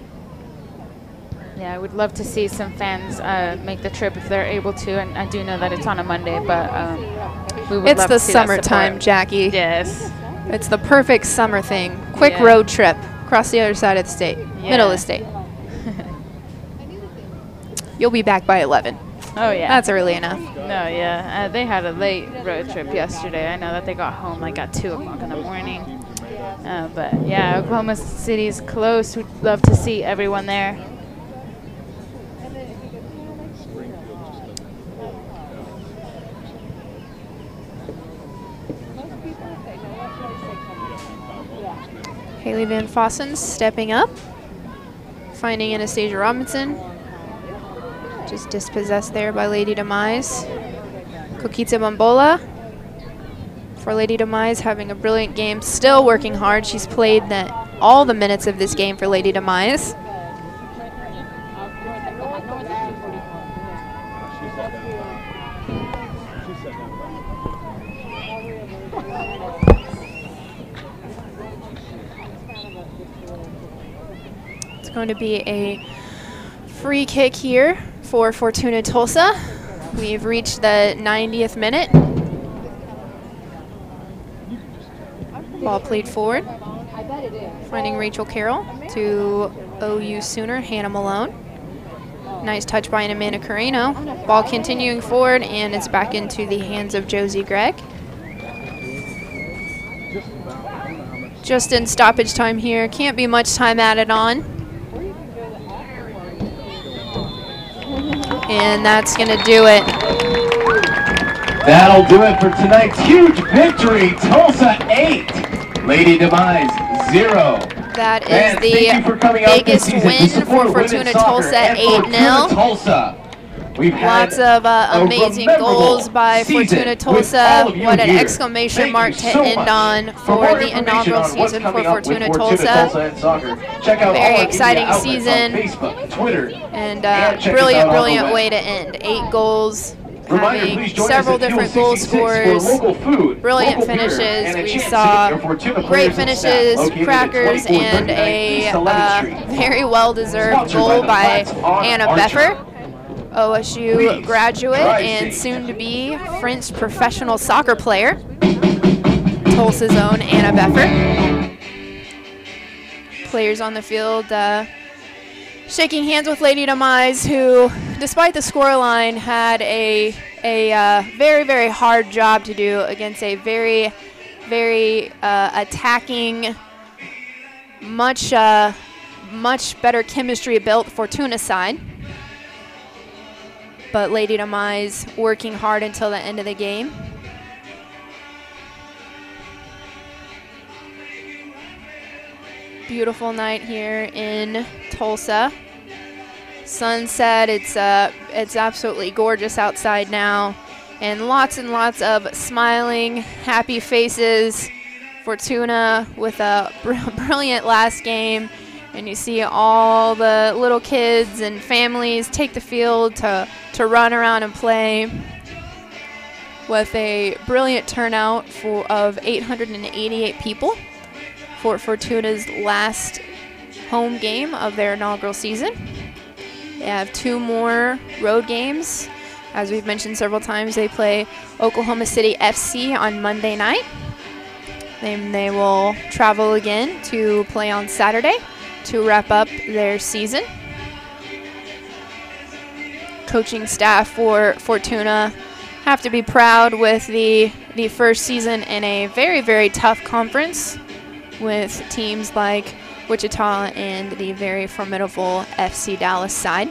Yeah, I would love to see some fans make the trip if they're able to, and I do know that it's on a Monday, but we would love to see that support. It's the summertime, Jackie. Yes. It's the perfect summer thing. Quick road trip across the other side of the state, middle of the state. You'll be back by 11. Oh, yeah. That's early enough. No, yeah. They had a late road trip yesterday. I know that they got home like at 2 o'clock in the morning. But, yeah, Oklahoma City's close. We'd love to see everyone there. Haley Van Fossen stepping up, finding Anastasia Robinson. Just dispossessed there by Lady Demize. Kokitsa Bambola for Lady Demize, having a brilliant game, still working hard. She's played all the minutes of this game for Lady Demize. It's going to be a free kick here for Fortuna Tulsa. We've reached the 90th minute. Ball played forward, finding Rachel Carroll to OU Sooner, Hannah Malone. Nice touch by Amanda Carino. Ball continuing forward, and it's back into the hands of Josie Gregg. Just in stoppage time here. Can't be much time added on. And that's going to do it. That'll do it for tonight's huge victory. Tulsa 8, Lady Demize 0. That is the biggest win for Fortuna Tulsa, 8-0. We've lots of amazing goals by Fortuna Tulsa. What an exclamation mark to end on for the inaugural season for Fortuna Tulsa. Very exciting season and brilliant way to end. 8 goals, having several different goal scorers, brilliant finishes. We saw great finishes, crackers, and a very well-deserved goal by Anna Beffer, OSU graduate and soon-to-be French professional soccer player. Tulsa's own Anna Beffer. Players on the field shaking hands with Lady Demize, who, despite the scoreline, had a very, very hard job to do against a very, very attacking, much better chemistry built Fortuna side. But Lady Demize working hard until the end of the game. Beautiful night here in Tulsa. Sunset, it's absolutely gorgeous outside now. And lots of smiling, happy faces. Fortuna with a brilliant last game. And you see all the little kids and families take the field to run around and play, with a brilliant turnout of 888 people for Fortuna's last home game of their inaugural season. They have 2 more road games. As we've mentioned several times, they play Oklahoma City FC on Monday night. Then they will travel again to play on Saturday to wrap up their season. Coaching staff for Fortuna have to be proud with the first season in a very, very tough conference with teams like Wichita and the very formidable FC Dallas side.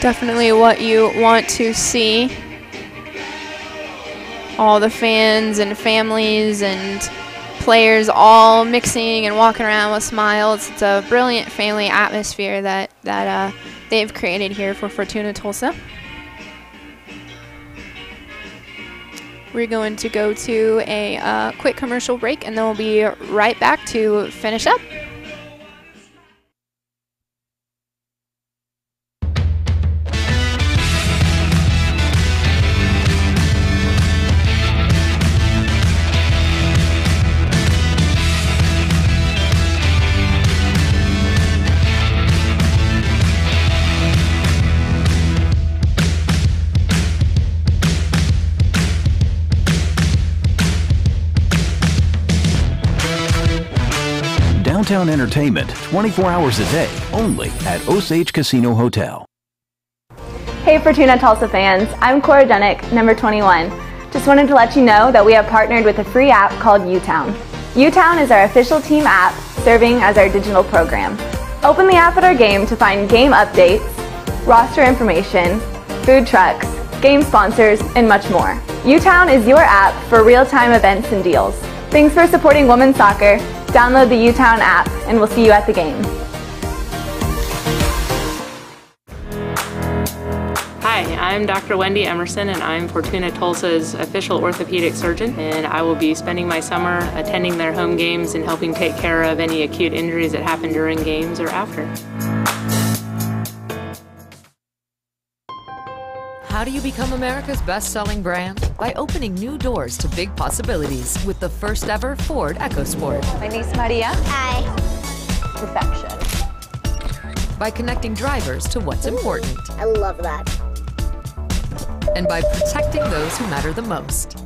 Definitely what you want to see. All the fans and families and players all mixing and walking around with smiles. It's a brilliant family atmosphere that they've created here for Fortuna Tulsa. We're going to go to a quick commercial break, and then we'll be right back to finish up. Downtown entertainment 24 hours a day, only at Osage Casino Hotel. Hey Fortuna Tulsa fans, I'm Cora Dunnick, number 21. Just wanted to let you know that we have partnered with a free app called UTown. UTown is our official team app, serving as our digital program. Open the app at our game to find game updates, roster information, food trucks, game sponsors, and much more. UTown is your app for real-time events and deals. Thanks for supporting women's soccer. Download the UTown app, and we'll see you at the game. Hi, I'm Dr. Wendy Emerson, and I'm Fortuna Tulsa's official orthopedic surgeon, and I will be spending my summer attending their home games and helping take care of any acute injuries that happen during games or after. How do you become America's best-selling brand? By opening new doors to big possibilities with the first ever Ford EcoSport. My niece Maria. Hi. Perfection. By connecting drivers to what's important. I love that. And by protecting those who matter the most.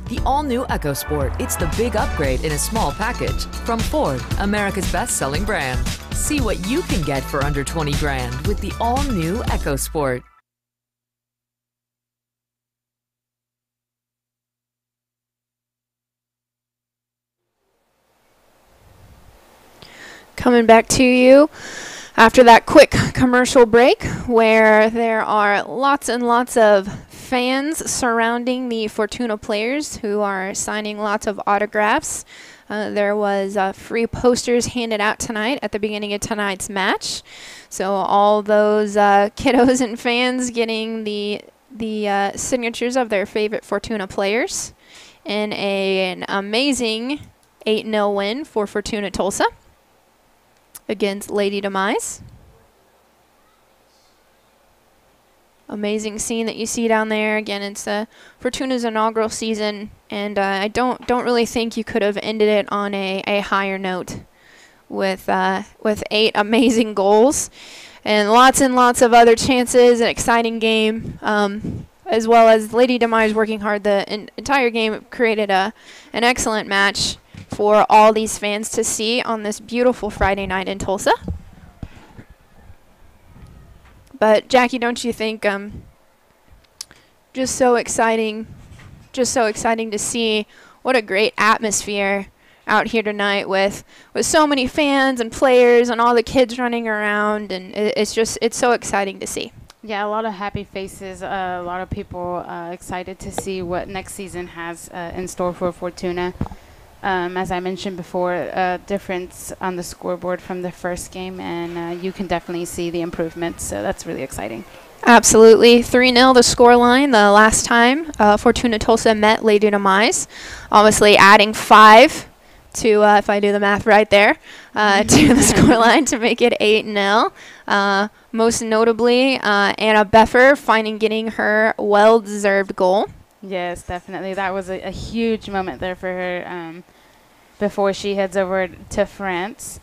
The all-new EcoSport, it's the big upgrade in a small package. From Ford, America's best-selling brand. See what you can get for under 20 grand with the all-new EcoSport. Coming back to you after that quick commercial break, where there are lots and lots of fans surrounding the Fortuna players who are signing lots of autographs. There was free posters handed out tonight at the beginning of tonight's match. So all those kiddos and fans getting the signatures of their favorite Fortuna players in an amazing 8-0 win for Fortuna Tulsa against Lady Demize. Amazing scene that you see down there. Again, it's Fortuna's inaugural season, and I don't really think you could have ended it on a higher note with 8 amazing goals and lots of other chances. An exciting game, as well as Lady Demize working hard the entire game. Created an excellent match for all these fans to see on this beautiful Friday night in Tulsa. But Jackie, don't you think just so exciting to see what a great atmosphere out here tonight with so many fans and players and all the kids running around, and it's so exciting to see. Yeah, a lot of happy faces, a lot of people excited to see what next season has in store for Fortuna. as I mentioned before, a difference on the scoreboard from the first game, and you can definitely see the improvements. So that's really exciting. Absolutely. 3-0 the scoreline the last time Fortuna Tulsa met Lady Demize. Obviously adding 5 to, if I do the math right there, to the scoreline to make it 8-0. Most notably, Anna Beffer getting her well-deserved goal. Yes, definitely. That was a huge moment there for her before she heads over to France.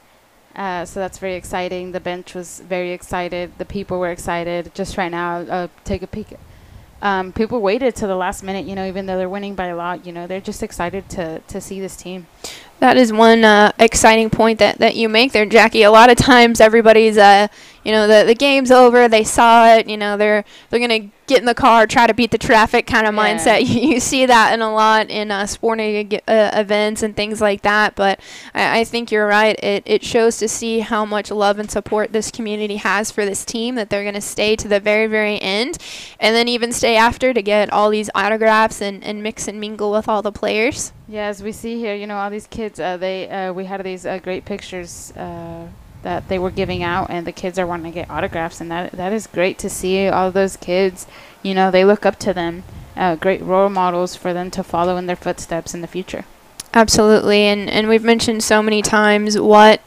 So that's very exciting. The bench was very excited. The people were excited. Just right now, take a peek. People waited till the last minute, even though they're winning by a lot. They're just excited to see this team. That is one exciting point that you make there, Jackie. A lot of times everybody's, the game's over. They saw it. They're going to get in the car, try to beat the traffic kind of mindset. You see that in a lot in sporting events and things like that. But I think you're right. It shows to see how much love and support this community has for this team, that they're going to stay to the very, very end, and then even stay after to get all these autographs and mix and mingle with all the players. Yeah, as we see here, all these kids, we had these great pictures that they were giving out, and the kids are wanting to get autographs, and that is great to see. All those kids, they look up to them, great role models for them to follow in their footsteps in the future. Absolutely, and we've mentioned so many times what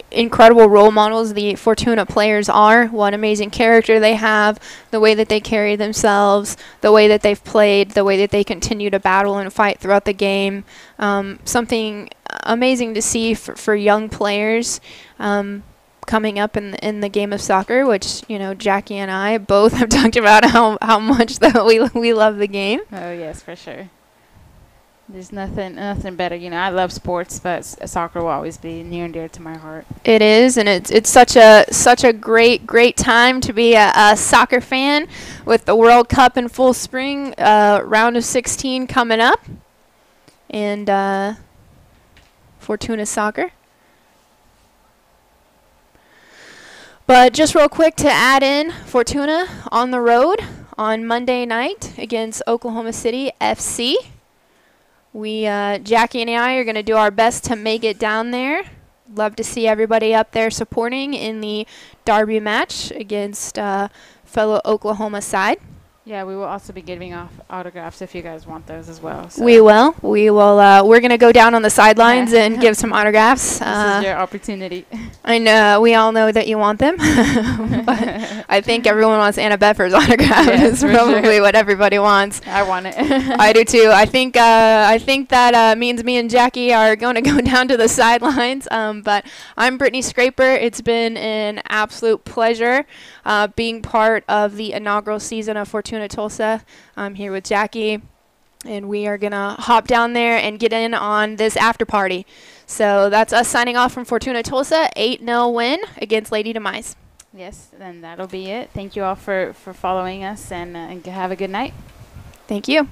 incredible role models the Fortuna players are, what amazing character they have, the way that they carry themselves, the way that they've played, the way that they continue to battle and fight throughout the game. Something amazing to see for young players coming up in the game of soccer, which Jackie and I both have talked about how much that we love the game. Oh yes, for sure. There's nothing better. I love sports, but soccer will always be near and dear to my heart. It is, and it's such a great time to be a soccer fan with the World Cup in full spring, round of 16 coming up, and Fortuna soccer. But just real quick to add in, Fortuna on the road on Monday night against Oklahoma City FC. Jackie and I are going to do our best to make it down there. Love to see everybody up there supporting in the derby match against fellow Oklahoma side. Yeah, we will also be giving off autographs if you guys want those as well. So. We will. We're going to go down on the sidelines and give some autographs. This is your opportunity. I know. We all know that you want them. But I think everyone wants Anna Beffer's autograph. Is probably what everybody wants. I want it. I do too. I think that means me and Jackie are going to go down to the sidelines. But I'm Brittany Scraper. It's been an absolute pleasure being part of the inaugural season of Fortuna Tulsa. I'm here with Jackie, and we are gonna hop down there and get in on this after party. So that's us signing off from Fortuna Tulsa. 8-0 win against Lady Demize. Yes, then that'll be it. Thank you all for following us, and have a good night. Thank you.